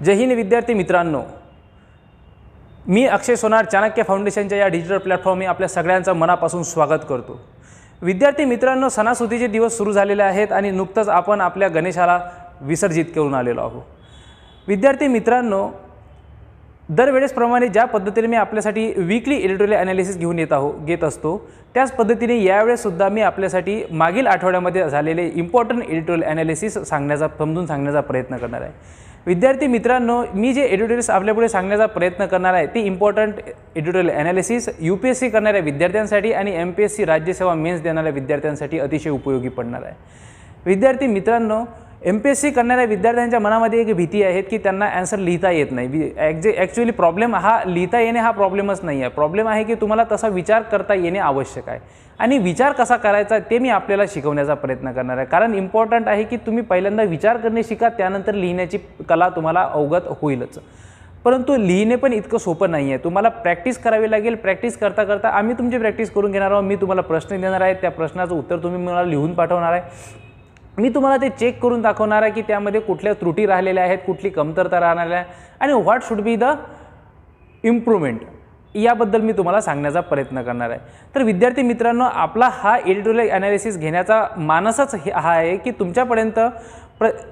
जय हिंद विद्यार्थी मित्रांनो, मी अक्षय सोनार चाणक्य फाउंडेशनच्या या डिजिटल प्लॅटफॉर्मवर आपल्या सगळ्यांचं मनापासून स्वागत करतो। विद्यार्थी मित्रांनो, सणासुदीचे दिवस सुरू झालेले आहेत आणि नुकतंच आपण आपल्या गणेशाला विसर्जित करून आलेलो आहोत। विद्यार्थी मित्रांनो, दरवेळेसप्रमाणे ज्या पद्धतीने मी आपल्यासाठी वीकली एडिटोरियल ॲनालिसिस घेऊन घेत असतो, त्याच पद्धतीने यावेळेस सुद्धा मी आपल्यासाठी मागील आठवड्यामध्ये झालेले इम्पॉर्टंट एडिटोरियल ॲनालिसिस समजून सांगण्याचा प्रयत्न करणार आहे। विद्यार्थी मित्रांनो, मी जे एडिटोरियल्स आपल्यापुढे सांगण्याचा प्रयत्न करणार आहे ते इम्पॉर्टंट एडिटोरियल ॲनालिसिस UPSC करणाऱ्या विद्यार्थ्यांसाठी आणि MPSC राज्यसेवा मेन्स देणाऱ्या विद्यार्थ्यांसाठी अतिशय उपयोगी पडणार आहे। विद्यार्थी मित्रांनो, MPSC करणाऱ्या विद्यार्थ्यांच्या मनामध्ये एक भीती आहे की त्यांना आन्सर लिहिता येत नाही। ॲक्च्युअली प्रॉब्लेम हा लिहिता येणे हा प्रॉब्लेमच नाही आहे, प्रॉब्लेम आहे की तुम्हाला तसा विचार करता येणे आवश्यक आहे आणि विचार कसा करायचा ते मी आपल्याला शिकवण्याचा प्रयत्न करणार आहे। कारण इम्पॉर्टंट आहे की तुम्ही पहिल्यांदा विचार करणे शिका, त्यानंतर लिहिण्याची कला तुम्हाला अवगत होईलच। परंतु लिहिणे पण इतकं सोपं नाही आहे, तुम्हाला प्रॅक्टिस करावी लागेल। प्रॅक्टिस करता करता आम्ही तुमची प्रॅक्टिस करून घेणार आहोत। मी तुम्हाला प्रश्न देणार आहे, त्या प्रश्नाचं उत्तर तुम्ही मला लिहून पाठवणार आहे। मी तुम्हाला ते चेक करून दाखवणार आहे की त्यामध्ये कुठल्या त्रुटी राहिलेल्या आहेत, कुठली कमतरता राहणार आहे आणि what should be the improvement याबद्दल मी तुम्हाला सांगण्याचा प्रयत्न करणार आहे। तर विद्यार्थी मित्रांनो, आपला हा एडिटोरियल ॲनालिसिस घेण्याचा मानसच हा आहे की तुमच्यापर्यंत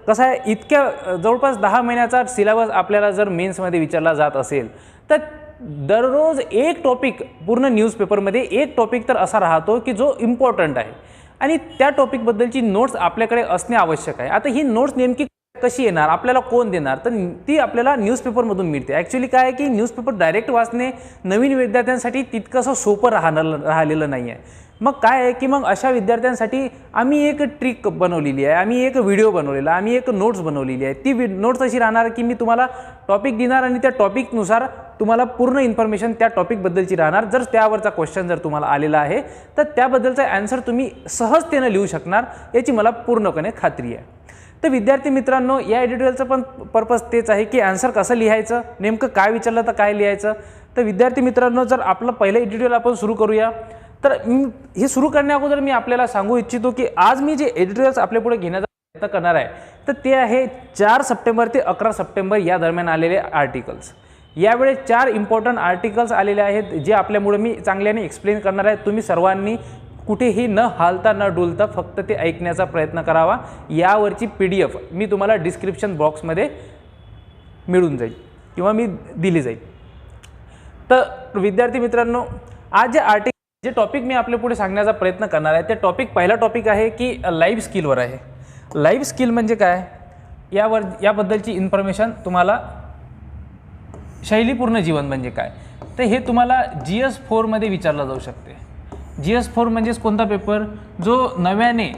कसं आहे, इतक्या जवळपास 10 महिन्याचा सिलेबस आपल्याला जर मेन्समध्ये विचारला जात असेल तर दररोज एक टॉपिक, पूर्ण न्यूजपेपरमध्ये एक टॉपिक तर असा राहतो की जो इम्पॉर्टंट आहे आणि त्या टॉपिकबद्दलची नोट्स आपल्याकडे असणे आवश्यक आहे। आता ही नोट्स नेमकी कशी येणार, आपल्याला कोण देणार, तर ती आपल्याला न्यूजपेपरमधून मिळते। ॲक्च्युली काय आहे की न्यूजपेपर डायरेक्ट वाचणे नवीन विद्यार्थ्यांसाठी तितकंसं सोपं राहिलेलं नाही आहे। मग काय आहे की मग अशा विद्यार्थ्यांसाठी आम्ही एक ट्रिक बनवलेली आहे, आम्ही एक व्हिडिओ बनवलेला, आम्ही एक नोट्स बनवलेली आहे। ती नोट्स अशी राहणार की मी तुम्हाला टॉपिक देणार आणि त्या टॉपिकनुसार तुम्हाला पूर्ण इन्फॉर्मेशन त्या टॉपिकबद्दलची राहणार। जर त्यावरचा क्वेश्चन जर तुम्हाला आलेला आहे तर त्याबद्दलचा आन्सर तुम्ही सहजतेने लिहू शकणार, याची मला पूर्णपणे खात्री आहे। तर विद्यार्थी मित्रांनो, या एडिटोरियलचं पण पर्पज तेच आहे की आन्सर कसं लिहायचं, नेमकं काय विचारलं तर काय लिहायचं। तर विद्यार्थी मित्रांनो, जर आपलं पहिलं एडिटोरियल आपण सुरू करूया, तर हे सुरू करण्याअगोदर मी आपल्याला सांगू इच्छितो की आज मी जे एडिटोरियल्स आपल्यापुढे घेण्याचा प्रयत्न करणार आहे तर ते आहे 4 सप्टेंबर ते 11 सप्टेंबर या दरम्यान आलेले आर्टिकल्स। यावेळेस 4 इम्पॉर्टंट आर्टिकल्स आलेले आहेत जे आपल्यामुळे मी चांगल्याने एक्सप्लेन करणार आहे। तुम्ही सर्वांनी कुठेही न हालता न डुलता फक्त ते ऐकण्याचा प्रयत्न करावा। यावरची PDF मी तुम्हाला डिस्क्रिप्शन बॉक्समध्ये मिळून जाईल किंवा मी दिली जाईल। तर विद्यार्थी मित्रांनो, आज जे टॉपिक मी आपल्या पुढे सांगण्याचा प्रयत्न करणार आहे ते पहिला टॉपिक आहे की लाईफ स्किलवर आहे। लाईफ स्किल म्हणजे काय, याबद्दलची इन्फॉर्मेशन तुम्हाला, शैलीपूर्ण जीवन म्हणजे काय, तर हे तुम्हाला GS4 मध्ये विचारलं जाऊ शकते। GS4 म्हणजेच कोणता पेपर, जो नव्याने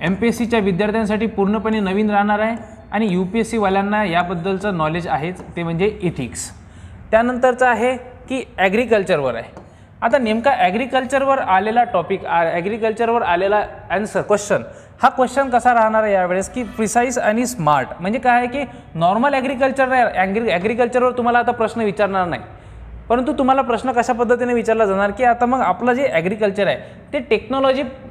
MPSCच्या विद्यार्थ्यांसाठी पूर्णपणे नवीन राहणार आहे आणि UPSC वाल्यांना याबद्दलचं नॉलेज आहेच, ते म्हणजे इथिक्स। त्यानंतरचं आहे की ॲग्रिकल्चरवर आहे। आता नेमका ॲग्रिकल्चरवर आलेला टॉपिक, ॲग्रिकल्चरवर आलेला क्वेश्चन, हा क्वेश्चन कसा राहणार आहे यावेळेस की प्रिसाईज आणि स्मार्ट। म्हणजे काय आहे की नॉर्मल ॲग्रिकल्चरवर तुम्हाला आता प्रश्न विचारणार नाही, परंतु तुम्हाला प्रश्न कशा पद्धतीने विचारला जाणार की आता मग आपलं जे ॲग्रिकल्चर आहे ते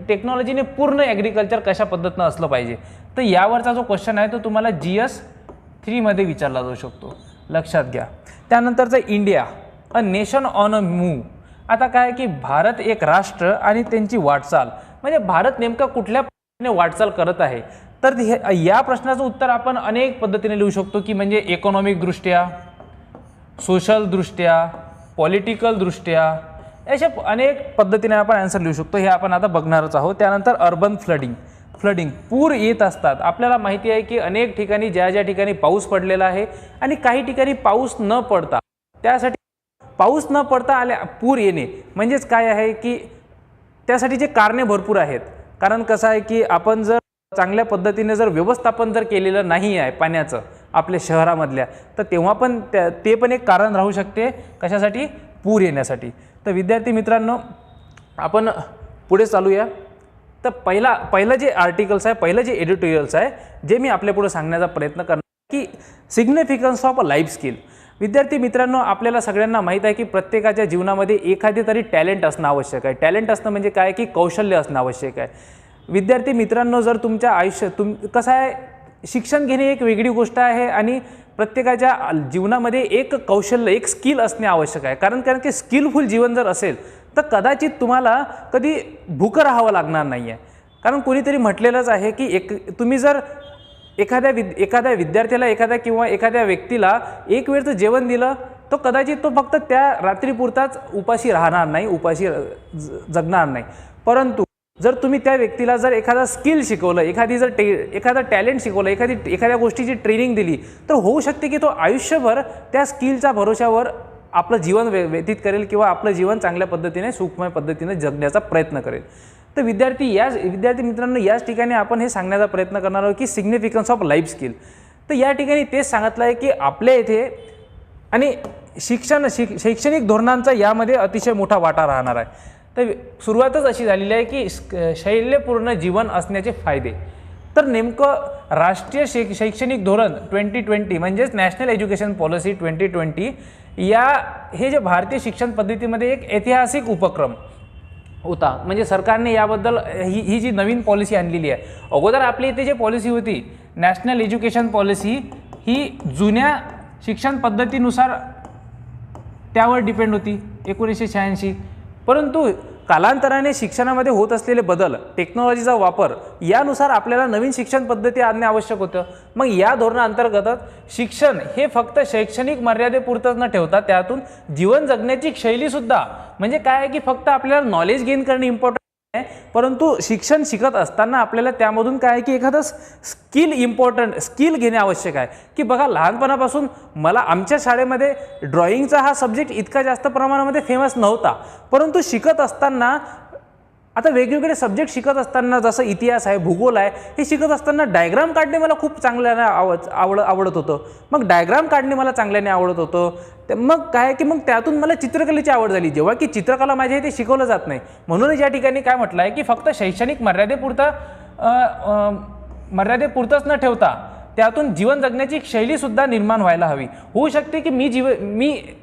टेक्नॉलॉजीने पूर्ण ॲग्रिकल्चर कशा पद्धतीनं असलं पाहिजे, तर यावरचा जो क्वेश्चन आहे तो तुम्हाला GS3 मध्ये विचारला जाऊ शकतो, लक्षात घ्या। त्यानंतरचं India a nation on a move. आता काय की भारत एक राष्ट्र आणि त्यांची वाटचाल, म्हणजे भारत नेमका कुठल्या पद्धतीने वाटचाल करत आहे, तर या प्रश्नाचं उत्तर आपण अनेक पद्धतीने लिहू शकतो की म्हणजे इकॉनॉमिक दृष्ट्या, सोशल दृष्ट्या, पॉलिटिकल दृष्ट्या, अशा अनेक पद्धतीने आपण आन्सर लिहू शकतो। हे आपण आता बघणारच आहोत। त्यानंतर अर्बन फ्लडिंग, पूर येत असतात। आपल्याला माहिती आहे की अनेक ठिकाणी ज्या ठिकाणी पाऊस पडलेला आहे आणि काही ठिकाणी पाऊस न पडता, त्यासाठी पाऊस न पडता पूर येणे म्हणजेच काय आहे की त्यासाठीचे कारणे भरपूर आहेत। कारण कसं आहे की आपण जर चांगल्या पद्धतीने जर व्यवस्थापन जर केलेलं नाही आहे पाण्याचं आपल्या शहरामधल्या, तर तेव्हा पण ते पण एक कारण राहू शकते कशासाठी, पूर येण्यासाठी। तर विद्यार्थी मित्रांनो, आपण पुढे चालूया। तर पहिलं जे आर्टिकल्स आहे, पहिलं जे एडिटोरियल्स आहे जे मी आपल्यापुढे सांगण्याचा प्रयत्न करणार की significance of a life skill. विद्यार्थी मित्रांनो, आपल्याला सगळ्यांना माहीत आहे की प्रत्येकाच्या जीवनामध्ये एखादी तरी टॅलेंट असणं आवश्यक आहे। टॅलेंट असणं म्हणजे काय की कौशल्य असणं आवश्यक आहे। विद्यार्थी मित्रांनो, जर तुमच्या आयुष्यात कसं आहे, शिक्षण घेणे एक वेगळी गोष्ट आहे आणि प्रत्येकाच्या जीवनामध्ये एक कौशल्य, एक स्किल असणे आवश्यक आहे. कारण की स्किलफुल जीवन जर असेल तर कदाचित तुम्हाला कधी भूक राहावं लागणार नाही आहे. कारण कोणीतरी म्हटलेलंच आहे की तुम्ही जर एखाद्या विद्यार्थ्याला एखाद्या व्यक्तीला एक वेळचं जेवण दिलं तो कदाचित तो फक्त त्या रात्रीपुरताच उपाशी राहणार नाही, उपाशी जगणार नाही. परंतु जर तुम्ही त्या व्यक्तीला जर एखादा स्किल शिकवलं, एखादा टॅलेंट शिकवलं, एखाद्या गोष्टीची ट्रेनिंग दिली तर होऊ शकते की तो आयुष्यभर त्या स्किलच्या भरोशावर आपलं जीवन व्यतीत करेल किंवा आपलं जीवन चांगल्या पद्धतीने, सुखमय पद्धतीने जगण्याचा प्रयत्न करेल. तर विद्यार्थी मित्रांनो, याच ठिकाणी आपण हे सांगण्याचा प्रयत्न करणार आहोत की सिग्निफिकन्स ऑफ लाईफ स्किल. तर या ठिकाणी तेच सांगितलं आहे की आपल्या इथे आणि शैक्षणिक धोरणांचा यामध्ये अतिशय मोठा वाटा राहणार आहे. तर सुरुवातच अशी झालेली आहे की शैल्यपूर्ण जीवन असण्याचे फायदे. तर नेमकं राष्ट्रीय शैक्षणिक धोरण 2020 म्हणजेच नॅशनल एज्युकेशन पॉलिसी 2020 हे जे भारतीय शिक्षण पद्धतीमध्ये एक ऐतिहासिक उपक्रम होता. म्हणजे सरकारने याबद्दल ही जी नवीन पॉलिसी आणलेली आहे. अगोदर आपली इथे जी पॉलिसी होती नॅशनल एज्युकेशन पॉलिसी ही जुन्या शिक्षण पद्धतीनुसार त्यावर डिपेंड होती 1986. परंतु कालांतराने शिक्षणामध्ये होत असलेले बदल, टेक्नॉलॉजीचा वापर यानुसार आपल्याला नवीन शिक्षण पद्धती आणणे आवश्यक होतं. मग या धोरणाअंतर्गत शिक्षण हे फक्त शैक्षणिक मर्यादेपुरतंच न ठेवता त्यातून जीवन जगण्याची शैलीसुद्धा, म्हणजे काय आहे की फक्त आपल्याला नॉलेज गेन करणे इम्पॉर्टंट आहे, परंतु शिक्षण शिकत असताना आपल्याला त्यामधून काय आहे की एखादं स्किल घेणे आवश्यक आहे. की बघा, लहानपणापासून मला आमच्या शाळेमध्ये ड्रॉइंगचा हा सब्जेक्ट इतका जास्त प्रमाणामध्ये फेमस नव्हता, परंतु शिकत असताना आता वेगवेगळे सब्जेक्ट शिकत असताना जसं इतिहास आहे, भूगोल आहे, हे शिकत असताना डायग्राम काढणे मला खूप चांगल्याने आवडत होतं. मग डायग्राम काढणे मला चांगल्याने आवडत होतं. मग काय की मग त्यातून मला चित्रकलेची आवड झाली, जेव्हा की चित्रकला माझ्या इथे शिकवलं जात नाही. म्हणूनच या ठिकाणी काय म्हटलं आहे की फक्त शैक्षणिक मर्यादेपुरतंच न ठेवता त्यातून जीवन जगण्याची शैलीसुद्धा निर्माण व्हायला हवी. होऊ शकते की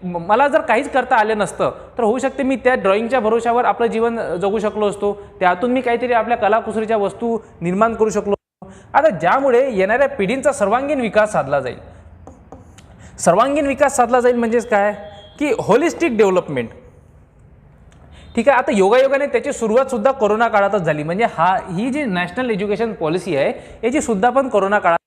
मला जर काहीच करता आले नसतं तर होऊ शकते मी त्या ड्रॉइंगच्या भरोशावर आपलं जीवन जगू शकलो असतो. त्यातून मी काहीतरी आपल्या कलाकुसरीच्या वस्तू निर्माण करू शकलो असतो. आता ज्यामुळे येणाऱ्या पिढींचा सर्वांगीण विकास साधला जाईल. सर्वांगीण विकास साधला जाईल म्हणजेच काय की होलिस्टिक डेव्हलपमेंट. ठीक आहे. आता योगायोगाने त्याची सुरुवात सुद्धा कोरोना काळातच झाली. म्हणजे ही जी नॅशनल एज्युकेशन पॉलिसी आहे याची सुद्धा पण कोरोना काळात.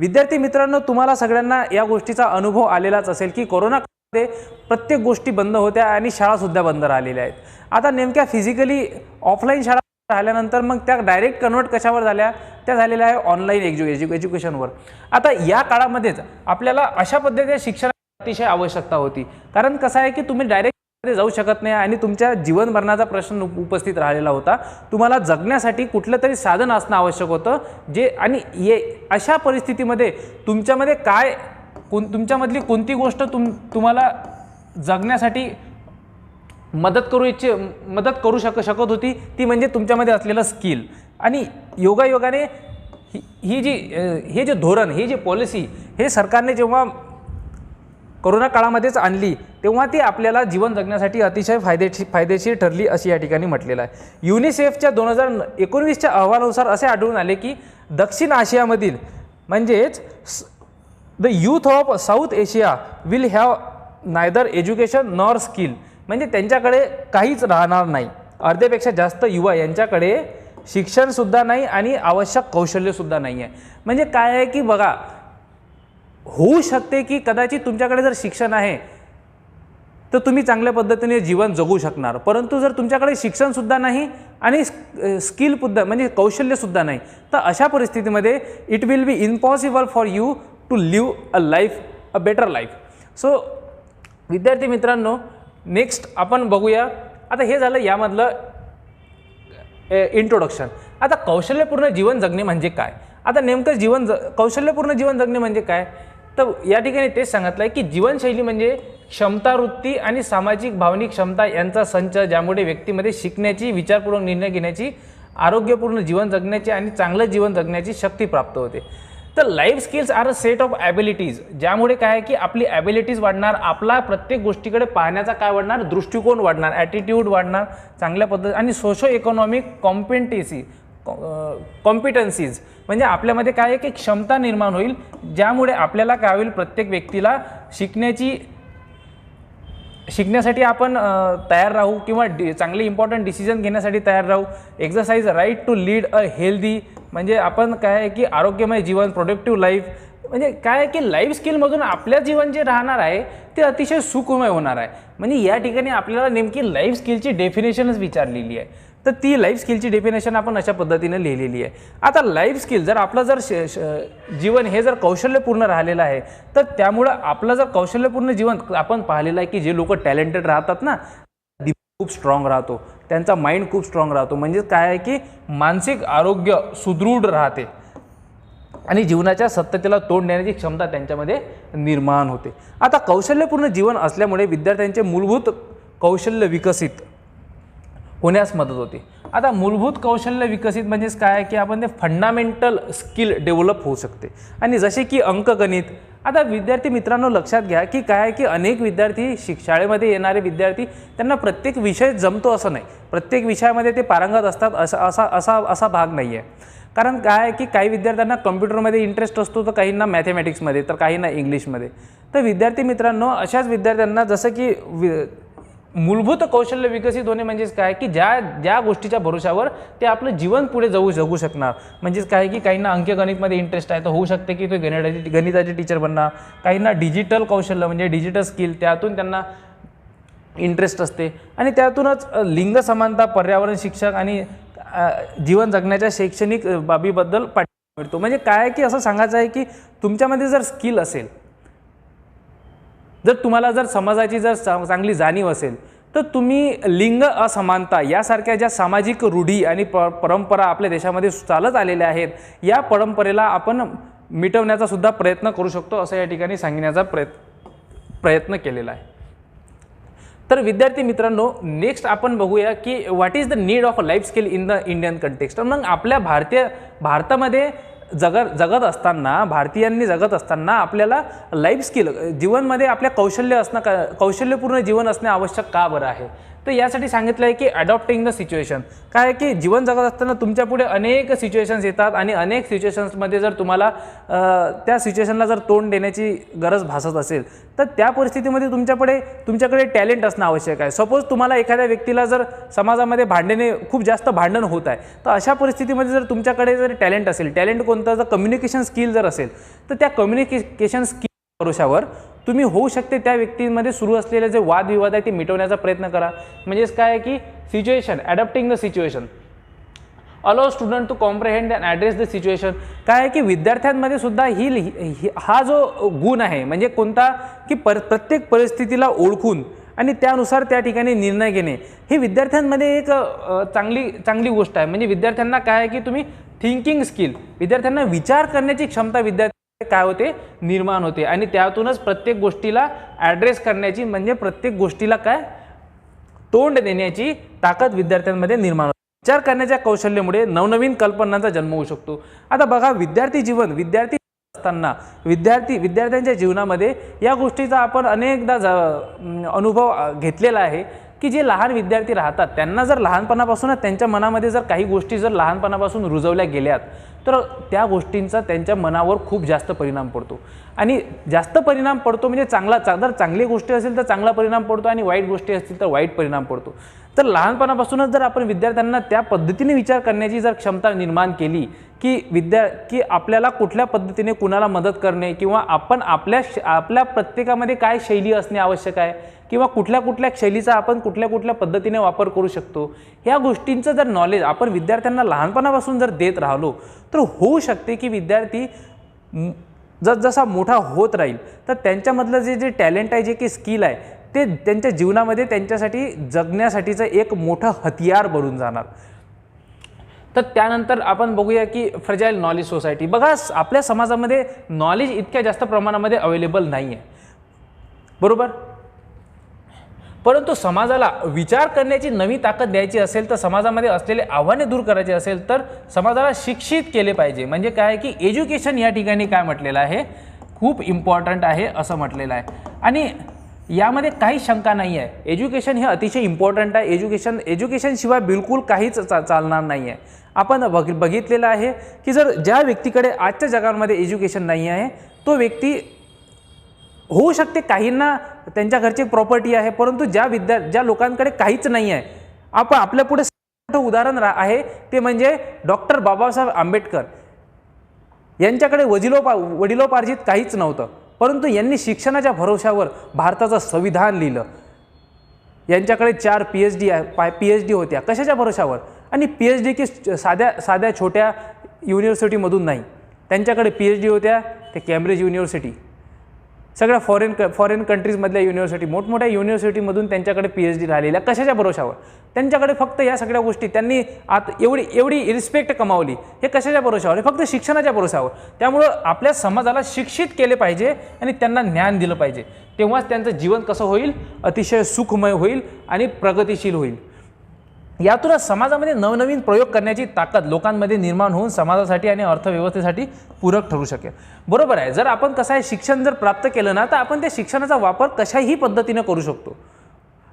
विद्यार्थी मित्रांनो, तुम्हाला सगळ्यांना या गोष्टीचा अनुभव आलेलाच असेल की कोरोना काळामध्ये प्रत्येक गोष्टी बंद होत्या आणि शाळासुद्धा बंद राहिलेल्या आहेत. आता नेमक्या फिजिकली ऑफलाईन शाळा राहिल्यानंतर मग त्या डायरेक्ट कन्वर्ट कशावर झाल्या, त्या झालेल्या आहे ऑनलाईन एज्युकेशनवर. आता या काळामध्येच आपल्याला अशा पद्धतीने शिक्षणाची अतिशय आवश्यकता होती. कारण कसं आहे की तुम्ही डायरेक्ट जाऊ शकत नाही आणि तुमच्या जीवन मरणाचा प्रश्न उपस्थित राहिलेला होता. तुम्हाला जगण्यासाठी कुठलं तरी साधन असणं आवश्यक होतं. अशा परिस्थितीमध्ये तुमच्यामधली कोणती गोष्ट तुम्हाला जगण्यासाठी मदत करू शकत होती, ती म्हणजे तुमच्यामध्ये असलेलं स्किल. आणि योगायोगाने हे जे धोरण, ही जी पॉलिसी हे सरकारने जेव्हा कोरोना काळामध्येच आणली तेव्हा ती आपल्याला जीवन जगण्यासाठी अतिशय फायदेशीर ठरली अशी या ठिकाणी म्हटलेलं आहे. युनिसेफच्या 2019च्या अहवालानुसार असे आढळून आले की दक्षिण आशियामधील म्हणजेच the youth of south Asia will have neither education nor skill. म्हणजे त्यांच्याकडे काहीच राहणार नाही. अर्ध्यापेक्षा जास्त युवा यांच्याकडे शिक्षणसुद्धा नाही आणि आवश्यक कौशल्यसुद्धा नाही आहे. म्हणजे काय आहे की बघा, होऊ शकते की कदाचित तुमच्याकडे जर शिक्षण आहे तर तुम्ही चांगल्या पद्धतीने जीवन जगू शकणार, परंतु जर तुमच्याकडे शिक्षणसुद्धा नाही आणि स्किलसुद्धा म्हणजे कौशल्यसुद्धा नाही तर अशा परिस्थितीमध्ये it will be impossible for you to live a better life. So विद्यार्थी मित्रांनो, नेक्स्ट आपण बघूया. आता हे झालं यामधलं इंट्रोडक्शन. आता कौशल्यपूर्ण जीवन जगणे म्हणजे काय. आता नेमकं कौशल्यपूर्ण जीवन जगणे म्हणजे काय, तर या ठिकाणी तेच सांगितलं आहे की जीवनशैली म्हणजे क्षमतावृत्ती आणि सामाजिक भावनिक क्षमता यांचा संच, ज्यामुळे व्यक्तीमध्ये शिकण्याची, विचारपूर्वक निर्णय घेण्याची, आरोग्यपूर्ण जीवन जगण्याची आणि चांगलं जीवन जगण्याची शक्ती प्राप्त होते. तर life skills are a set of abilities, ज्यामुळे काय आहे की आपली ॲबिलिटीज वाढणार, आपला प्रत्येक गोष्टीकडे पाहण्याचा काय वाढणार, दृष्टिकोन वाढणार, ॲटिट्यूड वाढणार, चांगल्या पद्धती आणि सोशो इकॉनॉमिक कॉम्पिटन्सीज, म्हणजे आपल्यामध्ये काय एक क्षमता निर्माण होईल, ज्यामुळे आपल्याला काय होईल, प्रत्येक व्यक्तीला शिकण्यासाठी आपण तयार राहू किंवा चांगले इम्पॉर्टंट डिसिजन घेण्यासाठी तयार राहू. Exercise right to lead a healthy, म्हणजे आपण काय आहे की आरोग्यमय जीवन, प्रोडक्टिव्ह लाईफ, म्हणजे काय आहे की लाईफ स्किलमधून आपल्या जीवन जे राहणार आहे ते अतिशय सुखमय होणार आहे. म्हणजे या ठिकाणी आपल्याला नेमकी लाईफ स्किलची डेफिनेशनच विचारलेली आहे. तर ती लाईफ स्किलची डेफिनेशन आपण अशा पद्धतीने लिहिलेली आहे. आता लाईफ स्किल जर आपलं जर जीवन हे जर कौशल्यपूर्ण राहिलेलं आहे, तर त्यामुळं आपलं जर कौशल्यपूर्ण जीवन आपण पाहिलेलं आहे की जे लोक टॅलेंटेड राहतात ना, खूप स्ट्रॉंग राहतो, त्यांचा माइंड खूप स्ट्रॉंग राहतो. म्हणजे काय आहे की मानसिक आरोग्य सुदृढ राहते आणि जीवनाच्या सत्यतेला तोंड देण्याची क्षमता त्यांच्यामध्ये निर्माण होते. आता कौशल्यपूर्ण जीवन असल्यामुळे विद्यार्थ्यांचे मूलभूत कौशल्य विकसित होण्यास मदत होते. आता मूलभूत कौशल्य विकसित म्हणजेच काय आहे की आपण ते फंडामेंटल स्किल डेव्हलप होऊ शकते. आणि जसे की अंकगणित. आता विद्यार्थी मित्रांनो लक्षात घ्या की काय आहे की अनेक विद्यार्थी शाळेमध्ये येणारे विद्यार्थी त्यांना प्रत्येक विषय जमतो असं नाही, प्रत्येक विषयामध्ये ते पारंगत असतात असा भाग नाही आहे. कारण काय आहे की काही विद्यार्थ्यांना कम्प्युटरमध्ये इंटरेस्ट असतो, तर काहींना मॅथमॅटिक्समध्ये, तर काहींना इंग्लिशमध्ये. तर विद्यार्थी मित्रांनो अशाच विद्यार्थ्यांना जसं की मूलभूत कौशल्य विकसित होणे म्हणजेच काय की ज्या गोष्टीच्या भरोशावर ते आपलं जीवन पुढे जगू शकणार. म्हणजेच काय की काहींना अंकगणितमध्ये इंटरेस्ट आहे, तर होऊ शकते की ते गणिताचे टीचर बनणार. काहींना डिजिटल कौशल्य म्हणजे डिजिटल स्किल, त्यातून त्यांना इंटरेस्ट असते. आणि त्यातूनच लिंग समानता, पर्यावरण शिक्षक आणि जीवन जगण्याच्या शैक्षणिक बाबीबद्दल पाठिंबा मिळतो. म्हणजे काय की असं सांगायचं आहे की तुमच्यामध्ये जर स्किल असेल, जर तुम्हाला जर समाजाची जर चांगली जाणीव असेल, तर तुम्ही लिंग असमानता यासारख्या ज्या सामाजिक रूढी आणि परंपरा आपल्या देशामध्ये चालत आलेल्या आहेत, या परंपरेला आपण मिटवण्याचा सुद्धा प्रयत्न करू शकतो, असं या ठिकाणी सांगण्याचा प्रयत्न केलेला आहे. तर विद्यार्थी मित्रांनो नेक्स्ट आपण बघूया की what is the need of a life skill in the Indian context. मग आपल्या भारतामध्ये जगत असताना, भारतीयांनी जगत असताना आपल्याला लाईफ स्किल जीवनमध्ये आपल्या कौशल्यपूर्ण जीवन असणे आवश्यक का बरं आहे. तर यासाठी सांगितलं आहे की अडॉप्टिंग द सिच्युएशन. काय आहे की जीवन जगत असताना तुमच्यापुढे अनेक सिच्युएशन्स येतात आणि अनेक सिच्युएशन्समध्ये जर तुम्हाला त्या सिच्युएशनला जर तोंड देण्याची गरज भासत असेल, तर त्या परिस्थितीमध्ये तुमच्याकडे टॅलेंट असणं आवश्यक आहे. सपोज तुम्हाला एखाद्या व्यक्तीला जर समाजामध्ये खूप जास्त भांडण होत आहे, तर अशा परिस्थितीमध्ये जर तुमच्याकडे जर टॅलेंट असेल, टॅलेंट कोणतं, जर कम्युनिकेशन स्किल जर असेल, तर त्या कम्युनिकेशन स्किल भरोशावर तुम्ही होऊ शकते त्या व्यक्तींमध्ये सुरू असलेले जे वादविवाद आहे ते मिटवण्याचा प्रयत्न करा. म्हणजेच काय आहे की situation, adopting the situation, allow student to comprehend and address the situation. काय आहे की विद्यार्थ्यांमध्ये सुद्धा हा जो गुण आहे, म्हणजे कोणता की प्रत्येक परिस्थितीला ओळखून आणि त्यानुसार त्या ठिकाणी निर्णय घेणे, ही विद्यार्थ्यांमध्ये एक चांगली गोष्ट आहे. म्हणजे विद्यार्थ्यांना काय आहे की तुम्ही थिंकिंग स्किल, विद्यार्थ्यांना विचार करण्याची क्षमता काय होते, निर्माण होते. आणि त्यातूनच प्रत्येक गोष्टीला ॲड्रेस करण्याची, म्हणजे प्रत्येक गोष्टीला काय तोंड देण्याची ताकद विद्यार्थ्यांमध्ये निर्माण होते. विचार करण्याच्या कौशल्यामुळे नवनवीन कल्पनांचा जन्म होऊ शकतो. आता बघा विद्यार्थी असताना विद्यार्थ्यांच्या जीवनामध्ये या गोष्टीचा आपण अनेकदा अनुभव घेतलेला आहे की जे लहान विद्यार्थी राहतात त्यांना जर लहानपणापासूनच त्यांच्या मनामध्ये जर काही गोष्टी जर लहानपणापासून रुजवल्या गेल्यात, तर त्या गोष्टींचा त्यांच्या मनावर खूप जास्त परिणाम पडतो. आणि जास्त परिणाम पडतो म्हणजे जर चांगली गोष्टी असेल तर चांगला परिणाम पडतो आणि वाईट गोष्टी असतील तर वाईट परिणाम पडतो. तर लहानपणापासूनच जर आपण विद्यार्थ्यांना त्या पद्धतीने विचार करण्याची जर क्षमता निर्माण केली की आपल्याला कुठल्या पद्धतीने कुणाला मदत करणे, किंवा आपण आपल्या प्रत्येकामध्ये काय शैली असणे आवश्यक आहे, किंवा कुठल्या शैलीचा आपण कुठल्या पद्धतीने वापर करू शकतो, ह्या गोष्टींचं जर नॉलेज आपण विद्यार्थ्यांना लहानपणापासून जर देत राहिलो, तर होऊ शकते की विद्यार्थी जसा मोठा होत राहील तर त्यांच्यामधलं जे टॅलेंट आहे, जे की स्किल आहे, ते त्यांच्या जीवनामध्ये त्यांच्यासाठी जगण्यासाठीचं एक मोठं हतियार बनून जाणार. तर त्यानंतर आपण बघूया की फ्रजाईल नॉलेज सोसायटी. बघा आपल्या समाजामध्ये नॉलेज इतक्या जास्त प्रमाणामध्ये अवेलेबल नाही आहे, बरोबर. परंतु समाजाला विचार करण्याची नवी ताकद द्यायची असेल, तर समाजामध्ये असलेले आव्हाने दूर करायचे असेल, तर समाजाला शिक्षित केले पाहिजे. म्हणजे काय की एज्युकेशन या ठिकाणी काय म्हटलेलं आहे, खूप इम्पॉर्टंट आहे असं म्हटलेलं आहे. आणि यामध्ये काही शंका नाही आहे. एज्युकेशन हे अतिशय इम्पॉर्टंट आहे. एज्युकेशनशिवाय बिलकुल काहीच चालणार नाही आहे. आपण बघितलेलं आहे की जर ज्या व्यक्तीकडे आजच्या जगामध्ये एज्युकेशन नाही आहे तो व्यक्ती होऊ शकते, काहींना त्यांच्या घरची प्रॉपर्टी आहे, परंतु ज्या लोकांकडे काहीच नाही आहे, आपण आपल्या पुढे मोठं उदाहरण आहे ते म्हणजे डॉक्टर बाबासाहेब आंबेडकर. यांच्याकडे वडिलोपार्जित काहीच नव्हतं, परंतु यांनी शिक्षणाच्या भरोशावर भारताचं संविधान लिहिलं. यांच्याकडे 4 PhD होत्या. कशाच्या भरोशावर? आणि PhD की साध्या छोट्या युनिव्हर्सिटीमधून नाही, त्यांच्याकडे PhD होत्या ते केम्ब्रिज युनिव्हर्सिटी, सगळ्या फॉरेन कंट्रीजमधल्या युनिव्हर्सिटी, मोठमोठ्या युनिव्हर्सिटीमधून त्यांच्याकडे PhD राहिलेल्या. कशाच्या भरोशावर? त्यांच्याकडे फक्त या सगळ्या गोष्टी त्यांनी एवढी रिस्पेक्ट कमावली, हे कशाच्या भरोशावर? हे फक्त शिक्षणाच्या भरोशावर. त्यामुळं आपल्या समाजाला शिक्षित केले पाहिजे आणि त्यांना ज्ञान दिलं पाहिजे, तेव्हाच त्यांचं जीवन कसं होईल? अतिशय सुखमय होईल आणि प्रगतिशील होईल. यातूनच समाजामध्ये नवनवीन प्रयोग करण्याची ताकद लोकांमध्ये निर्माण होऊन समाजासाठी आणि अर्थव्यवस्थेसाठी पूरक ठरू शकेल. बरोबर आहे. जर आपण कसं आहे, शिक्षण जर प्राप्त केलं ना, तर आपण त्या शिक्षणाचा वापर कशाही पद्धतीने करू शकतो,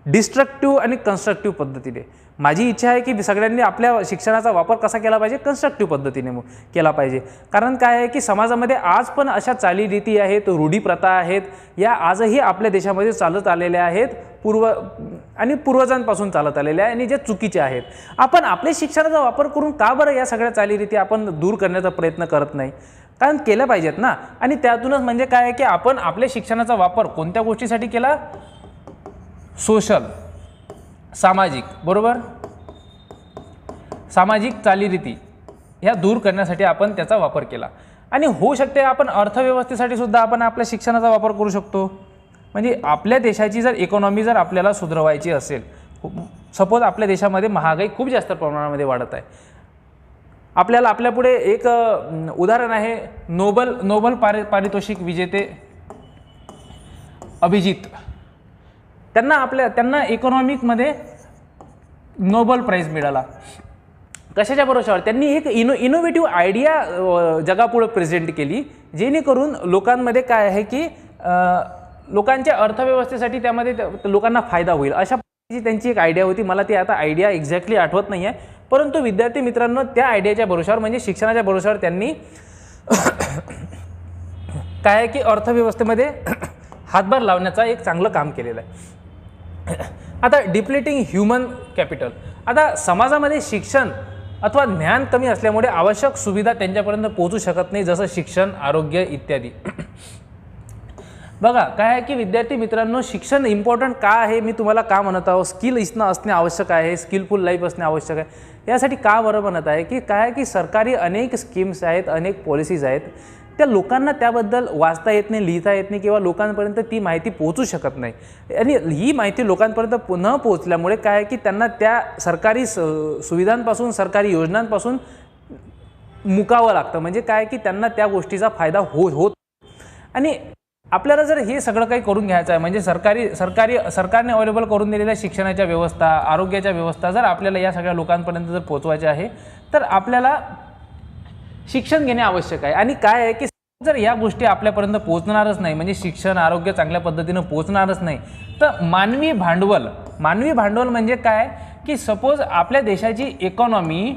डिस्ट्रक्टिव्ह आणि कन्स्ट्रक्टिव्ह पद्धतीने. माझी इच्छा आहे की सगळ्यांनी आपल्या शिक्षणाचा वापर कसा केला पाहिजे? कन्स्ट्रक्टिव्ह पद्धतीने केला पाहिजे. कारण काय आहे की समाजामध्ये आज पण अशा चालीरीती आहेत, रूढी प्रथा आहेत, या आजही आपल्या देशामध्ये चालत आलेल्या आहेत, पूर्वजांपासून चालत आलेल्या आहे, आणि जे चुकीचे आहेत. आपण आपल्या शिक्षणाचा वापर करून का बरं या सगळ्या चालीरीती आपण दूर करण्याचा प्रयत्न करत नाही? कारण केलं पाहिजेत ना. आणि त्यातूनच म्हणजे काय आहे की आपण आपल्या शिक्षणाचा वापर कोणत्या गोष्टीसाठी केला? सोशल, सामाजिक, बरोबर, सामाजिक चालीरीती ह्या दूर करण्यासाठी आपण त्याचा वापर केला. आणि होऊ शकते आपण अर्थव्यवस्थेसाठी सुद्धा आपण आपल्या शिक्षणाचा वापर करू शकतो. म्हणजे आपल्या देशाची जर इकॉनॉमी जर आपल्याला सुधारवायची असेल, सपोज आपल्या देशामध्ये महागाई खूप जास्त प्रमाणामध्ये वाढत आहे, आपल्याला आपल्यापुढे एक उदाहरण आहे, नोबल पारितोषिक विजेते अभिजित, त्यांना इकॉनॉमिकमध्ये नोबेल प्राइज मिळाला. कशाच्या भरोशावर? त्यांनी एक इनोव्हेटिव्ह आयडिया जगापुढे प्रेझेंट केली, जेणेकरून लोकांमध्ये काय आहे की लोकांच्या अर्थव्यवस्थेसाठी त्यामध्ये लोकांना फायदा होईल, अशा पद्धतीची त्यांची एक आयडिया होती. मला ती आता आयडिया एक्झॅक्टली आठवत नाही आहे, परंतु विद्यार्थी मित्रांनो, त्या आयडियाच्या भरोशावर म्हणजे शिक्षणाच्या भरोशावर त्यांनी काय आहे की अर्थव्यवस्थेमध्ये हातभार लावण्याचा एक चांगलं काम केलेलं आहे. आता डिप्लेटिंग ह्युमन कॅपिटल. आता समाजामध्ये शिक्षण अथवा ज्ञान कमी असल्यामुळे आवश्यक सुविधा त्यांच्यापर्यंत पोहोचू शकत नाही, जसं शिक्षण, आरोग्य इत्यादी. बघा काय आहे की विद्यार्थी मित्रांनो, शिक्षण इम्पॉर्टंट का आहे मी तुम्हाला का म्हणत आहो? स्किल असणे आवश्यक आहे, स्किलफुल लाईफ असणे आवश्यक आहे. यासाठी का बरं म्हणत आहे की काय आहे की सरकारी अनेक स्कीम्स आहेत, अनेक पॉलिसीज आहेत, त्या लोकांना त्याबद्दल वाचता येत नाही, लिहिता येत नाही, किंवा लोकांपर्यंत ती माहिती पोहोचू शकत नाही. आणि ही माहिती लोकांपर्यंत न पोहोचल्यामुळे काय आहे की त्यांना त्या सरकारी सुविधांपासून, सरकारी योजनांपासून मुकावं लागतं. म्हणजे काय की त्यांना त्या गोष्टीचा फायदा होत. आणि आपल्याला जर हे सगळं काही करून घ्यायचं आहे, म्हणजे सरकारने अवेलेबल करून दिलेल्या शिक्षणाच्या व्यवस्था, आरोग्याच्या व्यवस्था जर आपल्याला या सगळ्या लोकांपर्यंत जर पोहोचवायचे आहे, तर आपल्याला शिक्षण घेणे आवश्यक आहे. आणि काय आहे की जर या गोष्टी आपल्यापर्यंत पोहोचणारच नाही, म्हणजे शिक्षण, आरोग्य चांगल्या पद्धतीनं पोहोचणारच नाही, तर मानवी भांडवल म्हणजे काय की सपोज आपल्या देशाची इकॉनॉमी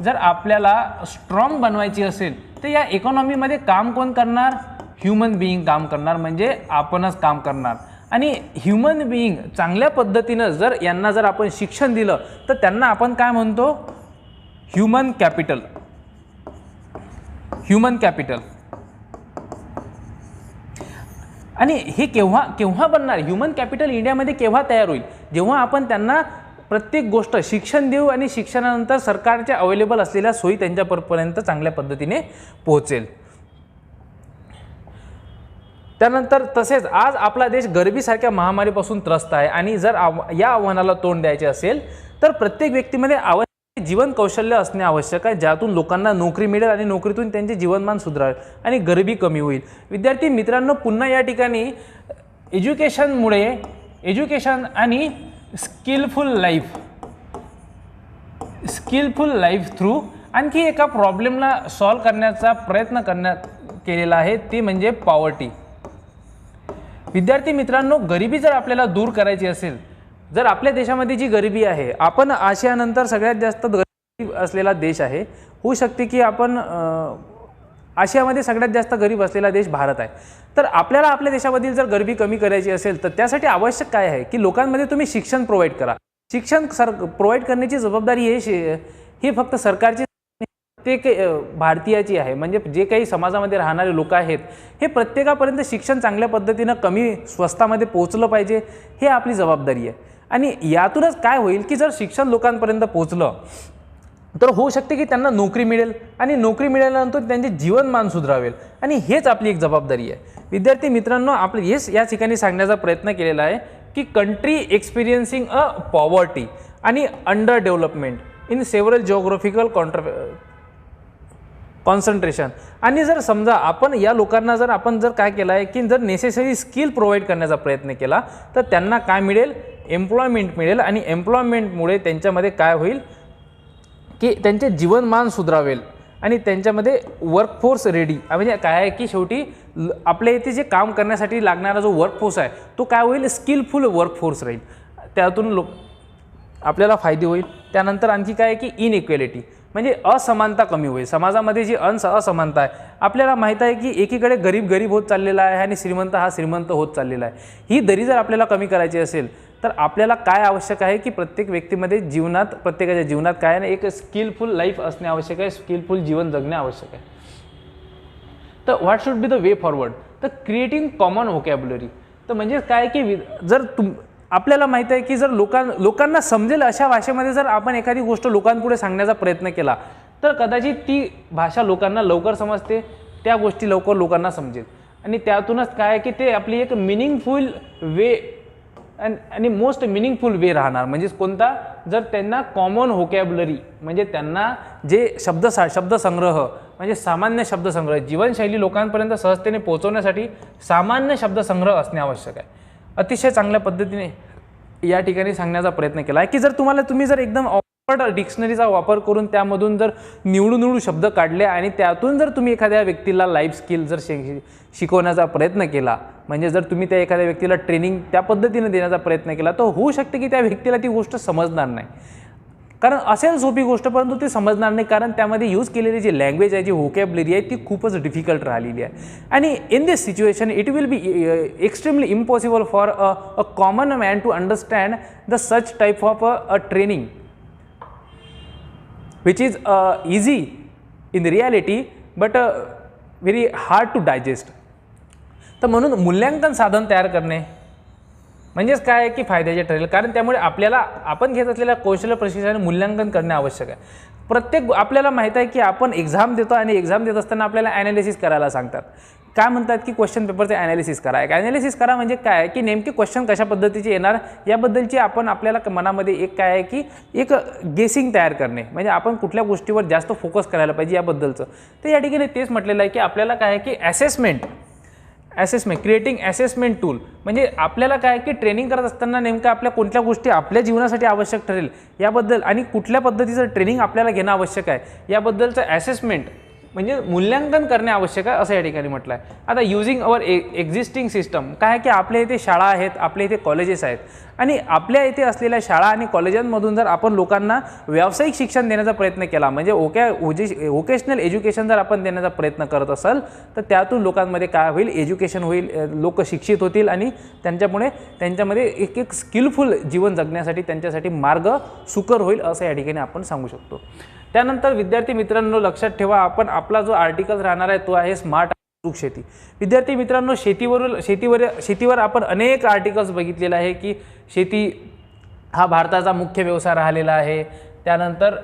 जर आपल्याला स्ट्रॉंग बनवायची असेल, तर या इकॉनॉमीमध्ये काम कोण करणार? ह्युमन बिईंग काम करणार, म्हणजे आपणच काम करणार. आणि ह्युमन बिईंग चांगल्या पद्धतीनं जर यांना जर आपण शिक्षण दिलं, तर त्यांना आपण काय म्हणतो? Human capital. आणि हे केव्हा बनणार? ह्युमन कॅपिटल इंडियामध्ये केव्हा तयार होईल? जेव्हा आपण त्यांना प्रत्येक गोष्ट शिक्षण देऊ आणि शिक्षणानंतर सरकारच्या अवेलेबल असलेल्या सोयी त्यांच्यापर्यंत चांगल्या पद्धतीने पोहोचेल. त्यानंतर तसेच आज आपला देश गरिबीसारख्या महामारीपासून त्रस्त आहे, आणि जर या आव्हानाला तोंड द्यायचे असेल तर प्रत्येक व्यक्तीमध्ये आवश्यक जीवन कौशल्य असणे आवश्यक आहे, ज्यातून लोकांना नोकरी मिळेल आणि नोकरीतून त्यांचे जीवनमान सुधारेल आणि गरिबी कमी होईल. विद्यार्थी मित्रांनो, पुन्हा या ठिकाणी एज्युकेशन आणि स्किलफुल लाईफ थ्रू आणखी एका प्रॉब्लेमला सॉल्व्ह करण्याचा प्रयत्न केलेला आहे, ते म्हणजे पॉवर्टी. विद्यार्थी मित्रांनो, गरिबी जर आपल्याला दूर करायची असेल, जर आपल्या देशामध्ये जी गरिबी आहे, आपण आशियानंतर सगळ्यात जास्त गरीब असलेला देश आहे, होऊ शकते की आपण आशियामध्ये सगळ्यात जास्त गरीब असलेला देश भारत आहे. तर आपल्याला आपल्या देशामधील जर गरिबी कमी करायची असेल तर त्यासाठी आवश्यक काय आहे की लोकांमध्ये तुम्ही शिक्षण प्रोव्हाइड करा. शिक्षण प्रोव्हाइड करण्याची जबाबदारी ही फक्त सरकारची प्रत्येक भारतीयाची आहे. म्हणजे जे काही समाजामध्ये राहणारे लोक आहेत हे प्रत्येकापर्यंत शिक्षण चांगल्या पद्धतीनं कमी स्वस्तामध्ये पोहोचलं पाहिजे, हे आपली जबाबदारी आहे. आणि यातूनच काय होईल की जर शिक्षण लोकांपर्यंत पोहोचलं तर होऊ शकते की त्यांना नोकरी मिळेल आणि नोकरी मिळाल्यानंतर त्यांचे जीवनमान सुधारेल आणि हेच आपली एक जबाबदारी आहे. विद्यार्थी मित्रांनो, आपले हेच या ठिकाणी सांगण्याचा प्रयत्न केलेला आहे की कंट्री एक्सपिरियन्सिंग अ पॉवर्टी आणि under development in several geographical concentration. आणि जर समजा आपण या लोकांना जर काय केलं आहे की जर नेसेसरी स्किल प्रोव्हाइड करण्याचा प्रयत्न केला तर त्यांना काय मिळेल, एम्प्लॉयमेंट मिळेल. आणि एम्प्लॉयमेंटमुळे त्यांच्यामध्ये काय होईल की त्यांचे जीवनमान सुधारेल आणि त्यांच्यामध्ये वर्कफोर्स रेडी, म्हणजे काय आहे की शेवटी आपल्या इथे जे काम करण्यासाठी लागणारा जो वर्कफोर्स आहे तो काय होईल, स्किलफुल वर्कफोर्स राहील. त्यातून आपल्याला फायदे होईल. त्यानंतर आणखी काय आहे की इनइक्वेलिटी, म्हणजे असमानता कमी होईल. समाजामध्ये जी असमानता आहे, आपल्याला माहीत आहे की एकीकडे गरीब होत चाललेला आहे आणि श्रीमंत श्रीमंत होत चाललेला आहे. ही दरी जर आपल्याला कमी करायची असेल तर आपल्याला काय आवश्यक आहे की प्रत्येक व्यक्तीमध्ये प्रत्येकाच्या जीवनात काय आहे, एक स्किलफुल लाईफ असणे आवश्यक आहे, स्किलफुल जीवन जगणे आवश्यक आहे. तर what should be the way forward, तर क्रिएटिंग कॉमन व्होकॅब्युलरी. तर म्हणजे काय की जर आपल्याला माहीत आहे की जर लोकांना समजेल अशा भाषेमध्ये जर आपण एखादी गोष्ट लोकांपुढे सांगण्याचा प्रयत्न केला तर कदाचित ती भाषा लोकांना लवकर समजते, त्या गोष्टी लवकर लोकांना समजेल. आणि त्यातूनच काय की ते आपली एक मिनिंगफुल वे आणि मोस्ट मिनिंगफुल वे राहणार. म्हणजे कोणता, जर त्यांना कॉमन व्होकॅब्युलरी, म्हणजे त्यांना जे शब्दसंग्रह म्हणजे सामान्य शब्दसंग्रह, जीवनशैली लोकांपर्यंत सहजतेने पोहोचवण्यासाठी सामान्य शब्दसंग्रह असणे आवश्यक आहे. अतिशय चांगल्या पद्धतीने या ठिकाणी सांगण्याचा प्रयत्न केला आहे की जर तुम्ही जर एकदम ऑक्सफर्ड डिक्शनरीचा वापर करून त्यामधून जर निवडून शब्द काढले आणि त्यातून जर तुम्ही एखाद्या व्यक्तीला लाईफ स्किल जर शिकवण्याचा प्रयत्न केला, म्हणजे जर तुम्ही त्या एखाद्या व्यक्तीला ट्रेनिंग त्या पद्धतीने देण्याचा प्रयत्न केला तर होऊ शकते की त्या व्यक्तीला ती गोष्ट समजणार नाही. कारण असेल सोपी गोष्ट परंतु ती समजणार नाही, कारण त्यामध्ये यूज केलेली जी लँग्वेज आहे, जी व्होकॅब्युलरी आहे ती खूपच डिफिकल्ट राहिलेली आहे. आणि in this situation it will be extremely impossible for a common man to understand the such type of a training which is easy in reality but very hard to digest. तर म्हणून मूल्यांकन साधन तयार करणे म्हणजेच काय आहे की फायद्याचे ठरेल, कारण त्यामुळे आपण घेत असलेल्या कौशल्य प्रशिक्षणाने मूल्यांकन करणे आवश्यक आहे. आपल्याला माहीत आहे की आपण एक्झाम देतो आणि एक्झाम देत असताना आपल्याला ॲनालिसिस करायला सांगतात. काय म्हणतात की क्वेश्चन पेपरचे ॲनालिसिस करा. ॲनालिसिस करा म्हणजे काय की नेमके क्वेश्चन कशा पद्धतीचे येणार याबद्दलची आपल्याला मनामध्ये एक काय आहे की एक गेसिंग तयार करणे, म्हणजे आपण कुठल्या गोष्टीवर जास्त फोकस करायला पाहिजे याबद्दलचं. तर या ठिकाणी तेच म्हटलेलं आहे की आपल्याला काय आहे की असेसमेंट क्रिएटिंग असेसमेंट टूल, म्हणजे आपल्याला काय की ट्रेनिंग करत असताना नेमकं आपल्या कोणत्या गोष्टी आपल्या जीवनासाठी आवश्यक ठरेल याबद्दल आणि कुठल्या पद्धतीचं ट्रेनिंग आपल्याला घेणं आवश्यक आहे याबद्दलचं असेसमेंट म्हणजे मूल्यांकन करणे आवश्यक आहे असं या ठिकाणी म्हटलं आहे. आता युजिंग अवर एक्झिस्टिंग सिस्टम काय आहे की आपल्या इथे शाळा आहेत, आपल्या इथे कॉलेजेस आहेत आणि आपल्या इथे असलेल्या शाळा आणि कॉलेजांमधून जर आपण लोकांना व्यावसायिक शिक्षण देण्याचा प्रयत्न केला, म्हणजे व्होकेशनल एज्युकेशन जर आपण देण्याचा प्रयत्न करत असाल तर त्यातून लोकांमध्ये काय होईल, एज्युकेशन होईल, लोक शिक्षित होतील आणि त्यांच्यामध्ये एक स्किलफुल जीवन जगण्यासाठी त्यांच्यासाठी मार्ग सुकर होईल असं या ठिकाणी आपण सांगू शकतो. त्यानंतर विद्यार्थी मित्रांनो लक्षात ठेवा, आपला जो आर्टिकल राहणार आहे तो आहे स्मार्ट अचूक शेती. विद्यार्थी मित्रांनो शेतीवर आपण अनेक आर्टिकल्स बघितलेले आहे की शेती हा भारताचा मुख्य व्यवसाय राहिलेला आहे. त्यानंतर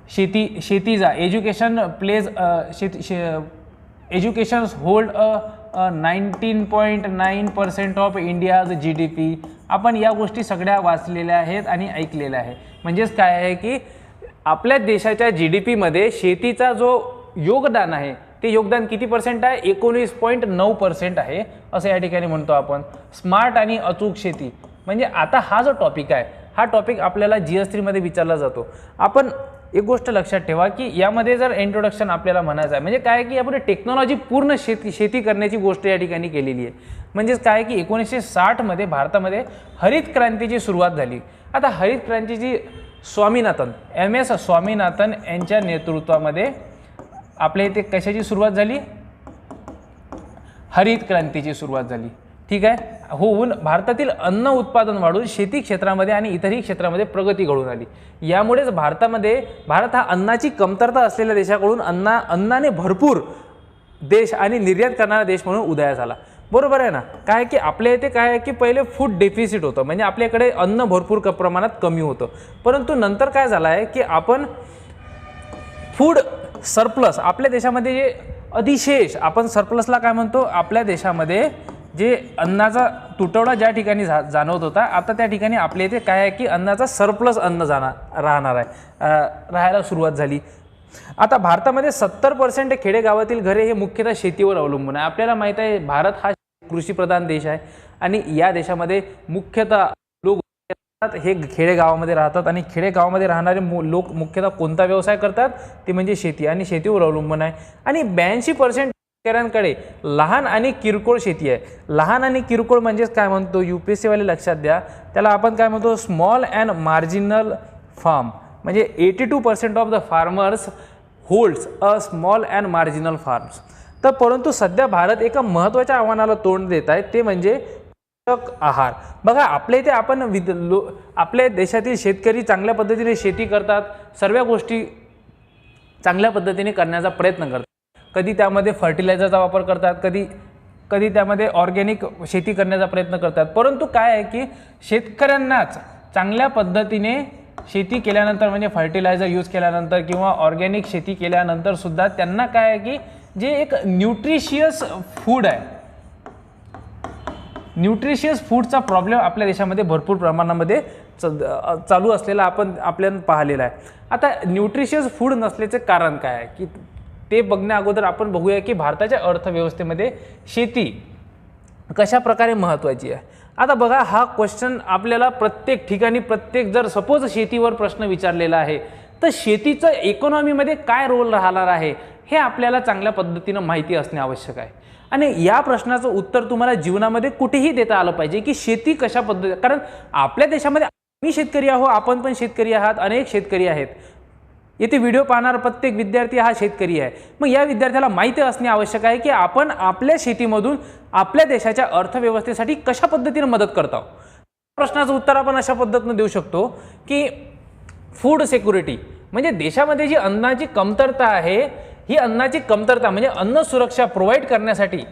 शेतीचा education hold 19.9% of India's GDP. आपण या गोष्टी सगळ्या वाचलेल्या आहेत आणि ऐकलेल्या आहे. म्हणजेच काय आहे की आपल्या देशाच्या GDPमध्ये शेतीचा जो योगदान आहे ते योगदान किती पर्सेंट आहे, 19.9% आहे असं या ठिकाणी म्हणतो आपण. स्मार्ट आणि अचूक शेती म्हणजे आता हा जो टॉपिक आहे हा टॉपिक आपल्याला GS3 मध्ये विचारला जातो. आपण एक गोष्ट लक्षात ठेवा की यामध्ये जर इंट्रोडक्शन आपल्याला म्हणायचं आहे म्हणजे काय की आपण टेक्नॉलॉजी पूर्ण शेती करण्याची गोष्ट या ठिकाणी केलेली आहे. म्हणजेच काय की 1960 मध्ये भारतामध्ये हरित क्रांतीची सुरुवात झाली. आता हरित क्रांतीची स्वामीनाथन MS स्वामीनाथन यांच्या नेतृत्वामध्ये आपल्या इथे कशाची सुरुवात झाली? हरित क्रांतीची सुरुवात झाली. ठीक आहे. होऊन भारतातील अन्न उत्पादन वाढून शेती क्षेत्रामध्ये आणि इतरही क्षेत्रामध्ये प्रगती घडून आली. यामुळेच भारत हा अन्नाची कमतरता असलेल्या देशाकडून अन्नाने भरपूर देश आणि निर्यात करणारा देश म्हणून उदयास आला. बरोबर आहे ना. काय की आपल्या इथे काय आहे की पहिले फूड डेफिसिट होतं म्हणजे आपल्याकडे अन्न भरपूर प्रमाणात कमी होतं. परंतु नंतर काय झालं आहे की आपण फूड सरप्लस आपल्या देशामध्ये जे अधिशेष आपण सरप्लसला काय म्हणतो आपल्या देशामध्ये जे अन्नाचा तुटवडा ज्या ठिकाणी जाणवत होता आता त्या ठिकाणी आपल्या इथे काय आहे की अन्नाचा सरप्लस अन्न राहणार आहे राहायला सुरुवात झाली. आता भारतामध्ये 70% खेडेगावातील घरे हे मुख्यतः शेतीवर अवलंबून आहे. आपल्याला माहित आहे भारत हा कृषीप्रधान देश आहे आणि या देशामध्ये मुख्यतः लोक हे खेडेगावामध्ये राहतात आणि खेडेगावामध्ये राहणारे लोक मुख्यतः कोणता व्यवसाय करतात ते म्हणजे शेती आणि शेतीवर अवलंबून आहे. आणि 82% शेतकऱ्यांकडे लहान आणि किरकोळ शेती आहे. लहान आणि किरकोळ म्हणजेच काय म्हणतो UPSC वाले लक्षात द्या त्याला आपण काय म्हणतो स्मॉल अँड मार्जिनल फार्म म्हणजे 82% of the farmers holds a small and marginal farms. तर परंतु सध्या भारत एका महत्त्वाच्या आव्हानाला तोंड देत आहे ते म्हणजे पोषक आहार. बघा आपल्या इथे आपण आपल्या देशातील शेतकरी चांगल्या पद्धतीने शेती करतात सर्व गोष्टी चांगल्या पद्धतीने करण्याचा प्रयत्न करतात. कधी त्यामध्ये फर्टिलायझरचा वापर करतात कधी त्यामध्ये ऑर्गॅनिक शेती करण्याचा प्रयत्न करतात. परंतु काय आहे की शेतकऱ्यांनाच चांगल्या पद्धतीने शेती केल्यानंतर म्हणजे फर्टिलायझर यूज केल्यानंतर किंवा ऑर्गॅनिक शेती केल्यानंतर सुद्धा त्यांना काय आहे की जे एक न्यूट्रिशियस फूड आहे न्यूट्रिशियस फूडचा प्रॉब्लेम आपल्या देशामध्ये भरपूर प्रमाणामध्ये चालू असलेला आपल्याला पाहिलेला आहे. आता न्यूट्रिशियस फूड नसल्याचे कारण काय आहे की ते बघण्या अगोदर आपण बघूया की भारताच्या अर्थव्यवस्थेमध्ये शेती कशा प्रकारे महत्त्वाची आहे. आता बघा हा क्वेश्चन आपल्याला प्रत्येक ठिकाणी जर सपोज शेतीवर प्रश्न विचारलेला आहे तर शेतीचं इकॉनॉमीमध्ये काय रोल राहणार आहे हे आपल्याला चांगल्या पद्धतीनं माहिती असणे आवश्यक आहे. आणि या प्रश्नाचं उत्तर तुम्हाला जीवनामध्ये कुठेही देता आलं पाहिजे की शेती कशा पद्धती कारण आपल्या देशामध्ये आम्ही शेतकरी आहोत आपण पण शेतकरी आहात अनेक शेतकरी आहेत. येथे व्हिडिओ पाहणारा प्रत्येक विद्यार्थी हा शेतकरी आहे. मग या विद्यार्थ्याला माहिती असणे आवश्यक आहे की आपण आपल्या शेतीमधून आपल्या देशाच्या अर्थव्यवस्थेसाठी कशा पद्धतीने मदत करतो. प्रश्नाचं उत्तर आपण अशा पद्धतीने देऊ शकतो की फूड सिक्युरिटी म्हणजे देशामध्ये जी अन्नाची कमतरता आहे ही अन्नाची कमतरता म्हणजे अन्न सुरक्षा प्रोव्हाइड करण्यासाठी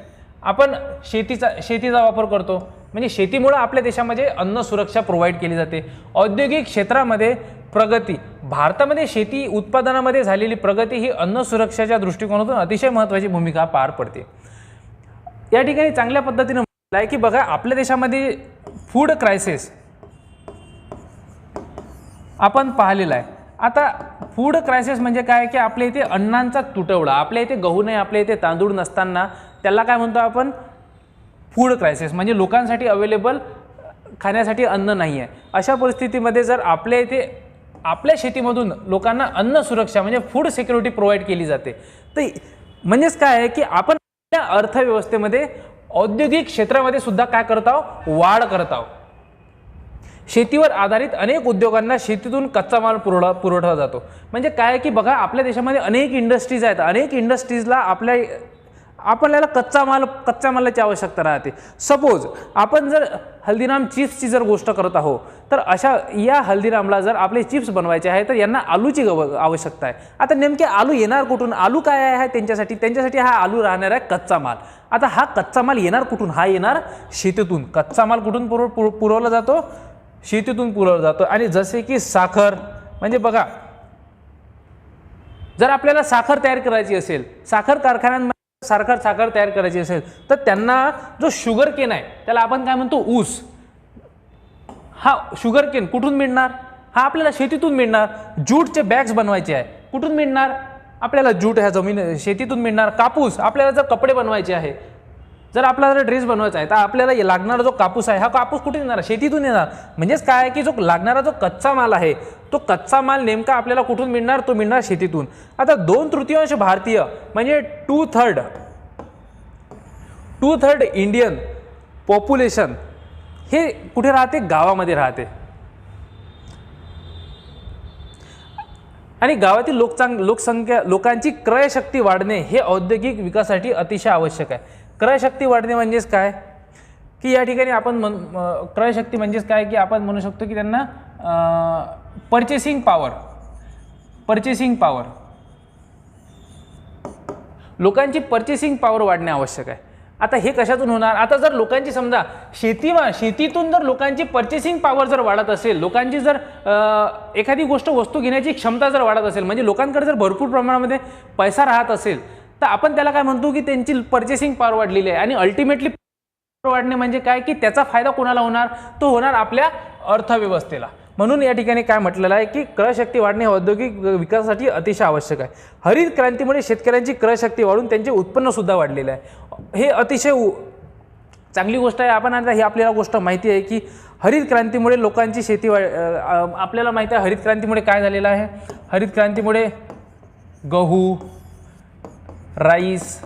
आपण शेतीचा वापर करतो. म्हणजे शेतीमुळे आपल्या देशामध्ये अन्न सुरक्षा प्रोव्हाइड केली जाते. औद्योगिक क्षेत्रामध्ये प्रगती भारतामध्ये शेती उत्पादनामध्ये झालेली प्रगती ही अन्न सुरक्षेच्या दृष्टिकोनातून अतिशय महत्त्वाची भूमिका पार पडते. या ठिकाणी चांगल्या पद्धतीने म्हटलं आहे की बघा आपल्या देशामध्ये फूड क्रायसिस आपण पाहिलेला आहे. आता फूड क्रायसिस म्हणजे काय की आपल्या इथे अन्नांचा तुटवडा आपल्या इथे गहू नाही आपल्या इथे तांदूळ नसताना त्याला काय म्हणतो आपण फूड क्रायसिस म्हणजे लोकांसाठी अवेलेबल खाण्यासाठी अन्न नाही आहे. अशा परिस्थितीमध्ये जर आपल्या इथे आपल्या शेतीमधून लोकांना अन्न सुरक्षा म्हणजे फूड सिक्युरिटी प्रोव्हाइड केली जाते तर म्हणजेच काय आहे की आपण आपल्या अर्थव्यवस्थेमध्ये औद्योगिक क्षेत्रामध्ये सुद्धा काय करत आहोत वाढ करत आहोत. शेतीवर आधारित अनेक उद्योगांना शेतीतून कच्चा माल पुरवठा जातो. म्हणजे काय की बघा आपल्या देशामध्ये अनेक इंडस्ट्रीज आहेत अनेक इंडस्ट्रीजला आपल्याला कच्च्या मालाची आवश्यकता राहते. सपोज आपण जर हल्दीराम चिप्सची जर गोष्ट करत आहोत तर अशा या हल्दीरामला जर आपले चिप्स बनवायचे आहे तर यांना आलूची आवश्यकता आहे. आता नेमके आलू येणार कुठून आलू काय आहे त्यांच्यासाठी हा आलू राहणार आहे कच्चा माल. आता हा कच्चा माल येणार कुठून हा येणार शेतीतून. कच्चा माल कुठून पुरवला जातो शेतीतून पुरवला जातो. आणि जसे की साखर म्हणजे बघा जर आपल्याला साखर तयार करायची असेल साखर कारखान्यांमध्ये साखर तयार करायची असेल तर त्यांना जो शुगर केन आहे त्याला आपण काय म्हणतो ऊस. हा शुगर केन कुठून मिळणार हा आपल्याला शेतीतून मिळणार. ज्यूटचे बॅग्स बनवायचे आहे कुठून मिळणार आपल्याला ज्यूट ह्या शेतीतून मिळणार. कापूस आपल्याला जर कपडे बनवायचे आहे जर आपल्याला ड्रेस बनवायचा आहे तर आपल्याला लागणारा जो कापूस आहे, हा कापूस कुठे येणार? शेतीतून येणार. म्हणजेच काय आहे की जो लागणारा जो कच्चा माल आहे, तो कच्चा माल नेमका आपल्याला कुठून मिळणार? तो मिळणार शेतीतून. आता 2/3 भारतीय म्हणजे 2/3 इंडियन पॉप्युलेशन हे कुठे राहते? गावामध्ये राहते. आणि गावातील लोकांची क्रयशक्ती वाढणे हे औद्योगिक विकासासाठी अतिशय आवश्यक आहे. क्रयशक्ती वाढणे म्हणजेच काय की या ठिकाणी आपण क्रयशक्ती म्हणजेच काय की आपण म्हणू शकतो की त्यांना पर्चेसिंग पॉवर लोकांची पर्चेसिंग पॉवर वाढणे आवश्यक आहे. आता हे कशातून होणार? आता जर लोकांची समजा शेतीतून जर लोकांची पर्चेसिंग पॉवर जर वाढत असेल, लोकांची जर एखादी वस्तू घेण्याची क्षमता जर वाढत असेल, म्हणजे लोकांकडे जर भरपूर प्रमाणामध्ये पैसा राहत असेल, तर आपण त्याला काय म्हणतो की त्यांची पर्चेसिंग पॉवर वाढलेली आहे. आणि अल्टिमेटली वाढणे म्हणजे काय की त्याचा फायदा कोणाला होणार? तो होणार आपल्या अर्थव्यवस्थेला. म्हणून या ठिकाणी काय म्हटलेलं आहे की क्रयशक्ती वाढणे औद्योगिक विकासासाठी अतिशय आवश्यक आहे. हरित क्रांतीमुळे शेतकऱ्यांची क्रयशक्ती वाढून त्यांचे उत्पन्न सुद्धा वाढलेलं आहे. हे अतिशय चांगली गोष्ट आहे. आपण आता ही आपल्याला गोष्ट माहिती आहे की हरित क्रांतीमुळे लोकांची शेती आपल्याला माहिती आहे हरित क्रांतीमुळे काय झालेलं आहे. हरित क्रांतीमुळे गहू, राईस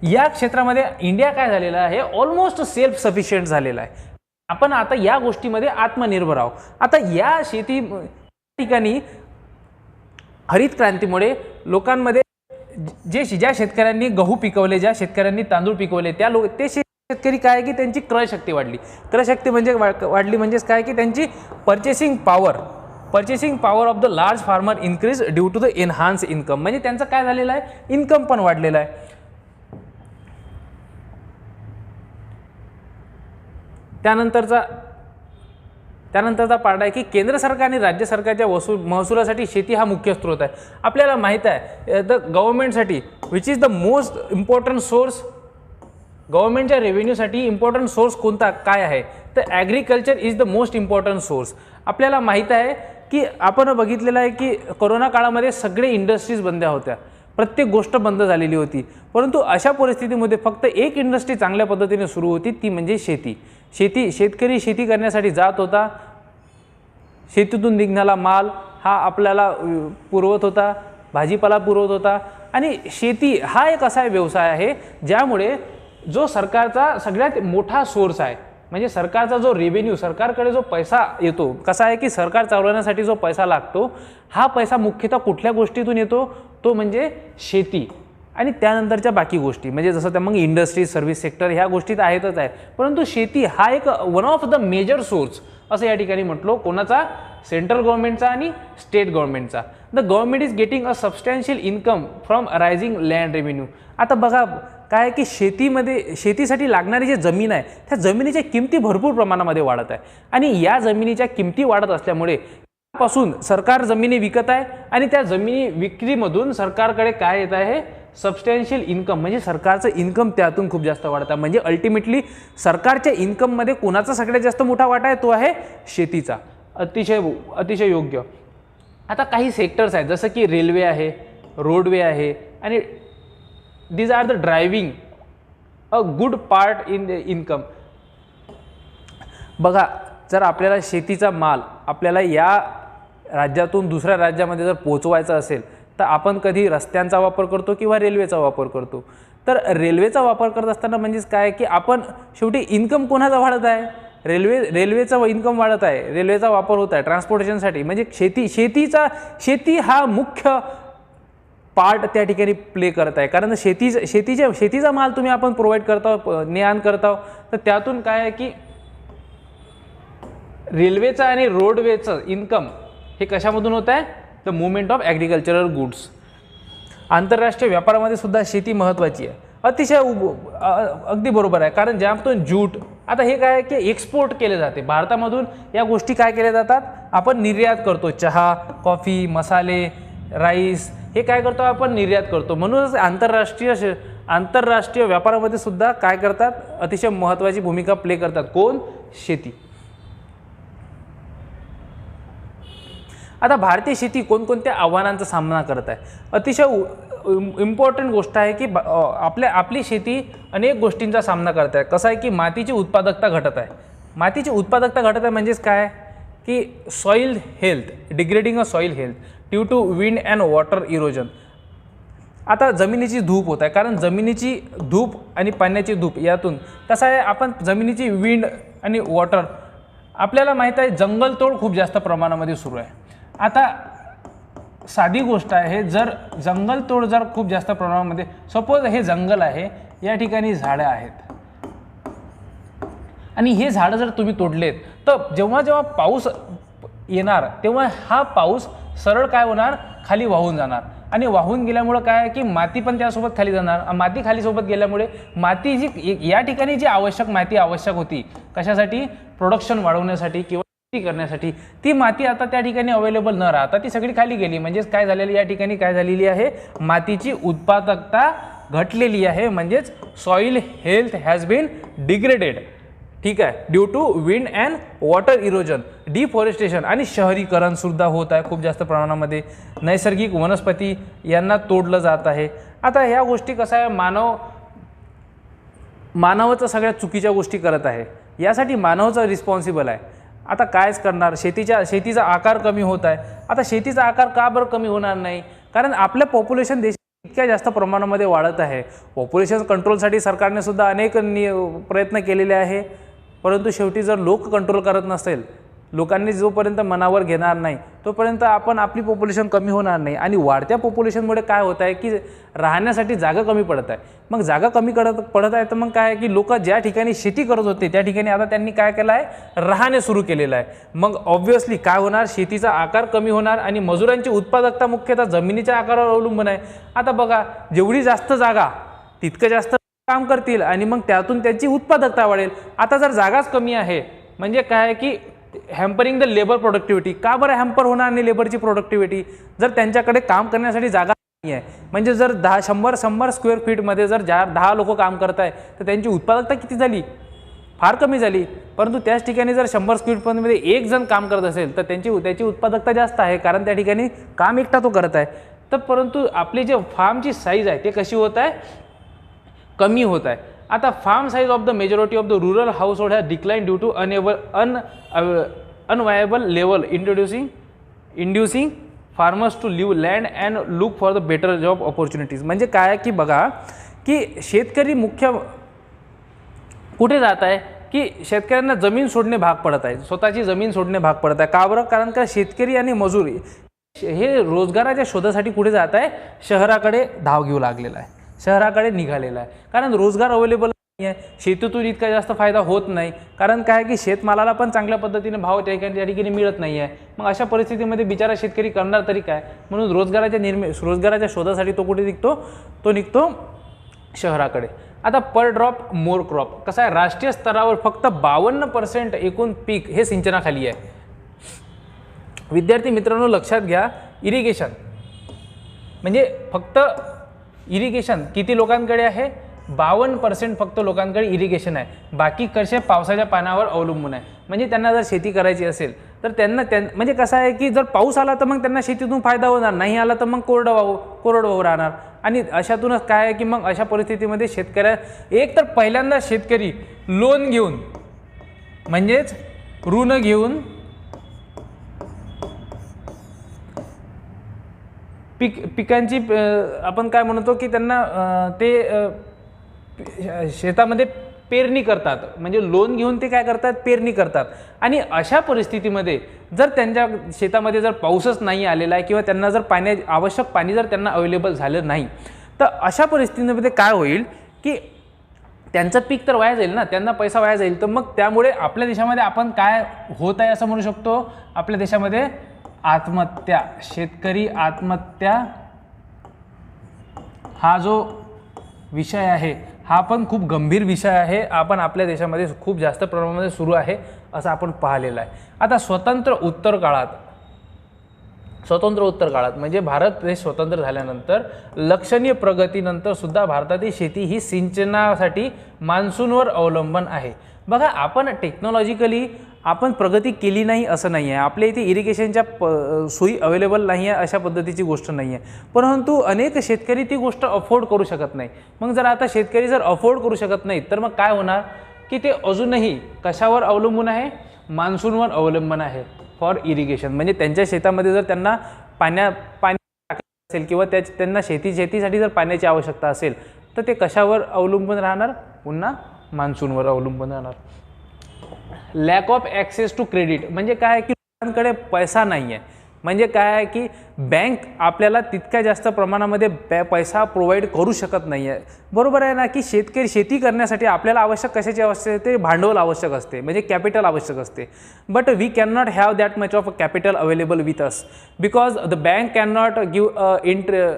या क्षेत्रामध्ये इंडिया काय झालेला आहे? ऑलमोस्ट सेल्फ सफिशियंट झालेला आहे. आपण आता या गोष्टीमध्ये आत्मनिर्भर आहोत. आता या ठिकाणी हरित क्रांतीमुळे लोकांमध्ये ज्या शेतकऱ्यांनी गहू पिकवले, ज्या शेतकऱ्यांनी तांदूळ पिकवले, ते शेतकरी काय आहे की त्यांची क्रयशक्ती वाढली. क्रयशक्ती म्हणजे वाढली म्हणजेच काय की त्यांची purchasing power of the large farmer increase due to the enhance income. म्हणजे त्यांचं काय झालेलं आहे? इन्कम पण वाढलेलं आहे. त्यानंतरचा पार्ट आहे की केंद्र सरकार आणि राज्य सरकारच्या महसुलासाठी शेती हा मुख्य स्रोत आहे. आपल्याला माहीत आहे द गव्हर्नमेंटसाठी which is the most important source, गव्हर्नमेंटच्या रेव्हेन्यूसाठी इम्पॉर्टंट सोर्स कोणता काय आहे? तर agriculture is the most important source. आपल्याला माहीत आहे की आपण बघितलेलं आहे की कोरोना काळामध्ये सगळे इंडस्ट्रीज बंद होत्या, प्रत्येक गोष्ट बंद झालेली होती. परंतु अशा परिस्थितीमध्ये फक्त एक इंडस्ट्री चांगल्या पद्धतीने सुरू होती, ती म्हणजे शेती. शेतकरी शेती करण्यासाठी जात होता. शेतीतून निघणारा माल हा आपल्याला पुरवत होता, भाजीपाला पुरवत होता. आणि शेती हा एक असा व्यवसाय आहे ज्यामुळे जो सरकारचा सगळ्यात मोठा सोर्स आहे. म्हणजे सरकारचा जो रेव्हेन्यू, सरकारकडे जो पैसा येतो, कसा आहे की सरकार चालवण्यासाठी जो पैसा लागतो, हा पैसा मुख्यतः कुठल्या गोष्टीतून येतो? तो म्हणजे शेती आणि त्यानंतरच्या बाकी गोष्टी, म्हणजे जसं त्या मग इंडस्ट्री, सर्व्हिस सेक्टर ह्या गोष्टीत आहेतच आहे. परंतु शेती हा एक one of the major source असं या ठिकाणी म्हटलो. कोणाचा? सेंट्रल गव्हर्नमेंटचा आणि स्टेट गव्हर्नमेंटचा. The government is getting a substantial income from raising land revenue. आता बघा काय आहे की शेतीसाठी लागणारी जी जमीन आहे, त्या जमिनीच्या किमती भरपूर प्रमाणामध्ये वाढत आहे. आणि या जमिनीच्या किमती वाढत असल्यामुळे पासून सरकार जमिनी विकत आहे आणि त्या जमिनी विक्रीमधून सरकारकडे काय येत आहे? Substantial income. म्हणजे सरकारचं इन्कम त्यातून खूप जास्त वाढत आहे. म्हणजे अल्टिमेटली सरकारच्या इन्कममध्ये कोणाचा सगळ्यात जास्त मोठा वाटा आहे? तो आहे शेतीचा. अतिशय योग्य. आता काही सेक्टर्स आहेत जसं की रेल्वे आहे, रोडवे आहे आणि these are the driving a good part in the income. बघा, जर आपल्याला शेतीचा माल आपल्याला या राज्यातून दुसऱ्या राज्यामध्ये जर पोहोचवायचा असेल तर आपण कधी रस्त्यांचा वापर करतो किंवा रेल्वेचा वापर करतो. तर रेल्वेचा वापर करत असताना म्हणजेच काय की आपण शेवटी इन्कम कोणाचा वाढत आहे? रेल्वेचा इन्कम वाढत आहे, रेल्वेचा वापर होत आहे ट्रान्सपोर्टेशनसाठी. म्हणजे शेती हा मुख्य पार्ट त्या ठिकाणी प्ले करत आहे. कारण शेतीचा माल तुम्ही आपण प्रोव्हाइड करता, ने-आण करता, तर त्यातून काय आहे की रेल्वेचं आणि रोडवेचं इन्कम हे कशामधून होत आहे? The movement of agricultural goods. आंतरराष्ट्रीय व्यापारामध्ये सुद्धा शेती महत्त्वाची आहे. अगदी बरोबर आहे. कारण ज्यातून ज्यूट, आता हे काय आहे की एक्सपोर्ट केले जाते भारतामधून. या गोष्टी काय केल्या जातात? आपण निर्यात करतो. चहा, कॉफी, मसाले, राईस हे काय करतो? आपण निर्यात करतो. म्हणूनच आंतरराष्ट्रीय व्यापारामध्ये सुद्धा काय करतात? अतिशय महत्त्वाची भूमिका प्ले करतात. कोण? शेती. आता भारतीय शेती कोणकोणत्या आव्हानांचा सामना करत आहे? अतिशय इम्पॉर्टंट गोष्ट आहे की आपली शेती अनेक गोष्टींचा सामना करत आहे. कसं आहे की मातीची उत्पादकता घटत आहे. मातीची उत्पादकता घटत आहे म्हणजेच काय की soil health, degrading of soil health due to wind and water erosion. आता जमिनीची धूप होत आहे, कारण जमिनीची धूप आणि पाण्याची धूप यातून कसं आहे, आपण जमिनीची विंड आणि वॉटर, आपल्याला माहीत आहे जंगलतोड खूप जास्त प्रमाणामध्ये सुरू आहे. आता साधी गोष्ट आहे, जर जंगलतोड जर खूप जास्त प्रमाणामध्ये, सपोज हे जंगल आहे, या ठिकाणी झाडं आहेत आणि हे झाडं जर तुम्ही तोडलेत तर जेव्हा जेव्हा पाऊस येणार तेव्हा हा पाऊस सरळ काय होणार, खाली वाहून जाणार. आणि वाहून गेल्यामुळं काय आहे की माती पण त्यासोबत खाली जाणार. माती खाली सोबत गेल्यामुळे माती जी या ठिकाणी जी माती आवश्यक होती कशासाठी, प्रोडक्शन वाढवण्यासाठी किंवा शेती करण्यासाठी, ती माती आता त्या ठिकाणी अवेलेबल न राहता ती सगळी खाली गेली. म्हणजेच काय झालेली, या ठिकाणी काय झालेली आहे, मातीची उत्पादकता घटलेली आहे. म्हणजेच soil health has been degraded. ठीक आहे, due to wind and water erosion, deforestation आणि शहरीकरण सुद्धा होत आहे खूप जास्त प्रमाणामध्ये. नैसर्गिक वनस्पती यांना तोडलं जात आहे. आता ह्या गोष्टी कसं आहे, मानवाचं सगळ्यात चुकीच्या गोष्टी करत आहे. यासाठी मानवाचं रिस्पॉन्सिबल आहे. आता कायच करणार, शेतीचा आकार कमी होत आहे. आता शेतीचा आकार का बरं कमी होणार नाही, कारण आपलं पॉप्युलेशन देशात इतक्या जास्त प्रमाणामध्ये वाढत आहे. पॉप्युलेशन कंट्रोलसाठी सरकारने सुद्धा अनेक प्रयत्न केलेले आहे, परंतु शेवटी जर लोक कंट्रोल करत नसेल, लोकांनी जोपर्यंत मनावर घेणार नाही तोपर्यंत आपली पॉप्युलेशन कमी होणार नाही. आणि वाढत्या पॉप्युलेशनमुळे काय होत आहे की राहण्यासाठी जागा कमी पडत आहे. मग जागा कमी पडत आहे तर मग काय आहे की लोक ज्या ठिकाणी शेती करत होते त्या ठिकाणी आता त्यांनी काय केलं आहे, राहणे सुरू केलेलं आहे. मग ऑब्व्हियसली काय होणार, शेतीचा आकार कमी होणार आणि मजुरांची उत्पादकता मुख्यतः जमिनीच्या आकारावर अवलंबून आहे. आता बघा, जेवढी जास्त जागा तितकं जास्त काम करतील आणि मग त्यातून त्यांची उत्पादकता वाढेल. आता जर जागाच कमी आहे म्हणजे काय आहे की हॅम्परिंग द लेबर प्रोडक्टिव्हिटी. का बरं हॅम्पर होणार नाही लेबरची प्रोडक्टिव्हिटी, जर त्यांच्याकडे काम करण्यासाठी जागा नाही आहे. म्हणजे जर 100 स्क्वेअर फीटमध्ये जर 10 लोक काम करत आहे तर त्यांची उत्पादकता किती झाली, फार कमी झाली. परंतु त्याच ठिकाणी जर 100 स्क्वेअर फीटमध्ये एक जण काम करत असेल तर त्याची उत्पादकता जास्त आहे, कारण त्या ठिकाणी काम एकटा तो करत आहे. तर परंतु आपली जे फार्मची साईज आहे ते कशी होत आहे, कमी होत आहे. आता farm size of the majority of the rural household has decline due to unviable level inducing farmers to leave land and look for the better job opportunities. म्हणजे काय की बघा की शेतकरी मुख्य कुठे जात आहे की शेतकऱ्यांना जमीन सोडणे भाग पडत आहे, स्वतःची जमीन सोडणे भाग पडत आहे. का बरं, कारण का शेतकरी आणि मजूर हे रोजगाराच्या शोधासाठी कुठे जात आहे, शहराकडे धाव घेऊ लागलेला आहे, शहराकडे निघालेला आहे. कारण रोजगार अवेलेबल नाही आहे, शेतीतून इतका जास्त फायदा होत नाही. कारण काय की शेतमालाला पण चांगल्या पद्धतीने भाव त्या ठिकाणी मिळत नाही आहे. मग अशा परिस्थितीमध्ये बिचारा शेतकरी करणार तरी काय, म्हणून रोजगाराच्या शोधासाठी तो कुठे निघतो, तो निघतो शहराकडे. आता पर ड्रॉप मोर क्रॉप कसं आहे, राष्ट्रीय स्तरावर फक्त 52% एकूण पीक हे सिंचनाखाली आहे. विद्यार्थी मित्रांनो लक्षात घ्या, इरिगेशन म्हणजे फक्त इरिगेशन किती लोकांकडे आहे, 52% फक्त लोकांकडे इरिगेशन आहे. बाकी कसे पावसाच्या पाण्यावर अवलंबून आहे. म्हणजे त्यांना जर शेती करायची असेल तर त्यांना म्हणजे कसं आहे की जर पाऊस आला तर मग त्यांना शेतीतून फायदा होणार, नाही आला तर मग कोरडवाहू राहणार. आणि अशातूनच काय आहे की मग अशा परिस्थितीमध्ये एक तर पहिल्यांदा शेतकरी लोन घेऊन म्हणजेच ऋण घेऊन पिकांची आपण काय म्हणतो की त्यांना शेतामध्ये पेरणी करतात. म्हणजे लोन घेऊन ते काय करतात, पेरणी करतात. आणि अशा परिस्थितीमध्ये जर त्यांच्या शेतामध्ये जर पाऊसच नाही आलेला आहे किंवा त्यांना जर आवश्यक पाणी जर त्यांना अवेलेबल झालं नाही तर अशा परिस्थितीमध्ये काय होईल की त्यांचं पीक तर वाया जाईल ना, त्यांना पैसा वाया जाईल. तर मग त्यामुळे आपल्या देशामध्ये आपण काय होत आहे असं म्हणू शकतो, आपल्या देशामध्ये आत्महत्या, शेतकरी आत्महत्या हा जो विषय आहे हा पण खूप गंभीर विषय आहे. आपण आपल्या देशामध्ये खूप जास्त प्रमाणामध्ये सुरू आहे असं आपण पाहिलेलं आहे. आता स्वतंत्र उत्तर काळात म्हणजे भारत देश स्वतंत्र झाल्यानंतर लक्षणीय प्रगतीनंतर सुद्धा भारतातील शेती ही सिंचनासाठी मान्सूनवर अवलंबून आहे. बघा, आपण टेक्नॉलॉजिकली आपण प्रगती केली नाही असं नाही आहे, आपल्या इथे इरिगेशनच्या सोयी अवेलेबल नाही आहे अशा पद्धतीची गोष्ट नाही आहे, परंतु अनेक शेतकरी ती गोष्ट अफोर्ड करू शकत नाही. मग जर आता शेतकरी जर अफोर्ड करू शकत नाही तर मग काय होणार की ते अजूनही कशावर अवलंबून आहे, मान्सूनवर अवलंबून आहे फॉर इरिगेशन. म्हणजे त्यांच्या शेतामध्ये जर त्यांना पाणी असेल किंवा त्यांना शेतीसाठी जर पाण्याची आवश्यकता असेल तर ते कशावर अवलंबून राहणार, पुन्हा मान्सूनवर अवलंबून राहणार. Lack of access to credit म्हणजे काय की लोकांकडे पैसा नाही आहे. म्हणजे काय आहे की बँक आपल्याला तितक्या जास्त प्रमाणामध्ये पैसा प्रोव्हाइड करू शकत नाही आहे. बरोबर आहे ना की शेती करण्यासाठी आपल्याला आवश्यक कशाची आवश्यकता, भांडवल आवश्यक असते, म्हणजे कॅपिटल आवश्यक असते. But we can not have that much of a capital available with us because the bank can not give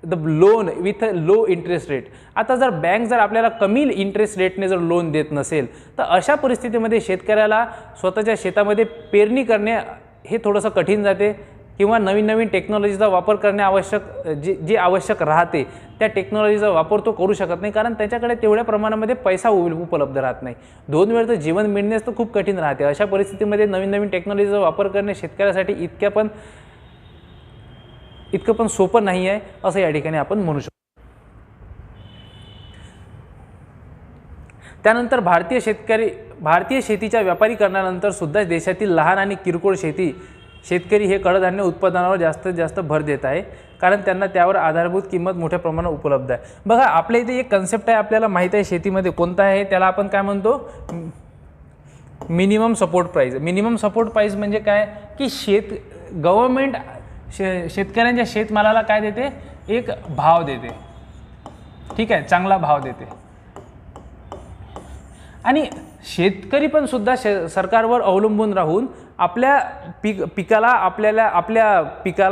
the loan with low interest rate. आता जर बँक जर आपल्याला कमी इंटरेस्ट रेटने जर लोन देत नसेल तर अशा परिस्थितीमध्ये शेतकऱ्याला स्वतःच्या शेतामध्ये पेरणी करणे हे थोडंसं कठीण जाते किंवा नवीन टेक्नॉलॉजीचा वापर करणे आवश्यक जे आवश्यक राहते त्या टेक्नॉलॉजीचा वापर तो करू शकत नाही, कारण त्याच्याकडे तेवढ्या प्रमाणामध्ये पैसा उपलब्ध राहत नाही. 2 वेळचं जीवन मिळण्यास तर खूप कठीण राहते. अशा परिस्थितीमध्ये नवीन टेक्नॉलॉजीचा वापर करणे शेतकऱ्यासाठी इतकं पण सोपं नाही आहे असं या ठिकाणी आपण म्हणू शकतो. त्यानंतर भारतीय शेतीच्या व्यापारीकरणानंतर सुद्धा देशातील लहान आणि किरकोळ शेतकरी हे कडधान्य उत्पादनावर जास्तीत जास्त भर देत आहे, कारण त्यांना त्यावर आधारभूत किंमत मोठ्या प्रमाणात उपलब्ध आहे. बघा आपल्या इथे एक कन्सेप्ट आहे, आपल्याला माहीत आहे शेतीमध्ये कोणता आहे, त्याला आपण काय म्हणतो, minimum support price. Minimum support price म्हणजे काय की गव्हर्नमेंट शेतकऱ्यांच्या शेतमालाला काय देते, एक भाव देते, ठीक आहे, चांगला भाव देते. आणि शेतकरी पण सुद्धा सरकारवर अवलंबून राहून आपल्या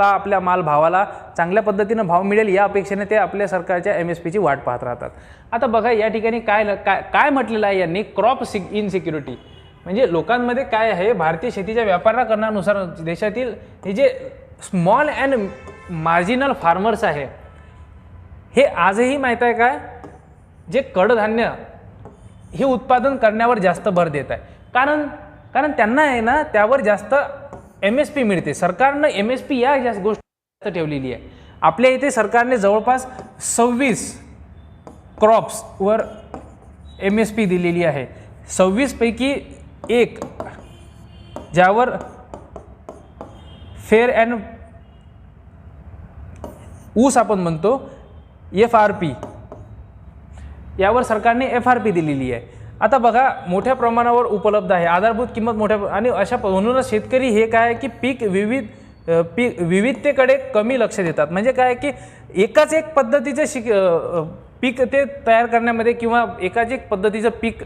आपल्या माल भावाला चांगल्या पद्धतीनं भाव मिळेल या अपेक्षेने ते आपल्या सरकारच्या MSPची वाट पाहत राहतात. आता बघा या ठिकाणी काय म्हटलेलं आहे यांनी, क्रॉप इनसिक्युरिटी. म्हणजे लोकांमध्ये काय आहे, भारतीय शेतीच्या व्यापारीकरणानुसार देशातील हे जे स्मॉल अँड मार्जिनल फार्मर्स आहे हे आजही माहीत आहे काय, जे कडधान्य हे उत्पादन करण्यावर जास्त भर देत आहे, कारण त्यांना आहे ना त्यावर जास्त MSP मिळते. सरकारनं MSP या जास्त गोष्ट ठेवलेली आहे. आपल्या इथे सरकारने जवळपास 26 क्रॉप्सवर MSP दिलेली आहे. 26 पैकी एक ज्यावर फेअर अँड ऊस आपण म्हणतो FRP, यावर सरकारने FRP दिलेली आहे. आता बघा मोठ्या प्रमाणावर उपलब्ध आहे, आधारभूत किंमत मोठ्या, आणि अशा म्हणूनच शेतकरी हे काय की पीक विविधतेकडे कमी लक्ष देतात. म्हणजे काय की एकाच एक पद्धतीचं पीक ते तयार करण्यामध्ये किंवा एकाच एक पद्धतीचं पीक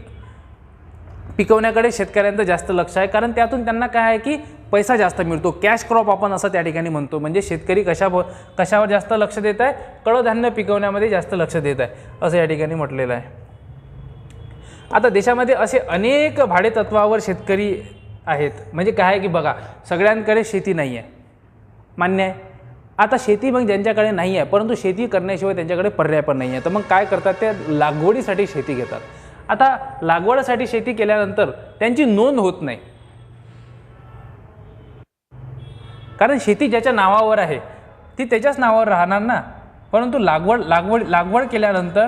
पिकवण्याकडे शेतकऱ्यांचं जास्त लक्ष आहे, कारण त्यातून त्यांना काय आहे की पैसा जास्त मिळतो. कॅश क्रॉप आपण असं त्या ठिकाणी म्हणतो. म्हणजे शेतकरी कशावर जास्त लक्ष देत आहे, कडधान्य पिकवण्यामध्ये जास्त लक्ष देत आहे असं या ठिकाणी म्हटलेलं आहे. आता देशामध्ये असे अनेक भाडेतत्वावर शेतकरी आहेत. म्हणजे काय आहे की बघा सगळ्यांकडे शेती नाही आहे, मान्य आहे. आता शेती मग ज्यांच्याकडे नाही आहे, परंतु शेती करण्याशिवाय त्यांच्याकडे पर्याय पण नाही आहे, तर मग काय करतात, ते लागवडीसाठी शेती घेतात. आता लागवडीसाठी शेती केल्यानंतर त्यांची नोंद होत नाही, कारण शेती ज्याच्या नावावर आहे ती त्याच्याच नावावर राहणार ना. परंतु लागवड केल्यानंतर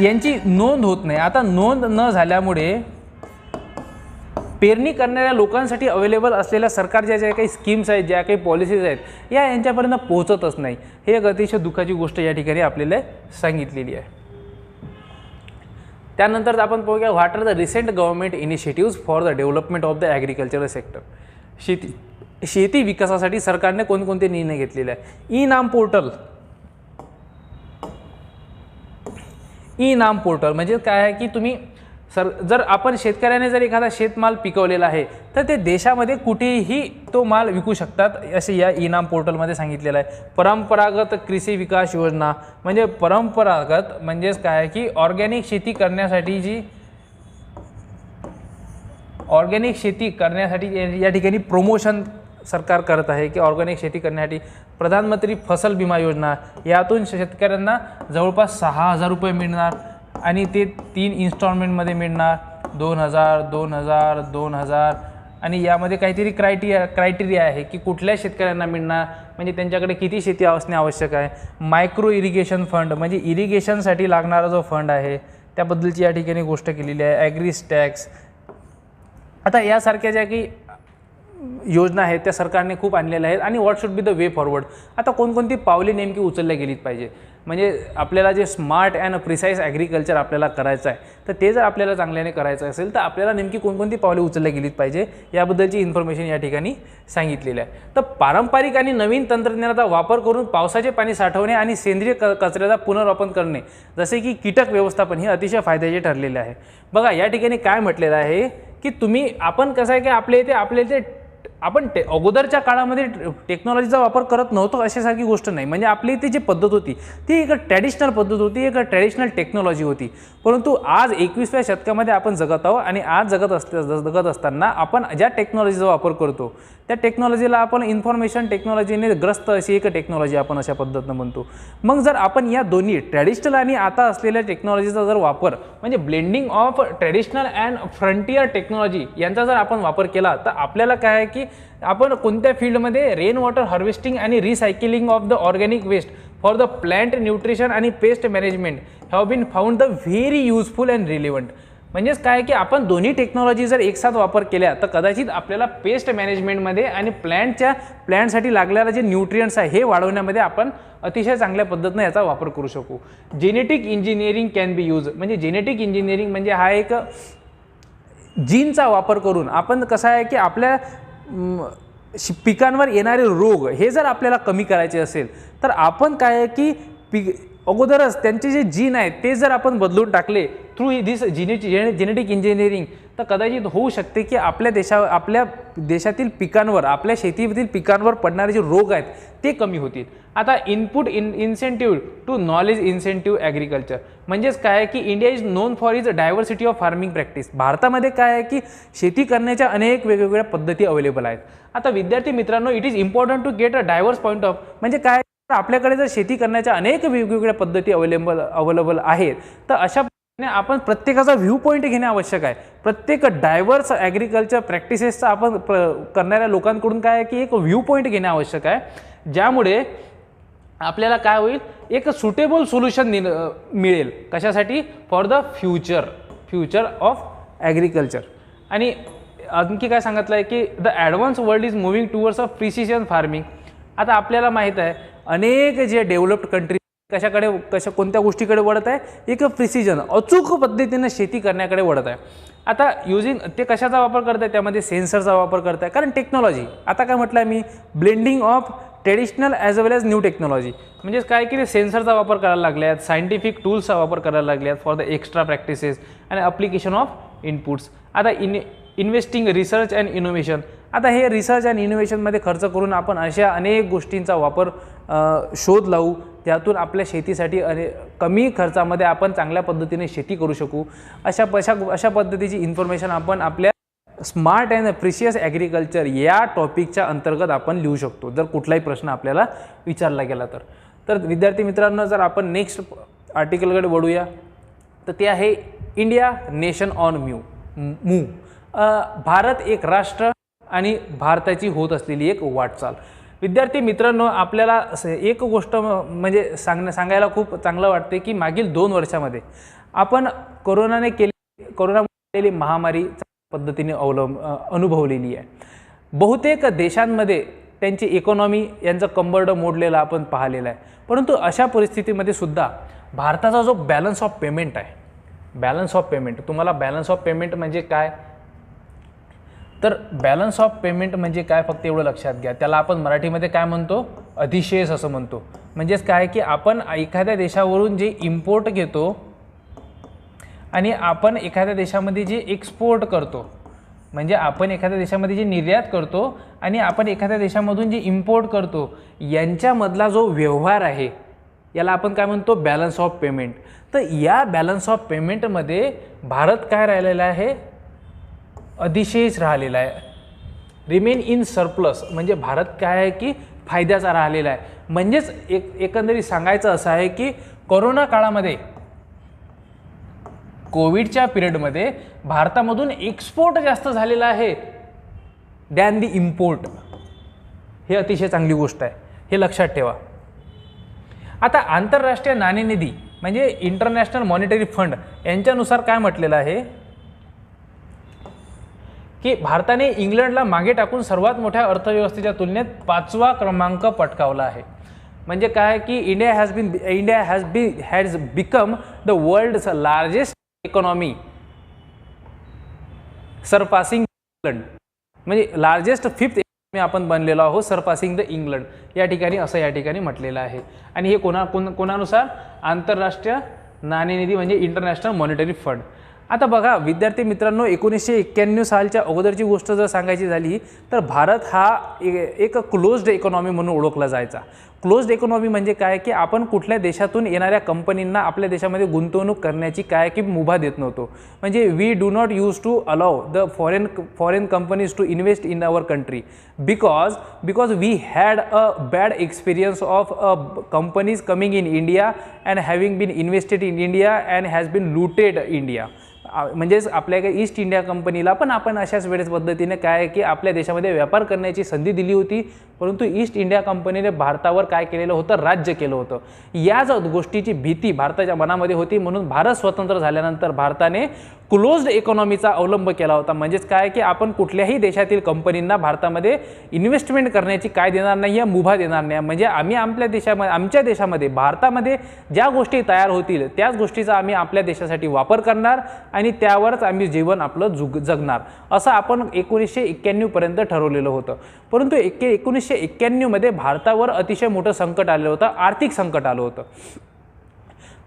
यांची नोंद होत नाही. आता नोंद न झाल्यामुळे पेरणी करणाऱ्या लोकांसाठी अवेलेबल असलेल्या सरकारच्या ज्या काही स्कीम्स आहेत, ज्या काही पॉलिसीज आहेत, यांच्यापर्यंत पोहोचतच नाही. हे एक अतिशय दुःखाची गोष्ट या ठिकाणी आपल्याला सांगितलेली आहे. त्यानंतर आपण पाहूया what are the recent government initiatives for the development of the agricultural sector. शेती विकासासाठी सरकारने कोणकोणते निर्णय घेतलेले आहे. ई नाम पोर्टल म्हणजे काय आहे की तुम्ही जर आपण शेतकऱ्याने जर एखादा शेतमाल पिकवलेला आहे तर ते देशामध्ये कुठेही तो माल विकू शकतात, असे या इनाम पोर्टलमध्ये सांगितलेलं आहे. परंपरागत कृषी विकास योजना म्हणजे परंपरागत म्हणजेच काय आहे की ऑर्गॅनिक शेती करण्यासाठी या ठिकाणी प्रमोशन सरकार करत आहे की ऑर्गॅनिक शेती करण्यासाठी प्रधानमंत्री फसल विमा योजना, यातून शेतकऱ्यांना जवळपास 6,000 रुपये मिळणार आणि ते 3 इन्स्टॉलमेंटमध्ये मिळणार, 2,000 2,000 2,000. आणि यामध्ये काहीतरी क्रायटेरिया आहे की कुठल्या शेतकऱ्यांना मिळणार, म्हणजे त्यांच्याकडे किती शेती असणे आवश्यक आहे. मायक्रो इरिगेशन फंड म्हणजे इरिगेशनसाठी लागणारा जो फंड आहे त्याबद्दलची या ठिकाणी गोष्ट केलेली आहे. Agrees tax. आता यासारख्या ज्या काही योजना आहेत त्या सरकारने खूप आणलेल्या आहेत. आणि what should be the way forward. आता कोणकोणती पावले नेमकी उचलल्या गेलीत पाहिजे, म्हणजे आपल्याला जे स्मार्ट अँड प्रिसाईज ॲग्रिकल्चर आपल्याला करायचं आहे, तर ते जर आपल्याला चांगल्याने करायचं असेल तर आपल्याला नेमकी कोणकोणती पावले उचलल्या गेलीत पाहिजे याबद्दलची इन्फॉर्मेशन या ठिकाणी सांगितलेली आहे. तर पारंपरिक आणि नवीन तंत्रज्ञानाचा वापर करून पावसाचे पाणी साठवणे आणि सेंद्रिय कचऱ्याचा पुनर्वापर करणे, जसे की कीटक व्यवस्थापन, हे अतिशय फायद्याचे ठरलेले आहे. बघा या ठिकाणी काय म्हटलेलं आहे की आपण कसं आहे की आपल्या इथे आपण अगोदरच्या काळामध्ये टेक्नॉलॉजीचा वापर करत नव्हतो अशासारखी गोष्ट नाही. म्हणजे आपली इथे जी पद्धत होती ती एक ट्रॅडिशनल पद्धत होती, एक ट्रॅडिशनल टेक्नॉलॉजी होती. परंतु आज 21व्या शतकामध्ये आपण जगत आहोत आणि आज जगत असताना आपण ज्या टेक्नॉलॉजीचा वापर करतो त्या टेक्नॉलॉजीला आपण इन्फॉर्मेशन टेक्नॉलॉजीने ग्रस्त अशी एक टेक्नॉलॉजी आपण अशा पद्धतीनं म्हणतो. मग जर आपण या दोन्ही ट्रॅडिशनल आणि आता असलेल्या टेक्नॉलॉजीचा जर वापर, म्हणजे blending of traditional and frontier technology यांचा जर आपण वापर केला तर आपल्याला काय आहे की आपण कोणत्या फील्डमध्ये रेन वॉटर हार्वेस्टिंग आणि recycling of the organic waste for the plant nutrition आणि pest management have been found the very useful and relevant. म्हणजेच काय की आपण दोन्ही टेक्नॉलॉजी जर एकसाथ वापर केल्या तर कदाचित आपल्याला पेस्ट मॅनेजमेंटमध्ये आणि प्लॅन्टसाठी लागलेला जे न्यूट्रियंट्स आहे हे वाढवण्यामध्ये आपण अतिशय चांगल्या पद्धतीने याचा वापर करू शकू. Genetic engineering can be use. म्हणजे जेनेटिक इंजिनिअरिंग म्हणजे हा एक जीनचा वापर करून आपण कसं आहे की आपल्या पिकांवर येणारे रोग हे जर आपल्याला कमी करायचे असेल तर आपण काय आहे की अगोदरच त्यांचे जे जीन आहेत ते जर आपण बदलून टाकले थ्रू दिस जेनेटिक इंजिनिअरिंग, तर कदाचित होऊ शकते की आपल्या देशातील पिकांवर, आपल्या शेतीतील पिकांवर पडणारे जे रोग आहेत ते कमी होतील. आता input incentive to knowledge incentive agriculture. म्हणजेच काय आहे की India is known for is diversity of farming practice. भारतामध्ये काय आहे की शेती करण्याच्या अनेक वेगवेगळ्या पद्धती अवेलेबल आहेत. आता विद्यार्थी मित्रांनो, it is important to get a diverse point of. म्हणजे काय, आपल्याकडे जर शेती करण्याच्या अनेक वेगवेगळ्या पद्धती अवेलेबल आहेत तर अशा पद्धतीने आपण प्रत्येकाचा व्ह्यू पॉईंट घेणे आवश्यक आहे. प्रत्येक डायव्हर्स ॲग्रिकल्चर प्रॅक्टिसेसचा आपण करणाऱ्या लोकांकडून काय आहे की एक व्ह्यू पॉईंट घेणे आवश्यक आहे, ज्यामुळे आपल्याला काय होईल, एक सुटेबल सोल्युशन मिळेल. कशासाठी? For the future of agriculture. आणि आणखी काय सांगितलं आहे की the advance world is moving towards a precision farming. आता आपल्याला माहीत आहे अनेक जे डेव्हलप्ड कंट्री कोणत्या गोष्टीकडे वळत आहे, एक प्रिसिजन अचूक पद्धतीने शेती करण्याकडे वळत आहे. आता ते कशाचा वापर करत आहे, त्यामध्ये सेन्सरचा वापर करत आहे. कारण टेक्नॉलॉजी, आता काय म्हटलं आहे मी, blending of traditional as well as new technology. म्हणजेच काय की सेन्सरचा वापर करायला लागले आहेत, सायंटिफिक टूल्सचा वापर करायला लागले आहेत फॉर द एक्स्ट्रा प्रॅक्टिसेस आणि अप्लिकेशन ऑफ इनपुट्स. आता इन्व्हेस्टिंग रिसर्च अँड इनोव्हेशन. आता हे रिसर्च अँड इनोव्हेशनमध्ये खर्च करून आपण अशा अनेक गोष्टींचा वापर शोध लावू, त्यातून आपल्या शेतीसाठी कमी खर्चामध्ये आपण चांगल्या पद्धतीने शेती करू शकू. अशा पद्धतीची इन्फॉर्मेशन आपण आपल्या स्मार्ट अँड प्रिशियस ॲग्रिकल्चर या टॉपिकच्या अंतर्गत आपण लिहू शकतो, जर कुठलाही प्रश्न आपल्याला विचारला गेला तर. विद्यार्थी मित्रांनो, जर आपण नेक्स्ट आर्टिकलकडे वळूया तर ते आहे India nation on move. Bharat एक राष्ट्र आणि भारताची होत असलेली एक वाटचाल. विद्यार्थी मित्रांनो, आपल्याला एक गोष्ट म्हणजे सांगायला खूप चांगलं वाटते की मागील 2 वर्षामध्ये आपण कोरोनामुळे केलेली महामारी पद्धतीने अनुभवलेली आहे. बहुतेक देशांमध्ये त्यांची इकॉनॉमी यांचं कंबरडं मोडलेलं आपण पाहिलेलं आहे. परंतु अशा परिस्थितीमध्ये सुद्धा भारताचा जो बॅलन्स ऑफ पेमेंट आहे, बॅलन्स ऑफ पेमेंट, तुम्हाला बॅलन्स ऑफ पेमेंट म्हणजे काय, तर बॅलन्स ऑफ पेमेंट म्हणजे काय फक्त एवढं लक्षात घ्या. त्याला आपण मराठीमध्ये काय म्हणतो, अधिशेष असं म्हणतो. म्हणजेच काय की आपण एखाद्या देशावरून जे इम्पोर्ट घेतो आणि आपण एखाद्या देशामध्ये जे एक्सपोर्ट करतो, म्हणजे आपण एखाद्या देशामध्ये जे निर्यात करतो आणि आपण एखाद्या देशामधून जे इम्पोर्ट करतो, यांच्यामधला जो व्यवहार आहे याला आपण काय म्हणतो, बॅलन्स ऑफ पेमेंट. तर या बॅलन्स ऑफ पेमेंटमध्ये भारत काय राहिलेला आहे, अधिशेष राहिलेला आहे. रिमेन इन सरप्लस म्हणजे भारत काय आहे की फायद्याचा राहिलेला आहे. म्हणजेच एकंदरीत सांगायचं असं आहे की कोरोना काळामध्ये, कोविडच्या पिरियडमध्ये भारतामधून एक्सपोर्ट जास्त झालेला आहे दॅन दी इम्पोर्ट. हे अतिशय चांगली गोष्ट आहे, हे लक्षात ठेवा. आता आंतरराष्ट्रीय नाणेनिधी म्हणजे इंटरनॅशनल मॉनिटरी फंड यांच्यानुसार काय म्हटलेलं आहे की भारताने इंग्लंडला मागे टाकून सर्वात मोठ्या अर्थव्यवस्थेच्या तुलनेत 5वा क्रमांक पटकावला आहे. म्हणजे काय की India has become the world's largest economy surpassing England. म्हणजे लार्जेस्ट 5th इकॉनॉमी आपण बनलेलो आहोत सरपासिंग द इंग्लंड. या ठिकाणी असं या ठिकाणी म्हटलेलं आहे. आणि हे कोणानुसार? आंतरराष्ट्रीय नाणेनिधी म्हणजे इंटरनॅशनल मॉनिटरी फंड. आता बघा विद्यार्थी मित्रांनो, 1991 सालच्या अगोदरची गोष्ट जर सांगायची झाली तर भारत हा एक क्लोज्ड इकॉनॉमी म्हणून ओळखला जायचा. क्लोज्ड इकॉनॉमी म्हणजे काय की आपण कुठल्या देशातून येणाऱ्या कंपनींना आपल्या देशामध्ये गुंतवणूक करण्याची काय की मुभा देत नव्हतो. म्हणजे we do not use to allow the foreign companies to invest in our country because we had a bad experience of companies coming in India and having been invested in India and has been looted India. म्हणजेच आपल्या east India कंपनीला पण आपण अशाच वेळेस पद्धतीने काय आहे की आपल्या देशामध्ये व्यापार करण्याची संधी दिली होती, परंतु ईस्ट इंडिया कंपनीने भारतावर काय केलेलं होतं? राज्य केलं होतं. याच गोष्टीची भीती भारताच्या मनामध्ये होती. म्हणून भारत स्वतंत्र झाल्यानंतर भारताने क्लोज्ड इकॉनॉमीचा अवलंब केला होता. म्हणजेच काय की आपण कुठल्याही देशातील कंपनींना भारतामध्ये इन्व्हेस्टमेंट करण्याची काय देणार नाही, या मुभा देणार नाही. म्हणजे आम्ही आमच्या देशामध्ये भारतामध्ये ज्या गोष्टी तयार होतील त्याच गोष्टीचा आम्ही आपल्या देशासाठी वापर करणार आणि त्यावरच आम्ही जीवन आपलं जगणार, असं आपण 1991 पर्यंत ठरवलेलं होतं. परंतु 1991 मध्ये भारतावर अतिशय मोठं संकट आलं होतं, आर्थिक संकट आलं होतं.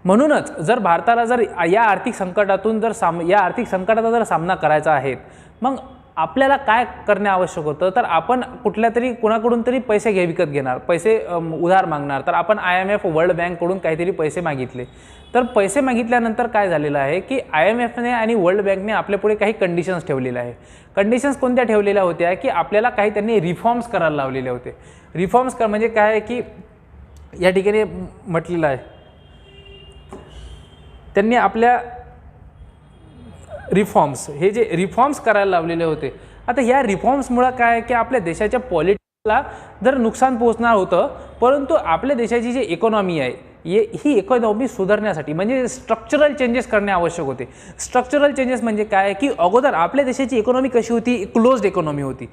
म्हणूनच जर भारताला जर या आर्थिक संकटाचा जर सामना करायचा आहे, मग आपल्याला काय करणे आवश्यक होतं? तर आपण कुणाकडून तरी पैसे विकत घेणार, पैसे उधार मागणार. तर आपण IMF वर्ल्ड बँककडून काहीतरी पैसे मागितले. तर पैसे मागितल्यानंतर काय झालेलं आहे की IMFने आणि वर्ल्ड बँकने आपल्यापुढे काही कंडिशन्स ठेवलेल्या आहे. कंडिशन्स कोणत्या ठेवलेल्या होत्या की आपल्याला काही त्यांनी रिफॉर्म्स करायला लावलेले होते. रिफॉर्म्स म्हणजे काय आहे की या ठिकाणी म्हटलेलं आहे त्यांनी आपल्या हे जे रिफॉर्म्स करायला लावलेले होते. आता या रिफॉर्म्समुळे काय आहे की आपल्या देशाच्या पॉलिटिक्सला जर नुकसान पोहोचणार होतं, परंतु आपल्या देशाची जी इकॉनॉमी आहे ही इकॉनॉमी सुधारण्यासाठी म्हणजे स्ट्रक्चरल चेंजेस करणे आवश्यक होते. स्ट्रक्चरल चेंजेस म्हणजे काय की अगोदर आपल्या देशाची इकॉनॉमी कशी होती? क्लोज्ड इकॉनॉमी होती.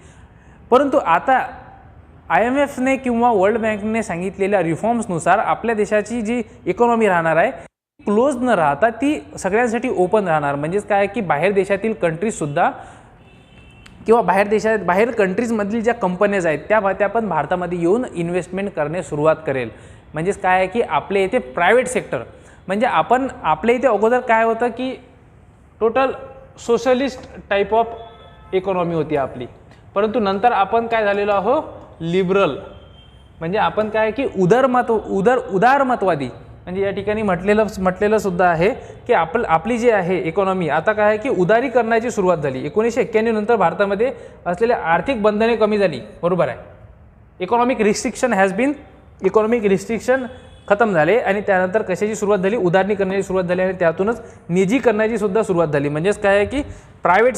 परंतु आता IMFने किंवा वर्ल्ड बँकने सांगितलेल्या रिफॉर्म्सनुसार आपल्या देशाची जी इकॉनॉमी राहणार आहे क्लोज न राहता ती सगळ्यांसाठी ओपन राहणार. म्हणजेच काय की बाहेर देशातील कंट्रीजसुद्धा किंवा बाहेर कंट्रीजमधील ज्या कंपन्याज आहेत त्या पण भारतामध्ये येऊन इन्व्हेस्टमेंट करणे सुरुवात करेल. म्हणजेच काय आहे की आपले इथे प्रायव्हेट सेक्टर म्हणजे आपल्या इथे अगोदर काय होतं की total socialist type of economy होती आपली, परंतु नंतर आपण काय झालेलो आहोत? लिबरल. म्हणजे आपण काय की उदारमतवादी. म्हणजे या ठिकाणी म्हटलेलं सुद्धा आहे की आपली जी आहे इकॉनॉमी आता काय आहे की उदारीकरणाची सुरुवात झाली. 1991 नंतर भारतामध्ये असलेल्या आर्थिक बंधने कमी झाली, बरोबर आहे. इकॉनॉमिक रिस्ट्रिक्शन खतम झाले आणि त्यानंतर कशाची सुरुवात झाली? उदारीकरणाची सुरुवात झाली आणि त्यातूनच निजीकरणाची सुद्धा सुरुवात झाली. म्हणजेच काय आहे की प्रायव्हेट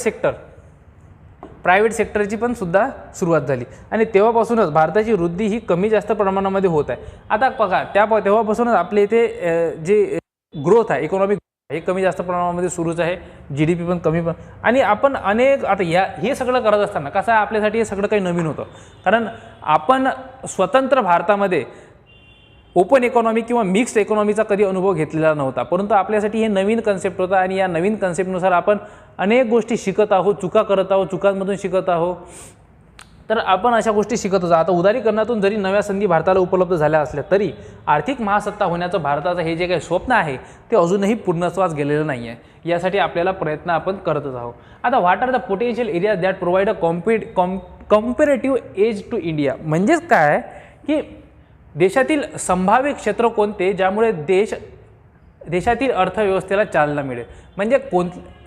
सेक्टरची पण सुद्धा सुरुवात झाली आणि तेव्हापासूनच भारताची वृद्धी ही कमी जास्त प्रमाणामध्ये होत आहे. आता बघा तेव्हापासूनच आपल्या इथे जे ग्रोथ आहे इकॉनॉमिक हे कमी जास्त प्रमाणामध्ये सुरूच आहे. GDP पण कमी आणि आपण आता हे सगळं करत असताना कसं आहे आपल्यासाठी हे सगळं काही नवीन होतं. कारण आपण स्वतंत्र भारतामध्ये ओपन इकॉनॉमी किंवा मिक्स्ड इकॉनॉमीचा कधी अनुभव घेतलेला नव्हता, परंतु आपल्यासाठी हे नवीन कन्सेप्ट होता आणि या नवीन कन्सेप्टनुसार आपण अनेक गोष्टी शिकत आहोत, चुका करत आहोत, चुकांमधून शिकत आहोत. तर आपण अशा गोष्टी शिकत होतो. आता उदारीकरणातून जरी नव्या संधी भारताला उपलब्ध झाल्या असल्या तरी आर्थिक महासत्ता होण्याचं भारताचं हे जे काही स्वप्न आहे ते अजूनही पूर्णत्वास गेलेलं नाही आहे. यासाठी आपल्याला प्रयत्न आपण करतच आहोत. आता what are the potential areas that provide a comparative edge to India. म्हणजेच काय की देशातील संभाव्य क्षेत्र कोणते ज्यामुळे देशातील अर्थव्यवस्थेला चालना मिळेल. म्हणजे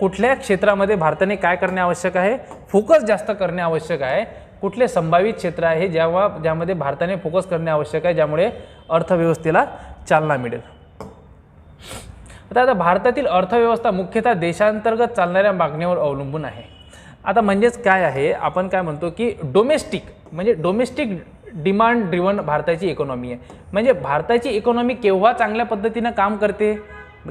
कुठल्या क्षेत्रामध्ये भारताने काय करणे आवश्यक आहे? फोकस जास्त करणे आवश्यक आहे. कुठले संभावित क्षेत्र आहे ज्यामध्ये भारताने फोकस करणे आवश्यक आहे, ज्यामुळे अर्थव्यवस्थेला चालना मिळेल. आता भारतातील अर्थव्यवस्था मुख्यतः देशांतर्गत चालणाऱ्या मागणीवर अवलंबून आहे. आता म्हणजेच काय आहे, आपण काय म्हणतो की डोमेस्टिक डिमांड ड्रिव्हन भारताची इकॉनॉमी आहे. म्हणजे भारताची इकॉनॉमी केव्हा चांगल्या पद्धतीनं काम करते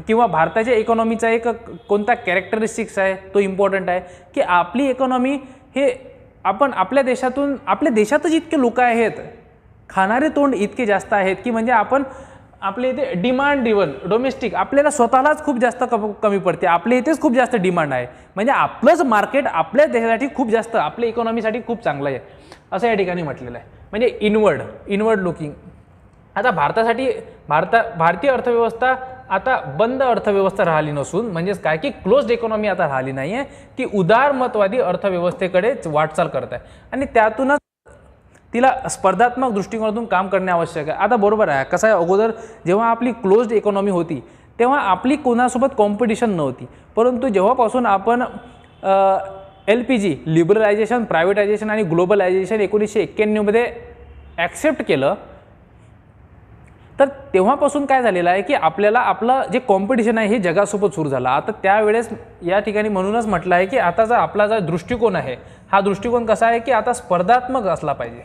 किंवा भारताच्या इकॉनॉमीचा एक कोणता कॅरेक्टरिस्टिक्स आहे तो इम्पॉर्टंट आहे की आपली इकॉनॉमी हे आपल्या देशातच इतके लोक आहेत, खाणारे तोंड इतके जास्त आहेत की म्हणजे आपल्या इथे डिमांड ड्रिव्हन डोमेस्टिक आपल्याला स्वतःलाच खूप जास्त कमी पडते. आपल्या इथेच खूप जास्त डिमांड आहे. म्हणजे आपलंच मार्केट आपल्या देशासाठी खूप जास्त, आपल्या इकॉनॉमीसाठी खूप चांगलं आहे असं या ठिकाणी म्हटलेलं आहे. म्हणजे इनवर्ड लुकिंग. आता भारतीय अर्थव्यवस्था आता बंद अर्थव्यवस्था राहिली नसून म्हणजेच काय की क्लोज्ड इकॉनॉमी आता राहिली नाही आहे, ती उदारमतवादी अर्थव्यवस्थेकडे वाटचाल करत आहे आणि त्यातूनच तिला स्पर्धात्मक दृष्टिकोनातून काम करणे आवश्यक आहे. आता बरोबर आहे, कसं आहे, अगोदर जेव्हा आपली क्लोज्ड इकॉनॉमी होती तेव्हा आपली कोणासोबत कॉम्पिटिशन नव्हती. परंतु जेव्हापासून आपण LPG लिबरलायझेशन, प्रायव्हेटायझेशन आणि ग्लोबलायझेशन 1991 ॲक्सेप्ट केलं, तर तेव्हापासून काय झालेलं आहे की आपल्याला आपलं जे कॉम्पिटिशन आहे हे जगासोबत सुरू झालं. आता त्यावेळेस या ठिकाणी म्हणूनच म्हटलं आहे की आता आपला जो दृष्टिकोन आहे हा दृष्टिकोन कसा आहे की आता स्पर्धात्मक असला पाहिजे.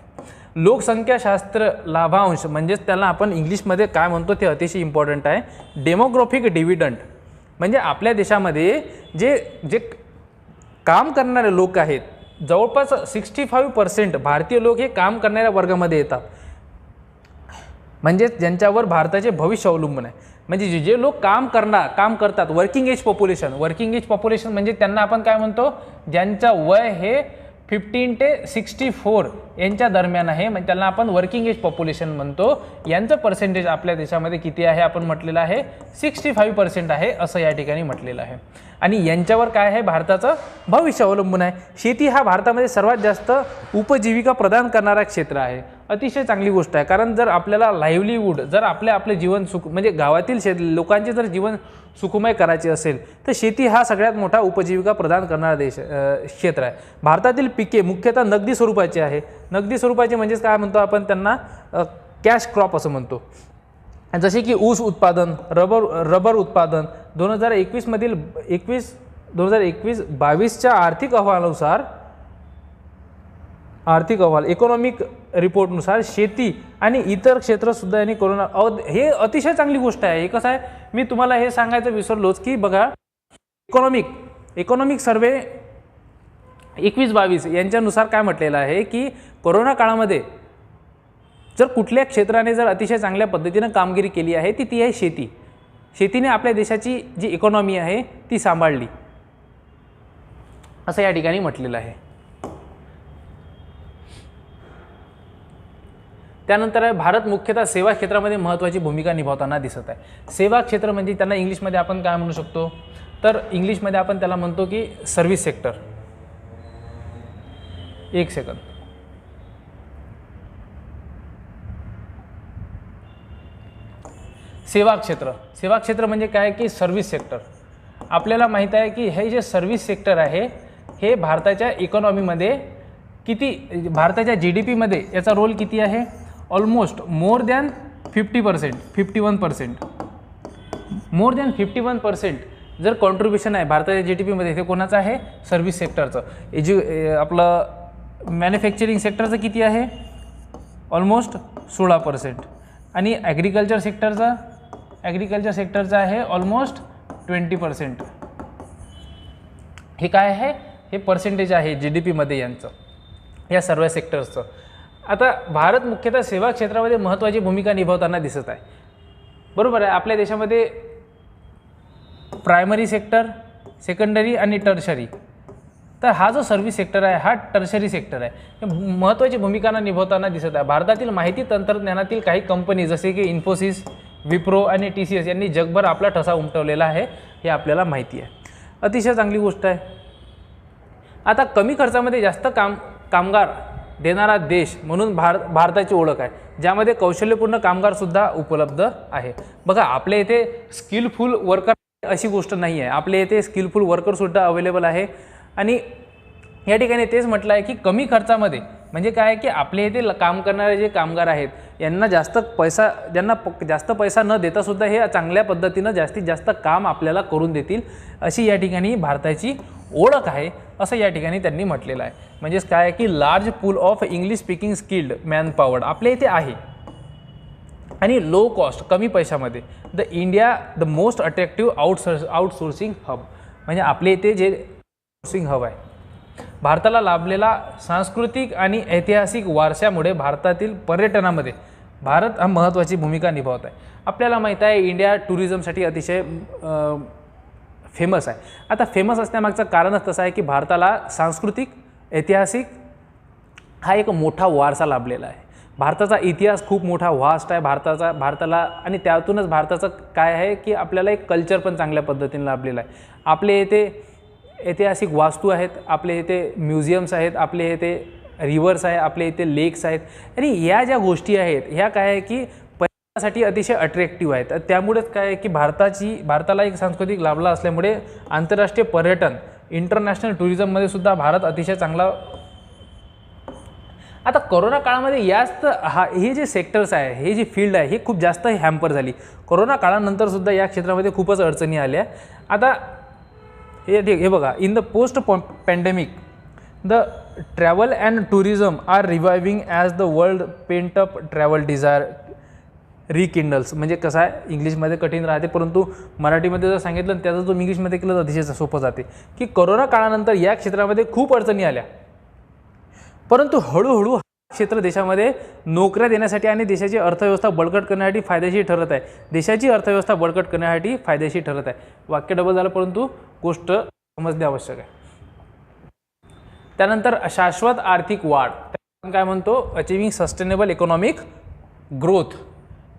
लोकसंख्याशास्त्र लाभांश म्हणजेच त्याला आपण इंग्लिशमध्ये काय म्हणतो ते अतिशय इम्पॉर्टंट आहे, डेमोग्राफिक डिव्हिडंड. म्हणजे आपल्या देशामध्ये जे काम करणारे लोक आहेत, जवळपास 65% भारतीय लोक हे काम करणाऱ्या वर्गामध्ये येतात. म्हणजेच ज्यांच्यावर भारताचे भविष्य अवलंबून आहे. म्हणजे जे लोक काम करतात, वर्किंग एज पॉप्युलेशन म्हणजे त्यांना आपण काय म्हणतो, ज्यांचा वय हे 15 ते 64 यांच्या दरम्यान आहे, म्हणजे त्यांना आपण वर्किंग एज पॉप्युलेशन म्हणतो. यांचं पर्सेंटेज आपल्या देशामध्ये किती आहे, आपण म्हटलेलं आहे 65% आहे असं या ठिकाणी म्हटलेलं आहे. आणि यांच्यावर काय आहे, भारताचं भविष्य अवलंबून आहे. शेती हा भारतामध्ये सर्वात जास्त उपजीविका प्रदान करणारा क्षेत्र आहे. अतिशय चांगली गोष्ट आहे, कारण जर आपल्याला लाईव्हलीहूड, जर आपले जीवन म्हणजे गावातील लोकांचे जर जीवन सुखमय करायचे असेल तर शेती हा सगळ्यात मोठा उपजीविका प्रदान करणारा क्षेत्र आहे. भारतातील पिके मुख्यतः नगदी स्वरूपाची आहे. नगदी स्वरूपाचे म्हणजेच काय म्हणतो आपण त्यांना कॅश क्रॉप असं म्हणतो. जसे की ऊस उत्पादन, रबर उत्पादन. 2021-22च्या आर्थिक अहवाल इकॉनॉमिक रिपोर्टनुसार शेती आणि इतर क्षेत्रसुद्धा यांनी कोरोना हे अतिशय चांगली गोष्ट आहे. हे कसं आहे, मी तुम्हाला हे सांगायचं विसरलोच की बघा, इकॉनॉमिक सर्वे 21-22 यांच्यानुसार काय म्हटलेलं आहे की कोरोना काळामध्ये जर कुठल्या क्षेत्राने जर अतिशय चांगल्या पद्धतीनं कामगिरी केली आहे ती आहे शेती. शेतीने आपल्या देशाची जी इकॉनॉमी आहे ती सांभाळली असं या ठिकाणी म्हटलेलं आहे. त्यानंतर भारत मुख्यतः सेवा क्षेत्रामध्ये महत्त्वाची भूमिका निभावताना दिसत आहे. सेवा क्षेत्र म्हणजे त्यांना इंग्लिशमध्ये आपण काय म्हणू शकतो, तर इंग्लिशमध्ये आपण त्याला म्हणतो की सर्व्हिस सेक्टर. एक सेकंद. सेवा क्षेत्र म्हणजे काय की सर्व्हिस सेक्टर. आपल्याला माहीत आहे की हे जे सर्व्हिस सेक्टर आहे हे भारताच्या इकॉनॉमीमध्ये किती, भारताच्या GDP मध्ये याचा रोल किती आहे, almost more than 51%. More than 51% जर कॉन्ट्रीब्युशन आहे भारताच्या GDP मध्ये ते कोणाचं आहे, सर्व्हिस सेक्टरचं. आपलं मॅन्युफॅक्चरिंग सेक्टरचं किती आहे, ऑलमोस्ट 16%. आणि ॲग्रिकल्चर सेक्टरचं आहे ऑलमोस्ट 20%. हे काय आहे, हे पर्सेंटेज आहे GDP मध्ये यांचं, या सर्व सेक्टर्सचं. आता भारत मुख्यतः सेवा क्षेत्रामध्ये महत्त्वाची भूमिका निभावताना दिसत आहे. बरोबर आहे. आपल्या देशामध्ये प्रायमरी सेक्टर, सेकंडरी आणि टर्शरी. तर हा जो सर्व्हिस सेक्टर आहे हा टर्शरी सेक्टर आहे, महत्त्वाची भूमिका निभावताना दिसत आहे. भारतातील माहिती तंत्रज्ञानातील काही कंपनी जसे की इन्फोसिस, विप्रो आणि TCS यांनी जगभर आपला ठसा उमटवलेला आहे, हे आपल्याला माहिती आहे. अतिशय चांगली गोष्ट आहे. आता कमी खर्चामध्ये जास्त कामगार देणारा देश म्हणून भारताची ओळख आहे, ज्यामध्ये कौशल्यपूर्ण कामगारसुद्धा उपलब्ध आहे. बघा, आपल्या इथे स्किलफुल वर्कर अशी गोष्ट नाही आहे, आपल्या इथे स्किलफुल वर्करसुद्धा अवेलेबल आहे. आणि या ठिकाणी तेच म्हटलं आहे की कमी खर्चामध्ये म्हणजे काय आहे की आपले इथे काम करणारे जे कामगार आहेत यांना जास्त पैसा न देतासुद्धा हे चांगल्या पद्धतीनं जास्तीत जास्त काम आपल्याला करून देतील अशी या ठिकाणी भारताची ओळख आहे असं या ठिकाणी त्यांनी म्हटलेलं आहे. म्हणजेच काय आहे की large pool of English speaking skilled man power आपल्या इथे आहे आणि लो कॉस्ट कमी पैशामध्ये the most attractive outsourcing hub म्हणजे आपले इथे जे आउटसोर्सिंग हब आहे. भारताला लाभलेला सांस्कृतिक आणि ऐतिहासिक वारशामुळे भारतातील पर्यटनामध्ये भारत हा महत्त्वाची भूमिका निभावत आहे. आपल्याला माहीत आहे इंडिया टुरिझमसाठी अतिशय फेमस आहे. आता फेमस असण्यामागचं कारणच तसं आहे की भारताला सांस्कृतिक ऐतिहासिक हा एक मोठा वारसा लाभलेला आहे. भारताचा इतिहास खूप मोठा व्हास्ट आहे भारताला आणि त्यातूनच भारताचं काय आहे की आपल्याला एक कल्चर पण चांगल्या पद्धतीने लाभलेलं आहे. आपले इथे ऐतिहासिक वास्तू आहेत, आपले इथे म्युझियम्स आहेत, आपले इथे रिव्हर्स आहे, आपले इथे लेक्स आहेत आणि या ज्या गोष्टी आहेत ह्या काय आहे की पर्यटनासाठी अतिशय अट्रॅक्टिव्ह आहेत. त्यामुळेच काय आहे की भारताला एक सांस्कृतिक लाभला असल्यामुळे आंतरराष्ट्रीय पर्यटन इंटरनॅशनल टुरिझममध्ये सुद्धा भारत अतिशय चांगला. आता कोरोना काळामध्ये हे जे सेक्टर्स आहे हे जी फील्ड आहे ही खूप जास्त हॅम्पर झाली. कोरोना काळानंतरसुद्धा या क्षेत्रामध्ये खूपच अडचणी आल्या. आता हे बघा in the post pandemic the travel and tourism are reviving as the world pent up travel desire rekindles. म्हणजे कसं आहे इंग्लिशमध्ये कठीण राहते परंतु मराठीमध्ये जर सांगितलं त्याचं जो इंग्लिशमध्ये केलं तर अतिशय सोपं जाते की कोरोना काळानंतर या क्षेत्रामध्ये खूप अडचणी आल्या परंतु हळूहळू हा क्षेत्र देशामध्ये नोकऱ्या देण्यासाठी आणि देशाची अर्थव्यवस्था बळकट करण्यासाठी फायदेशीर ठरत आहे. देशाची अर्थव्यवस्था बळकट करण्यासाठी फायदेशीर ठरत आहे. वाक्य डबल झालं परंतु गोष्ट समजणे आवश्यक आहे. त्यानंतर शाश्वत आर्थिक वाढ आपण काय म्हणतो अचिव्हिंग सस्टेनेबल इकॉनॉमिक ग्रोथ.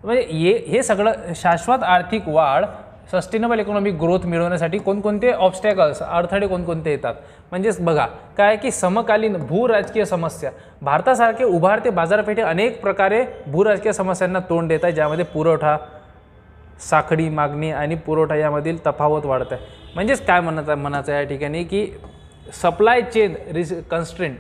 म्हणजे हे सगळं शाश्वत आर्थिक वाढ सस्टेनेबल इकॉनॉमिक ग्रोथ मिळवण्यासाठी कोणकोणते ऑब्स्टॅकल्स अडथळे कोणकोणते येतात. म्हणजेच बघा काय की समकालीन भूराजकीय समस्या भारतासारखे उभारते बाजारपेठे अनेक प्रकारे भूराजकीय समस्यांना तोंड देत आहे ज्यामध्ये पुरवठा साखळी मागणी आणि पुरवठा यामधील तफावत वाढत आहे. म्हणजेच काय म्हणायचं या ठिकाणी की सप्लाय चेन कन्स्ट्रेंट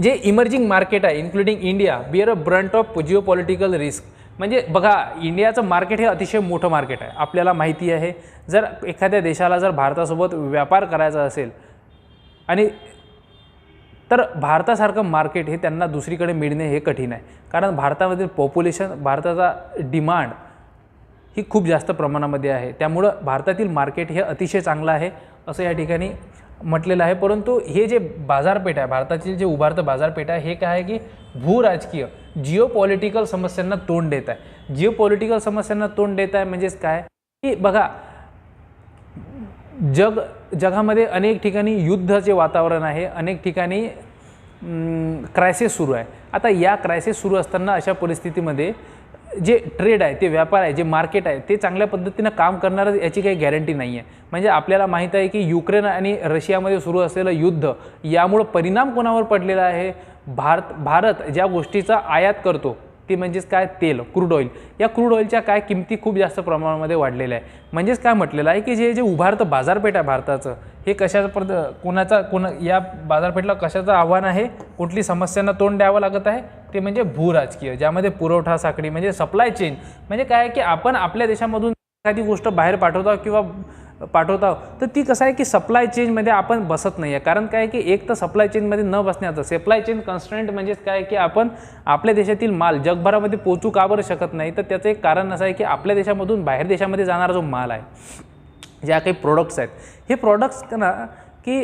जे इमर्जिंग मार्केट आहे including India bear a brunt of geo political risk. म्हणजे बघा इंडियाचं मार्केट हे अतिशय मोठं मार्केट आहे आपल्याला माहिती आहे. जर एखाद्या देशाला जर भारतासोबत व्यापार करायचा असेल आणि तर भारतासारखं मार्केट हे त्यांना दुसरीकडे मिळणे हे कठीण आहे कारण भारतामधील पॉप्युलेशन भारताचा डिमांड ही खूप जास्त प्रमाणामध्ये आहे. त्यामुळं भारतातील मार्केट हे अतिशय चांगलं आहे असं या ठिकाणी म्हटलेलं आहे. परंतु हे जे बाजारपेठ आहे भारतातील जे उभारतं बाजारपेठ आहे हे काय आहे की भूराजकीय जिओ पॉलिटिकल समस्यांना तोंड देत आहे. जिओ पॉलिटिकल समस्यांना तोंड देत आहे म्हणजेच काय की बघा जगामध्ये अनेक ठिकाणी युद्धाचे वातावरण आहे, अनेक ठिकाणी क्रायसिस सुरू आहे. आता या क्रायसिस सुरू असताना अशा परिस्थितीमध्ये जे ट्रेड आहे ते व्यापार आहे जे मार्केट आहे ते चांगल्या पद्धतीनं काम करणारं याची काही गॅरंटी नाही आहे. म्हणजे आपल्याला माहीत आहे की युक्रेन आणि रशियामध्ये सुरू असलेलं युद्ध यामुळं परिणाम कोणावर पडलेला आहे. भारत ज्या गोष्टीचा आयात करतो ती म्हणजेच काय तेल क्रूड ऑइल. या क्रूड ऑइलच्या काय किमती खूप जास्त प्रमाणामध्ये वाढलेल्या आहे. म्हणजेच काय म्हटलेलं आहे की जे उभारतं बाजारपेठ आहे भारताचं हे या बाजारपेठला कशाचं आव्हान आहे कुठली समस्यांना तोंड द्यावं लागत आहे ते म्हणजे भूराजकीय ज्यामध्ये पुरवठा साखळी म्हणजे सप्लाय चेन. म्हणजे काय की आपण आपल्या देशामधून एखादी गोष्ट बाहेर पाठवतो तर ती कसं आहे की सप्लाय चेनमध्ये आपण बसत नाही आहे. कारण काय की एक तर सप्लाय चेनमध्ये न बसण्याचं सप्लाय चेन कन्स्ट्रेंट म्हणजेच काय की आपण आपल्या देशातील माल जगभरामध्ये पोहोचू का बरं शकत नाही. तर त्याचं एक कारण असं आहे की आपल्या देशामधून बाहेर देशामध्ये जाणारा जो माल आहे ज्या काही प्रोडक्ट्स आहेत हे प्रोडक्ट्स ना की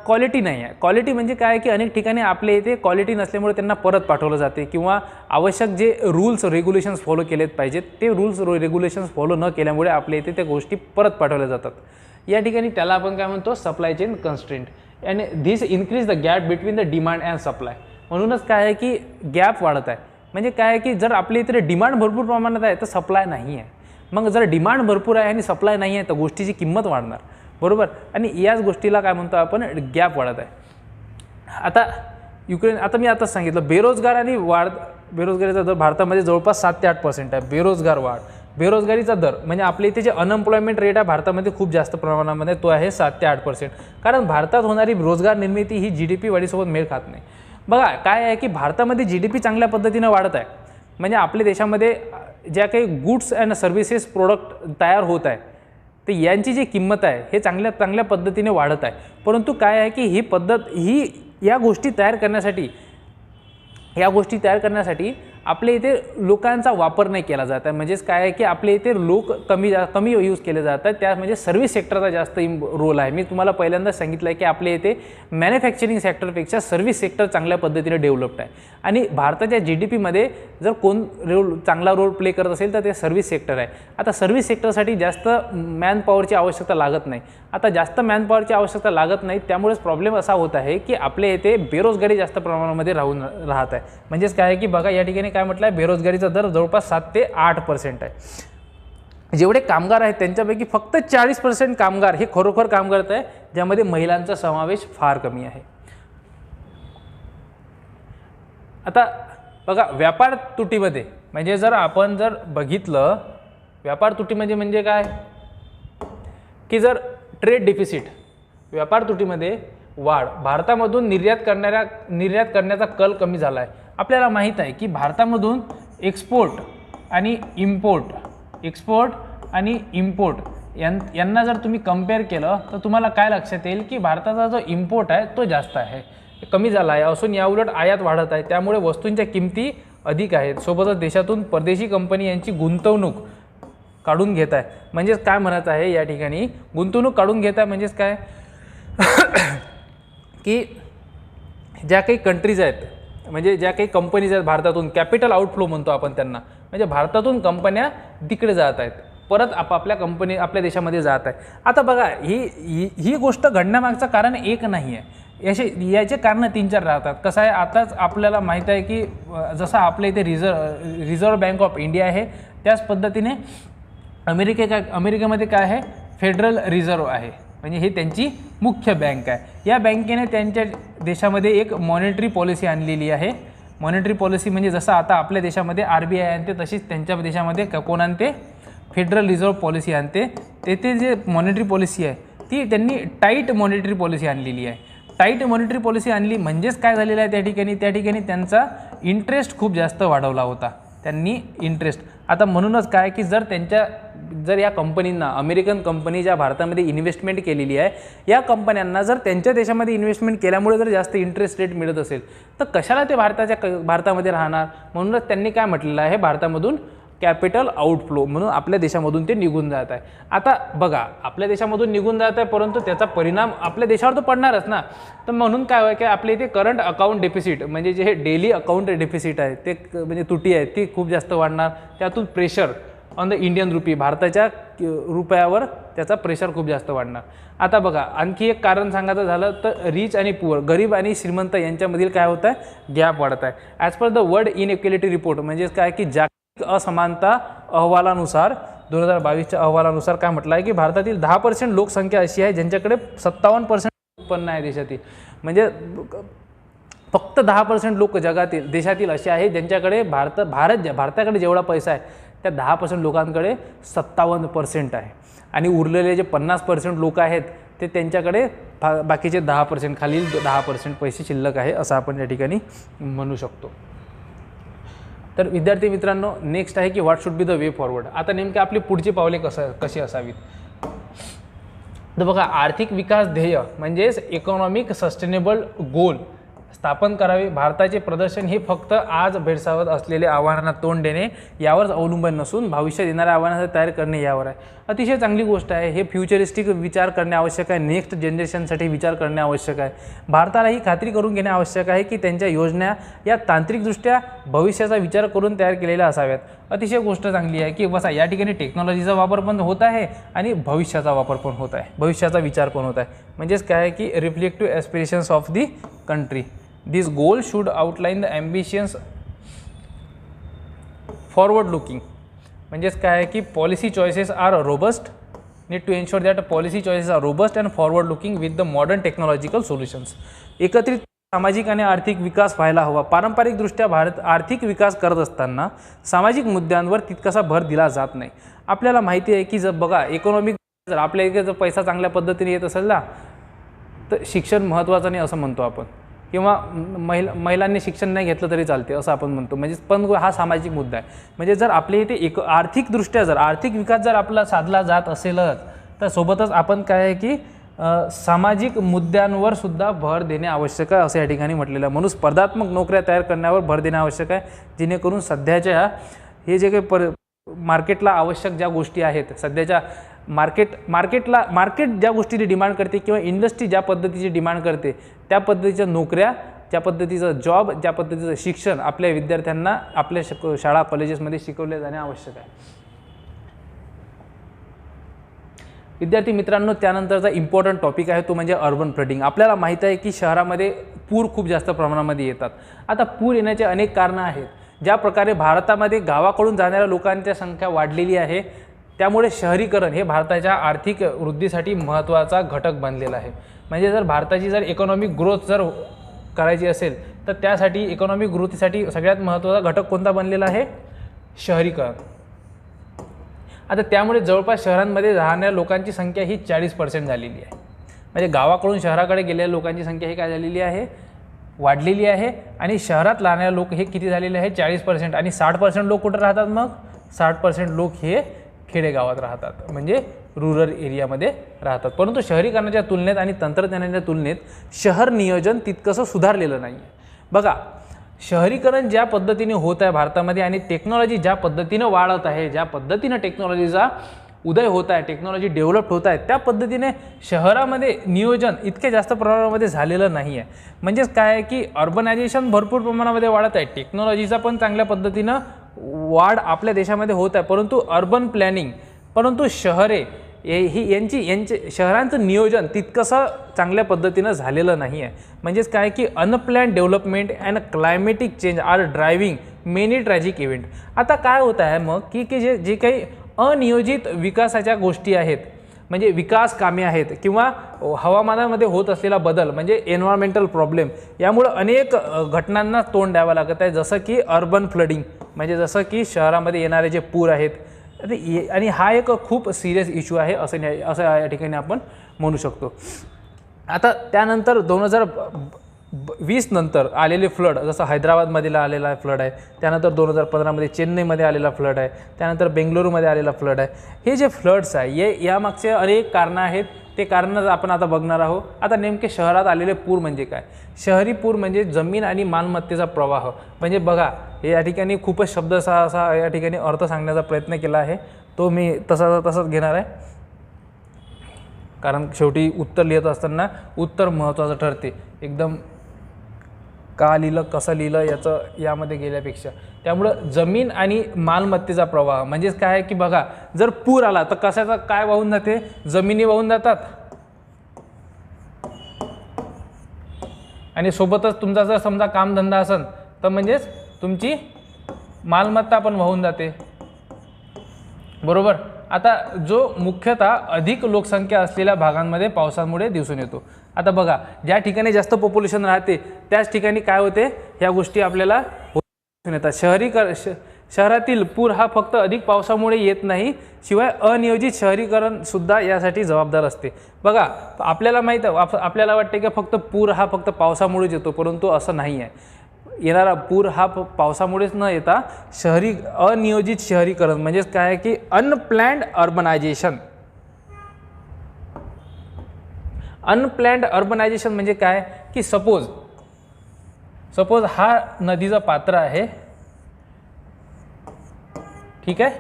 क्वालिटी नाही आहे. क्वालिटी म्हणजे काय की अनेक ठिकाणी आपल्या इथे क्वालिटी नसल्यामुळे त्यांना परत पाठवलं जाते किंवा आवश्यक जे रूल्स रेग्युलेशन्स फॉलो केलेत पाहिजेत ते रूल्स रेग्युलेशन्स फॉलो न केल्यामुळे आपल्या इथे त्या गोष्टी परत पाठवल्या जातात. या ठिकाणी त्याला आपण काय म्हणतो supply chain constraint and this increase the gap between the demand and supply. म्हणूनच काय आहे की गॅप वाढत आहे. म्हणजे काय आहे की जर आपल्या इथे डिमांड भरपूर प्रमाणात आहे तर सप्लाय नाही आहे. मग जर डिमांड भरपूर आहे आणि सप्लाय नाही आहे तर गोष्टीची किंमत वाढणार बरोबर. आणि याच गोष्टीला काय म्हणतो आपण गॅप वाढत आहे. आता मी आताच सांगितलं बेरोजगार आणि बेरोजगारीचा दर भारतामध्ये जवळपास 7 ते 8% आहे बेरोजगार वाढ. बेरोजगारीचा दर म्हणजे आपल्या इथे जे अनएम्प्लॉयमेंट रेट आहे भारतामध्ये खूप जास्त प्रमाणामध्ये तो आहे 7 ते 8%. कारण भारतात होणारी रोजगार निर्मिती ही GDP वाढीसोबत मेळ खात नाही. बघा काय आहे की भारतामध्ये GDP चांगल्या पद्धतीनं वाढत आहे. म्हणजे आपल्या देशामध्ये ज्या काही गुड्स अँड सर्व्हिसेस प्रोडक्ट तयार होत आहे तर यांची जी किंमत आहे हे चांगल्या पद्धतीने वाढत आहे. परंतु काय आहे की ही पद्धत या गोष्टी तयार करण्यासाठी आपल्या इथे लोकांचा वापर नाही केला जात आहे. म्हणजेच काय आहे की आपल्या इथे लोक कमी यूज केले जातात. त्या म्हणजे सर्व्हिस सेक्टरचा जास्त रोल आहे. मी तुम्हाला पहिल्यांदा सांगितलं आहे की आपल्या इथे मॅन्युफॅक्चरिंग सेक्टरपेक्षा सर्व्हिस सेक्टर चांगल्या पद्धतीने डेव्हलप्ड आहे. आणि भारताच्या GDPमध्ये जर कोण चांगला रोल प्ले करत असेल तर ते सर्व्हिस सेक्टर आहे. आता सर्व्हिस सेक्टरसाठी जास्त मॅनपॉवरची आवश्यकता लागत नाही. आता जास्त मॅनपॉवरची आवश्यकता लागत नाही त्यामुळेच प्रॉब्लेम असा होत आहे की आपल्या इथे बेरोजगारी जास्त प्रमाणामध्ये राहत आहे. म्हणजेच काय आहे की बघा या ठिकाणी काय म्हटलं आहे, बेरोजगारीचा दर जवळपास 7 ते 8% आहे. जेवढे कामगार आहेत त्यांच्यापैकी फक्त 40% कामगार हे खरोखर काम करत आहे, ज्यामध्ये महिलांचा समावेश फार कमी आहे. आता बघा व्यापार तुटीमध्ये म्हणजे जर आपण बघितलं व्यापार तुटी म्हणजे काय की जर ट्रेड डिफिसिट व्यापार तुटीमध्ये वाढ, भारतामधून निर्यात करण्याचा कल कमी झाला आहे. आपल्याला माहीत आहे की भारतामधून एक्सपोर्ट आणि इम्पोर्ट यांना जर तुम्ही कंपेअर केलं तर तुम्हाला काय लक्षात येईल की भारताचा जो इम्पोर्ट आहे तो जास्त आहे, कमी झाला आहे. असून याउलट आयात वाढत आहे. त्यामुळे वस्तूंच्या किमती अधिक आहेत. सोबतच देशातून परदेशी कंपनी यांची गुंतवणूक काढून घेत आहे. म्हणजेच काय म्हणत आहे या ठिकाणी गुंतवणूक काढून घेत आहे म्हणजेच काय की ज्या काही कंट्रीज आहेत म्हणजे ज्या काही कंपनीज आहेत भारतातून कॅपिटल आउटफ्लो म्हणतो आपण त्यांना, म्हणजे भारतातून कंपन्या तिकडे जात आहेत, परत आपल्या देशामध्ये जात आहे. आता बघा ही गोष्ट घडण्यामागचं कारण एक नाही आहे, याचे कारणं 3-4 राहतात. कसं आहे आताच आपल्याला माहीत आहे की जसं आपल्या इथे रिझर्व्ह बँक ऑफ इंडिया आहे त्याच पद्धतीने अमेरिकेमध्ये काय आहे फेडरल रिझर्व्ह आहे, म्हणजे हे त्यांची मुख्य बँक आहे. या बँकेने त्यांच्या देशामध्ये एक मॉनिटरी पॉलिसी आणलेली आहे. मॉनिटरी पॉलिसी म्हणजे जसं आता आपल्या देशामध्ये RBI आणते तशीच त्यांच्या देशामध्ये कोण आणते, फेडरल रिझर्व्ह पॉलिसी आणते. तेथे जे मॉनिटरी पॉलिसी आहे ती त्यांनी टाईट मॉनिटरी पॉलिसी आणलेली आहे. टाईट मॉनिटरी पॉलिसी आणली म्हणजेच काय झालेलं आहे त्या ठिकाणी त्यांचा इंटरेस्ट खूप जास्त वाढवला होता त्यांनी इंटरेस्ट. आता म्हणूनच काय की जर या कंपनींना अमेरिकन कंपनी ज्या भारतामध्ये इन्व्हेस्टमेंट केलेली आहे या कंपन्यांना जर त्यांच्या देशामध्ये इन्व्हेस्टमेंट केल्यामुळे जर जास्त इंटरेस्ट रेट मिळत असेल तर कशाला ते भारतामध्ये राहणार. म्हणूनच त्यांनी काय म्हटलेलं आहे भारतामधून कॅपिटल आउटफ्लो म्हणून आपल्या देशामधून ते निघून जात आहे. आता बघा आपल्या देशामधून निघून जात आहे परंतु त्याचा परिणाम आपल्या देशावर तर पडणारच ना. तर म्हणून काय होय की आपल्या इथे करंट अकाउंट डेफिसिट म्हणजे जे डेली अकाउंट डेफिसिट आहे ते म्हणजे तुटी आहे ती खूप जास्त वाढणार. त्यातून pressure on the Indian rupee भारताच्या रुपयावर त्याचा प्रेशर खूप जास्त वाढणार. आता बघा आणखी एक कारण सांगायचं झालं तर रिच आणि पुअर गरीब आणि श्रीमंत यांच्यामधील काय होत आहे गॅप वाढत आहे. As per the world inequality report म्हणजे काय की असमानता अहवालानुसार 2022च्या अहवालानुसार काय म्हटलं आहे की भारतातील 10% लोकसंख्या अशी आहे ज्यांच्याकडे 57% उत्पन्न आहे देशातील. म्हणजे फक्त 10% लोक देशातील असे आहेत ज्यांच्याकडे भारताकडे जेवढा पैसा आहे त्या 10% लोकांकडे 57% आहे. आणि उरलेले जे 50% लोक आहेत ते त्यांच्याकडे बाकीचे 10% खालील 10% पैसे शिल्लक आहे असं आपण या ठिकाणी म्हणू शकतो. तर विद्यार्थी मित्रांनो नेक्स्ट आहे की what should be the way forward. आता नेमके आपली पुढची पावले कशी असावीत. तर बघा आर्थिक विकास ध्येय म्हणजेच इकॉनॉमिक सस्टेनेबल गोल स्थापन करावे. भारताचे प्रदर्शन हे फक्त आज भेडसावत असलेल्या आव्हानांना तोंड देणे यावरच अवलंबून नसून भविष्यात येणाऱ्या आव्हानांना तयार करणे यावर आहे. अतिशय चांगली गोष्ट आहे. हे फ्युचरिस्टिक विचार करणे आवश्यक आहे. नेक्स्ट जनरेशनसाठी विचार करणे आवश्यक आहे. भारताला ही खात्री करून घेणे आवश्यक आहे की त्यांच्या योजना या तांत्रिकदृष्ट्या भविष्याचा विचार करून तयार केलेल्या असाव्यात. अतिशय गोष्ट चांगली आहे की बसा या ठिकाणी टेक्नॉलॉजीचा वापर पण होत आहे आणि भविष्याचा वापर पण होत आहे, भविष्याचा विचार पण होत आहे. म्हणजेच काय आहे की reflective aspirations of the country. This goal should outline the ambitions forward looking. म्हणजेच काय आहे की policy choices are robust need to ensure that policy choices are robust and forward looking with the modern technological solutions. एकत्रित सामाजिक आणि आर्थिक विकास व्हायला हवा. पारंपरिकदृष्ट्या भारत आर्थिक विकास करत असताना सामाजिक मुद्द्यांवर तितकासा भर दिला जात नाही. आपल्याला माहिती आहे की जर बघा इकॉनॉमिक जर आपल्या इथे जर पैसा चांगल्या पद्धतीने येत असेल ना तर शिक्षण महत्त्वाचं नाही असं म्हणतो आपण, किंवा महिलांनी शिक्षण नाही घेतलं तरी चालते असं आपण म्हणतो. म्हणजे पण हा सामाजिक मुद्दा आहे. म्हणजे जर आपल्या इथे आर्थिकदृष्ट्या जर आर्थिक विकास जर आपला साधला जात असेलच तर सोबतच आपण काय आहे की सामाजिक मुद्द्यांवर सुद्धा भर देणे आवश्यक आहे असं या ठिकाणी म्हटलेलं आहे. म्हणून स्पर्धात्मक नोकऱ्या तयार करण्यावर भर देणे आवश्यक आहे, जेणेकरून सध्याच्या हे जे काही मार्केटला आवश्यक ज्या गोष्टी आहेत, सध्याच्या मार्केट ज्या गोष्टीची डिमांड करते किंवा इंडस्ट्री ज्या पद्धतीची डिमांड करते त्या पद्धतीच्या नोकऱ्या, ज्या पद्धतीचं जॉब, ज्या पद्धतीचं शिक्षण आपल्या विद्यार्थ्यांना आपल्या शाळा कॉलेजेसमध्ये शिकवले जाणे आवश्यक आहे. विद्यार्थी मित्रांनो, त्यानंतरचा इम्पॉर्टंट टॉपिक आहे तो म्हणजे अर्बन फ्लडिंग. आपल्याला माहीत आहे की शहरामध्ये पूर खूप जास्त प्रमाणामध्ये येतात. आता पूर येण्याचे अनेक कारणं आहेत. ज्या प्रकारे भारतामध्ये गावाकडून जाणाऱ्या लोकांची संख्या वाढलेली आहे, त्यामुळे शहरीकरण हे भारताच्या आर्थिक वृद्धीसाठी महत्त्वाचा घटक बनलेला आहे. म्हणजे जर भारताची जर इकॉनॉमिक ग्रोथ जर करायची असेल तर त्यासाठी इकॉनॉमिक ग्रोथसाठी सगळ्यात महत्त्वाचा घटक कोणता बनलेला आहे? शहरीकरण. आता त्यामुळे जवळपास शहरांमध्ये राहणाऱ्या लोकांची संख्या ही 40% झालेली आहे. म्हणजे गावाकडून शहराकडे गेलेल्या लोकांची संख्या ही काय झालेली आहे? वाढलेली आहे. आणि शहरात राहणारे लोक हे किती झालेले आहे? 40%. आणि 60% लोक कुठं राहतात? मग 60% लोक हे खेडेगावात राहतात, म्हणजे रुरल एरियामध्ये राहतात. परंतु शहरीकरणाच्या तुलनेत आणि तंत्रज्ञानाच्या तुलनेत शहर नियोजन तितकंसं सुधारलेलं नाही आहे. बघा, शहरीकरण ज्या पद्धतीने होत आहे भारतामध्ये आणि टेक्नॉलॉजी ज्या पद्धतीनं वाढत आहे, ज्या पद्धतीनं टेक्नॉलॉजीचा उदय होत आहे, टेक्नॉलॉजी डेव्हलप होत आहे, त्या पद्धतीने शहरामध्ये नियोजन इतक्या जास्त प्रमाणामध्ये झालेलं नाही आहे. म्हणजेच काय आहे की अर्बनायझेशन भरपूर प्रमाणामध्ये वाढत आहे, टेक्नॉलॉजीचा पण चांगल्या पद्धतीनं वाढ आपल्या देशामध्ये होत आहे, परंतु शहरे यांचे शहरांचं नियोजन तितकंसं चांगल्या पद्धतीनं झालेलं नाही आहे. म्हणजेच काय की unplanned development and climatic change are driving many tragic event. आता काय होत आहे मग की जे काही अनियोजित विकासाच्या गोष्टी आहेत, म्हणजे विकास कामे आहेत किंवा हवामानामध्ये होत असलेला बदल म्हणजे एन्व्हायरमेंटल प्रॉब्लेम, यामुळं अनेक घटनांना तोंड द्यावं लागत आहे. जसं की अर्बन फ्लडिंग, म्हणजे जसं की शहरामध्ये येणारे जे पूर आहेत, आणि हा एक खूप सिरियस इश्यू आहे असं या ठिकाणी आपण म्हणू शकतो. आता त्यानंतर 2020 नंतर आलेले फ्लड, जसं हैदराबादमधील आलेला फ्लड आहे, त्यानंतर 2015मध्ये चेन्नईमध्ये आलेला फ्लड आहे, त्यानंतर बेंगलुरूमध्ये आलेला फ्लड आहे. हे जे फ्लड्स आहे यामागचे अनेक कारणं आहेत. ते कारणं आपण आता बघणार आहोत. आता नेमके शहरात आलेले पूर म्हणजे काय? शहरी पूर म्हणजे जमीन आणि मालमत्तेचा प्रवाह. म्हणजे बघा, हे या ठिकाणी खूपच शब्दसा असा या ठिकाणी अर्थ सांगण्याचा प्रयत्न केला आहे, तो मी तसंच घेणार आहे, कारण शेवटी उत्तर लिहित असताना उत्तर महत्त्वाचं ठरते. एकदम का लिहिलं कसं लिहिलं यामध्ये गेल्यापेक्षा. त्यामुळं जमीन आणि मालमत्तेचा प्रवाह म्हणजेच काय आहे की बघा, जर पूर आला तर कशाचा काय वाहून जाते? जमिनी वाहून जातात, आणि सोबतच तुमचा जर समजा कामधंदा असेल तर म्हणजेच तुमची मालमत्ता पण वाहून जाते, बरोबर. आता जो मुख्यतः अधिक लोकसंख्या असलेल्या भागांमध्ये पावसामुळे दिसून येतो. आता बघा, ज्या ठिकाणी जास्त पॉप्युलेशन राहते त्याच ठिकाणी काय होते? ह्या गोष्टी आपल्याला दिसून येतात. शहरातील पूर हा फक्त अधिक पावसामुळे येत नाही, शिवाय अनियोजित शहरीकरण सुद्धा यासाठी जबाबदार असते. बघा, आपल्याला माहीत आहे, आपल्याला वाटते की फक्त पूर हा फक्त पावसामुळेच येतो, परंतु असं नाही आहे. येणारा पूर हा पावसामुळेच न येता अनियोजित शहरीकरण म्हणजेच काय आहे की अनप्लॅन्ड अर्बनायझेशन. अनप्लॅन्ड अर्बनायझेशन म्हणजे काय की सपोज हा नदीचा पात्र आहे, ठीक आहे.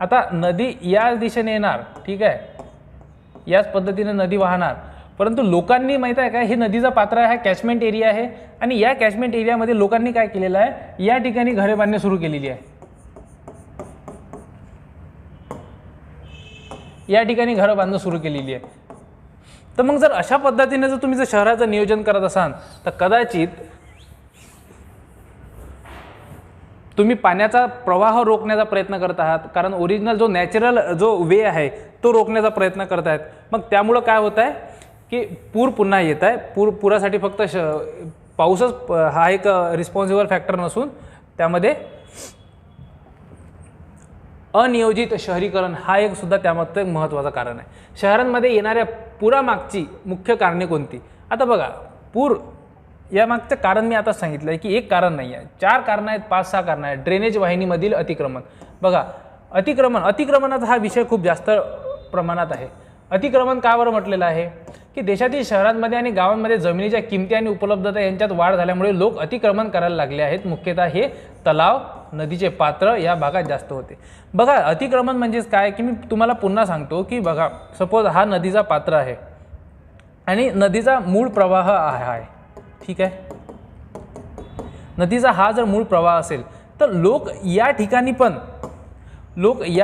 आता नदी याच दिशेने येणार, ठीक आहे, याच पद्धतीने नदी वाहणार, परंतु लोकांनी माहीत आहे का, हे नदीचा पात्र हा कॅचमेंट एरिया आहे, आणि या कॅचमेंट एरियामध्ये लोकांनी काय केलेलं आहे? या ठिकाणी घरे बांधणे सुरू केलेली आहे. या ठिकाणी घरं बांधणं सुरू केलेली आहे. तर मग जर अशा पद्धतीने जर तुम्ही शहराचं नियोजन करत असाल तर कदाचित तुम्ही पाण्याचा प्रवाह रोखण्याचा प्रयत्न करत आहात, कारण ओरिजिनल जो नॅचरल जो वे आहे तो रोखण्याचा प्रयत्न करत आहेत. मग त्यामुळं काय होत आहे की पूर पुन्हा येत आहे. पुरासाठी फक्त पाऊसच हा एक रिस्पॉन्सिबल फॅक्टर नसून त्यामध्ये अनियोजित शहरीकरण हा एक सुद्धा त्यामध्ये एक महत्त्वाचं कारण आहे. शहरांमध्ये येणाऱ्या पुरामागची मुख्य कारणे कोणती? आता बघा, पूर यामागचं कारण मी आता सांगितलं आहे की एक कारण नाही आहे, 4 कारणं आहेत, 5-6 कारणं आहेत. ड्रेनेज वाहिनीमधील अतिक्रमण. बघा, अतिक्रमणाचा हा विषय खूप जास्त प्रमाणात आहे. अतिक्रमण का बरं म्हटलेलं आहे की देशातील शहरांमध्ये आणि गावांमध्ये जमिनीच्या किमती आणि उपलब्धता यांच्यात वाढ झाल्यामुळे लोक अतिक्रमण करायला लागले आहेत. मुख्यतः हे तलाव, नदीचे पात्र या भागात जास्त होते. बघा, अतिक्रमण म्हणजेच काय की मी तुम्हाला पुन्हा सांगतो की बघा, सपोज हा नदीचा पात्र आहे आणि नदीचा मूळ प्रवाह आहे, ठीक आहे. नदीचा हा जर मूळ प्रवाह असेल तर लोक या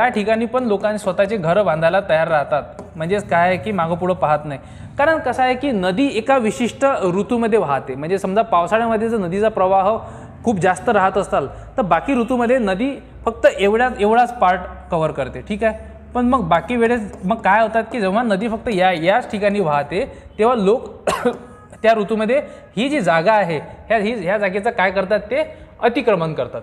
ठिकाणी पण लोकांनी स्वतःचे घरं बांधायला तयार राहतात. म्हणजेच काय आहे की मागं पुढं पाहत नाही. कारण कसं आहे की नदी एका विशिष्ट ऋतूमध्ये वाहते. म्हणजे समजा पावसाळ्यामध्ये जर नदीचा प्रवाह खूप जास्त राहत असाल तर बाकी ऋतूमध्ये नदी फक्त एवढाच पार्ट कव्हर करते, ठीक आहे. पण मग बाकी वेळेस मग काय होतात की जेव्हा नदी फक्त याच ठिकाणी वाहते तेव्हा लोक त्या ऋतूमध्ये ही जी जागा आहे ह्या जागेचं काय करतात, ते अतिक्रमण करतात.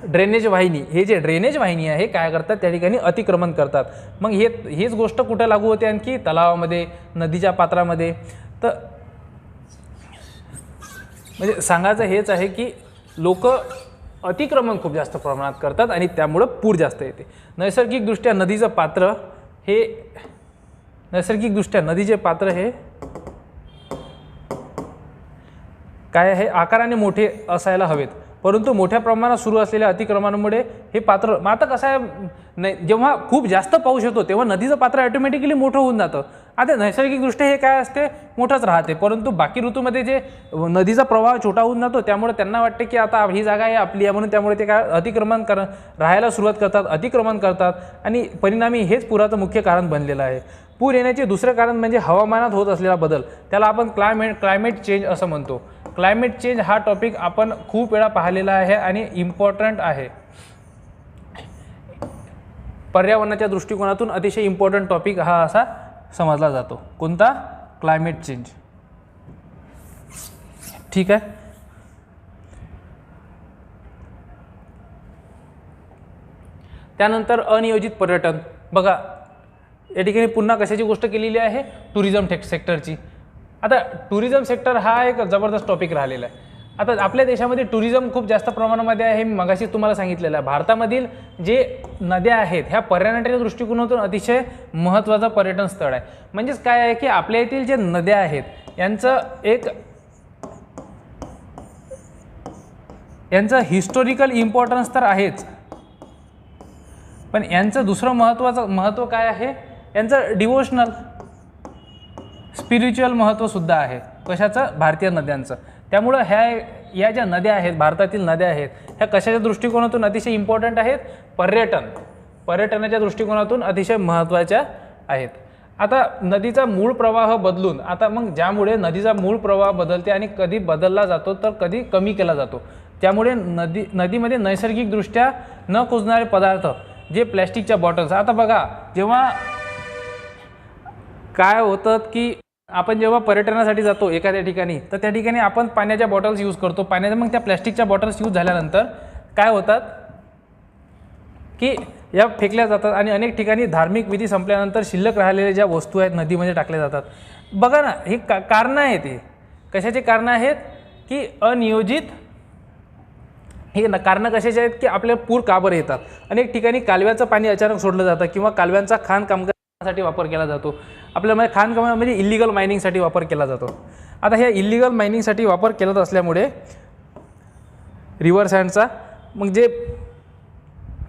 ड्रेनेज वाहिनी आहे काय करतात, त्या ठिकाणी अतिक्रमण करतात. मग हेच गोष्ट कुठं लागू होते आणखी तलावामध्ये, नदीच्या पात्रामध्ये. तर म्हणजे सांगायचं हेच आहे की लोक अतिक्रमण खूप जास्त प्रमाणात करतात आणि त्यामुळं पूर जास्त येते. नैसर्गिकदृष्ट्या नदीचे पात्र हे काय आहे, आकाराने मोठे असायला हवेत. परंतु मोठ्या प्रमाणात सुरू असलेल्या अतिक्रमणामुळे हे पात्र, मग आता कसं आहे, नाही जेव्हा खूप जास्त पाऊस येतो तेव्हा नदीचं पात्र ऑटोमॅटिकली मोठं होऊन जातं. आता नैसर्गिकदृष्ट्या हे काय असते, मोठंच राहते. परंतु बाकी ऋतूमध्ये जे नदीचा प्रवाह छोटा होऊन जातो त्यामुळे त्यांना वाटते की आता ही जागा आहे आपली आहे, म्हणून त्यामुळे ते काय राहायला सुरुवात करतात, अतिक्रमण करतात आणि परिणामी हेच पुराचं मुख्य कारण बनलेलं आहे. पूर येण्याचे दुसरे कारण म्हणजे हवामानात होत असलेला बदल. त्याला आपण क्लायमेट चेंज असं म्हणतो. क्लायमेट चेंज हा टॉपिक आपण खूप वेळा पाहिलेला आहे आणि इम्पॉर्टंट आहे. पर्यावरणाच्या दृष्टिकोनातून अतिशय इम्पॉर्टंट टॉपिक हा असा समजला जातो. कोणता? क्लायमेट चेंज, ठीक आहे. त्यानंतर अनियोजित पर्यटन. बघा, या ठिकाणी पुन्हा कशाची गोष्ट केलेली आहे, टुरिझम सेक्टरची. आता टुरिझम सेक्टर हा एक जबरदस्त टॉपिक राहिलेला आहे. आता आपल्या देशामध्ये टुरिझम खूप जास्त प्रमाणामध्ये आहे. मी मगाशी तुम्हाला सांगितलेलं आहे, भारतामधील जे नद्या आहेत ह्या पर्यटनाच्या दृष्टिकोनातून अतिशय महत्त्वाचं पर्यटन स्थळ आहे. म्हणजेच काय आहे की आपल्या येथील जे नद्या आहेत यांचं हिस्टोरिकल इम्पॉर्टन्स तर आहेच, पण यांचं दुसरं महत्त्व काय आहे, यांचं डिवोशनल स्पिरिच्युअल महत्त्वसुद्धा आहे. कशाचं? भारतीय नद्यांचं. त्यामुळं या ज्या नद्या आहेत, भारतातील नद्या आहेत, ह्या कशाच्या दृष्टिकोनातून अतिशय इम्पॉर्टंट आहेत, पर्यटनाच्या दृष्टिकोनातून अतिशय महत्त्वाच्या आहेत. आता नदीचा मूळ प्रवाह बदलून, आता मग ज्यामुळे नदीचा मूळ प्रवाह बदलते आणि कधी बदलला जातो तर कधी कमी केला जातो, त्यामुळे नदीमध्ये नैसर्गिकदृष्ट्या न कुजणारे पदार्थ, जे प्लॅस्टिकच्या बॉटल्स. आता बघा, जेव्हा काय होतं की आपण जेव्हा पर्यटनासाठी जातो एखाद्या ठिकाणी तर त्या ठिकाणी आपण पाण्याच्या बॉटल्स यूज करतो. मग त्या प्लॅस्टिकच्या बॉटल्स यूज झाल्यानंतर काय होतात की या फेकल्या जातात आणि अनेक ठिकाणी धार्मिक विधी संपल्यानंतर शिल्लक राहिलेल्या ज्या वस्तू आहेत नदीमध्ये टाकल्या जातात. बघा ना, ही कारणं आहेत. हे कशाचे कारणं आहेत की अनियोजित. हे कारणं कशाचे आहेत की आपल्याला पूर का बरं येतात. अनेक ठिकाणी कालव्याचं पाणी अचानक सोडलं जातं किंवा कालव्यांचा खाणकामासाठी वापर केला जातो. आपल्यामध्ये खाणकामामध्ये इल्लिगल मायनिंगसाठी वापर केला जातो. आता ह्या इल्लिगल मायनिंगसाठी वापर केला असल्यामुळे रिव्हर सँडचा मग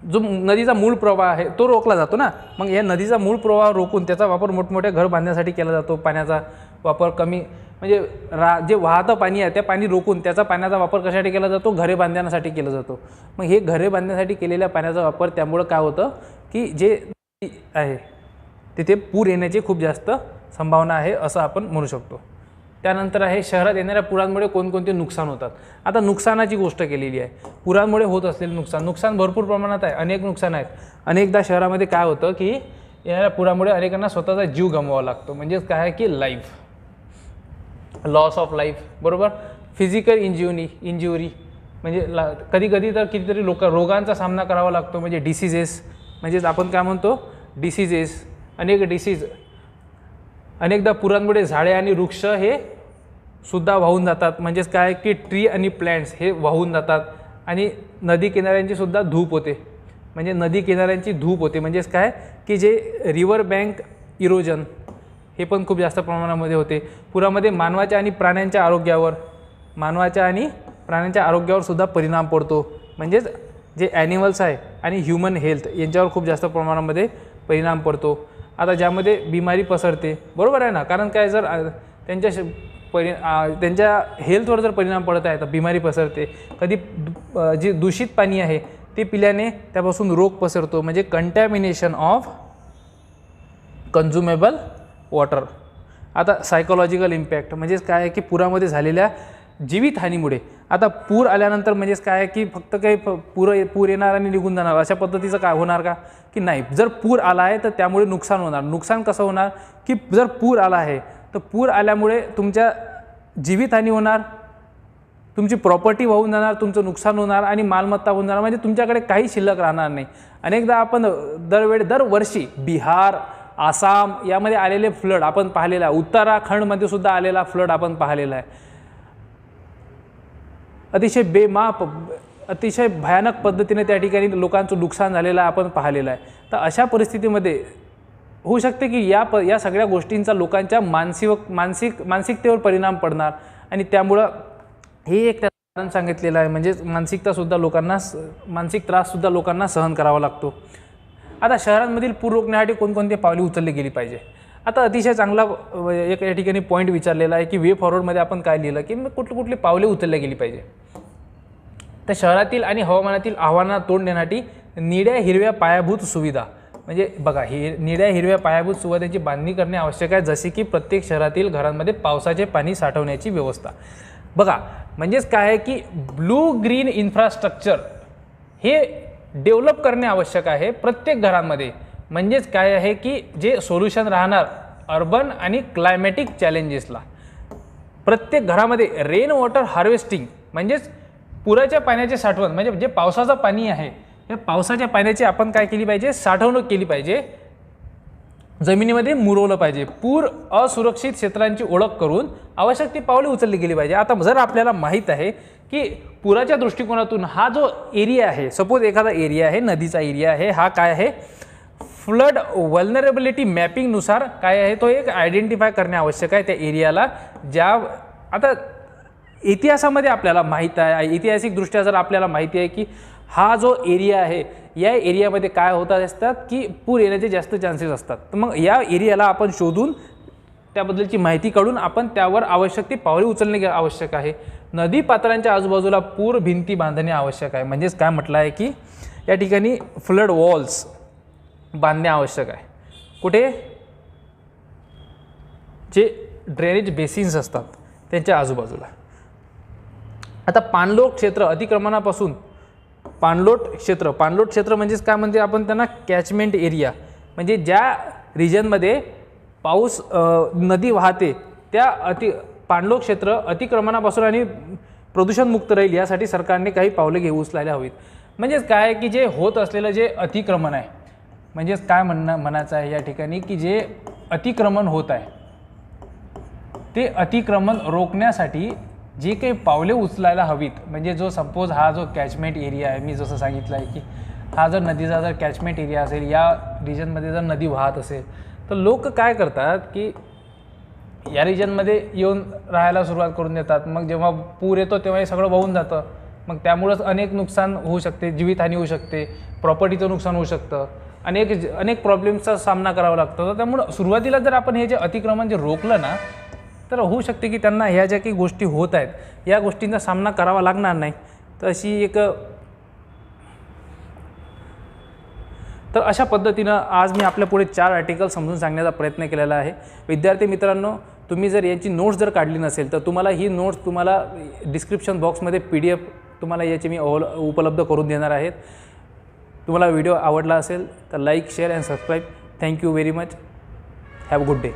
जो नदीचा मूळ प्रवाह आहे तो रोखला जातो ना. मग या नदीचा मूळ प्रवाह रोखून त्याचा वापर मोठमोठ्या घर बांधण्यासाठी केला जातो. पाण्याचा वापर कमी, म्हणजे जे वाहतं पाणी आहे त्या पाणी रोखून त्याचा पाण्याचा वापर कशासाठी केला जातो, घरे बांधण्यासाठी केला जातो. मग हे घरे बांधण्यासाठी केलेल्या पाण्याचा वापर त्यामुळं काय होतं की जे आहे तिथे पूर येण्याची खूप जास्त संभावना आहे असं आपण म्हणू शकतो. त्यानंतर आहे शहरात येणाऱ्या पुरांमुळे कोणकोणते नुकसान होतात. आता नुकसानाची गोष्ट केलेली आहे. पुरांमुळे होत असलेले नुकसान भरपूर प्रमाणात आहे, अनेक नुकसान आहेत. अनेकदा शहरामध्ये काय होतं की येणाऱ्या पुरामुळे अनेकांना स्वतःचा जीव गमवावा लागतो. म्हणजेच काय आहे की लाईफ. लॉस ऑफ लाईफ, बरोबर. फिजिकल इंज्युरी म्हणजे कधी कधी तर कितीतरी रोगांचा सामना करावा लागतो, म्हणजे डिसीजेस, म्हणजेच आपण काय म्हणतो डिसीजेस, अनेक डिसीज. अनेकदा पुरांमुळे झाडे आणि वृक्ष हे सुद्धा वाहून जातात, म्हणजेच काय की ट्री आणि प्लॅन्ट्स हे वाहून जातात. आणि नदी किनाऱ्यांची सुद्धा धूप होते, म्हणजे नदी किनाऱ्यांची धूप होते, म्हणजेच काय की जे रिव्हर बँक इरोजन हे पण खूप जास्त प्रमाणामध्ये होते. पुरामध्ये मानवाच्या आणि प्राण्यांच्या आरोग्यावर सुद्धा परिणाम पडतो, म्हणजेच जे ॲनिमल्स आहे आणि ह्युमन हेल्थ यांच्यावर खूप जास्त प्रमाणामध्ये परिणाम पडतो. आता ज्यामध्ये बिमारी पसरते, बरोबर आहे ना, कारण काय जर त्यांच्या हेल्थवर जर परिणाम पडत आहे तर बिमारी पसरते. कधी जे दूषित पाणी आहे ते पिल्याने त्यापासून रोग पसरतो, म्हणजे कंटॅमिनेशन ऑफ कन्झ्युमेबल वॉटर. आता सायकोलॉजिकल इम्पॅक्ट म्हणजेच काय आहे की पुरामध्ये झालेल्या जीवितहानीमुळे. आता पूर आल्यानंतर म्हणजेच काय आहे की फक्त काही पूर येणार आणि निघून जाणार अशा पद्धतीचं काय होणार का, की नाही. जर पूर आला आहे तर त्यामुळे नुकसान होणार. नुकसान कसं होणार, की जर पूर आला आहे तर पूर आल्यामुळे तुमच्या जीवितहानी होणार, तुमची प्रॉपर्टी वाहून जाणार, तुमचं नुकसान होणार आणि मालमत्ता होऊन जाणार, म्हणजे तुमच्याकडे काही शिल्लक राहणार नाही. अनेकदा आपण दरवर्षी बिहार, आसाम यामध्ये आलेले फ्लड आपण पाहिलेला आहे. उत्तराखंडमध्ये सुद्धा आलेला फ्लड आपण पाहिलेला आहे. अतिशय भयानक पद्धतीने त्या ठिकाणी लोकांचं नुकसान झालेलं आपण पाहिलेलं आहे. तर अशा परिस्थितीमध्ये होऊ शकते की या सगळ्या गोष्टींचा लोकांच्या मानसिकतेवर परिणाम पडणार आणि त्यामुळं हे एक कारण सांगितलेलं आहे, म्हणजेच मानसिक त्राससुद्धा लोकांना सहन करावा लागतो. आता शहरांमधील पूर रोखण्यासाठी कोणकोणते पावले उचलली गेली पाहिजे. आता अतिशय चांगला एक या ठिकाणी पॉईंट विचारलेला आहे की वे फॉरवर्डमध्ये आपण काय लिहिलं की कुठली पावले उचलली गेली पाहिजे. तर शहरातील आणि हवामानातील आव्हानांना तोंड देण्यासाठी निळ्या हिरव्या पायाभूत सुविधा, म्हणजे बघा निळ्या हिरव्या पायाभूत सुविधांची बांधणी करणे आवश्यक आहे, जसे की प्रत्येक शहरातील घरांमध्ये पावसाचे पाणी साठवण्याची व्यवस्था. बघा म्हणजेच काय आहे की ब्लू ग्रीन इन्फ्रास्ट्रक्चर हे डेव्हलप करणे आवश्यक आहे प्रत्येक घरांमध्ये. म्हणजेच काय आहे की जे सोल्युशन राहणार अर्बन आणि क्लायमॅटिक चॅलेंजेसला. प्रत्येक घरामध्ये रेन वॉटर हार्वेस्टिंग म्हणजेच पुराच्या पाण्याचे साठवण, म्हणजे जे पावसाचं पाणी आहे या पावसाच्या पाण्याची आपण काय केली पाहिजे, साठवणूक केली पाहिजे, जमिनीमध्ये मुरवलं पाहिजे. पूर असुरक्षित क्षेत्रांची ओळख करून आवश्यक ती पावले उचलली गेली पाहिजे. आता जर आपल्याला माहीत आहे की पुराच्या दृष्टिकोनातून हा जो एरिया आहे, सपोज एखादा एरिया आहे, नदीचा एरिया आहे, हा काय आहे फ्लड वल्नरेबिलिटी मॅपिंगनुसार काय आहे तो एक आयडेंटिफाय करणे आवश्यक आहे त्या एरियाला. आता इतिहासामध्ये आपल्याला माहीत आहे, ऐतिहासिकदृष्ट्या जर आपल्याला माहिती आहे की हा जो एरिया आहे या एरियामध्ये काय होत असतात की पूर येण्याचे जास्त चान्सेस असतात. तर मग या एरियाला आपण शोधून त्याबद्दलची माहिती काढून आपण त्यावर आवश्यक ती पावले उचलणे आवश्यक आहे. नदी पात्रांच्या आजूबाजूला पूर भिंती बांधणे आवश्यक आहे. म्हणजेच काय म्हटलं आहे की या ठिकाणी फ्लड वॉल्स बांधणे आवश्यक आहे. कुठे, जे ड्रेनेज बेसिन्स असतात त्यांच्या आजूबाजूला. आता पाणलोट क्षेत्र अतिक्रमणापासून पाणलोट क्षेत्र म्हणजेच काय म्हणजे आपण त्यांना कॅचमेंट एरिया, म्हणजे ज्या रिजनमध्ये पाऊस नदी वाहते त्या पाणलोट क्षेत्र अतिक्रमणापासून आणि प्रदूषणमुक्त राहील यासाठी सरकारने काही पावले उचलायला हवीत. म्हणजेच काय की जे होत असलेलं जे अतिक्रमण आहे, म्हणजेच काय म्हणायचं आहे या ठिकाणी की जे अतिक्रमण होत आहे ते अतिक्रमण रोखण्यासाठी जे काही पावले उचलायला हवीत. म्हणजे जो सपोज हा जो कॅचमेंट एरिया आहे, मी जसं सांगितलं आहे की हा जर नदीचा जर कॅचमेंट एरिया असेल, या रिजनमध्ये जर नदी वाहत असेल तर लोक काय करतात की या रिजनमध्ये येऊन राहायला सुरुवात करून देतात. मग जेव्हा पूर येतो तेव्हा हे सगळं वाहून जातं. मग त्यामुळंच अनेक नुकसान होऊ शकते, जीवितहानी होऊ शकते, प्रॉपर्टीचं नुकसान होऊ शकतं, अनेक प्रॉब्लेम्सचा सामना करावा लागतो. तर त्यामुळं सुरुवातीला जर आपण हे जे अतिक्रमण जे रोखलं ना तर होऊ शकते की त्यांना ह्या ज्या काही गोष्टी होत आहेत या गोष्टींचा सामना करावा लागणार नाही. तर अशा पद्धतीनं आज मी आपल्या पुढे 4 आर्टिकल समजून सांगण्याचा प्रयत्न केलेला आहे. विद्यार्थी मित्रांनो, तुम्ही जर यांची नोट्स जर काढली नसेल तर तुम्हाला ही नोट्स तुम्हाला डिस्क्रिप्शन बॉक्समध्ये PDF तुम्हाला याची मी उपलब्ध करून देणार आहेत. तुम्हाला व्हिडिओ आवडला असेल तर like, share and subscribe. Thank you very much. Have a good day.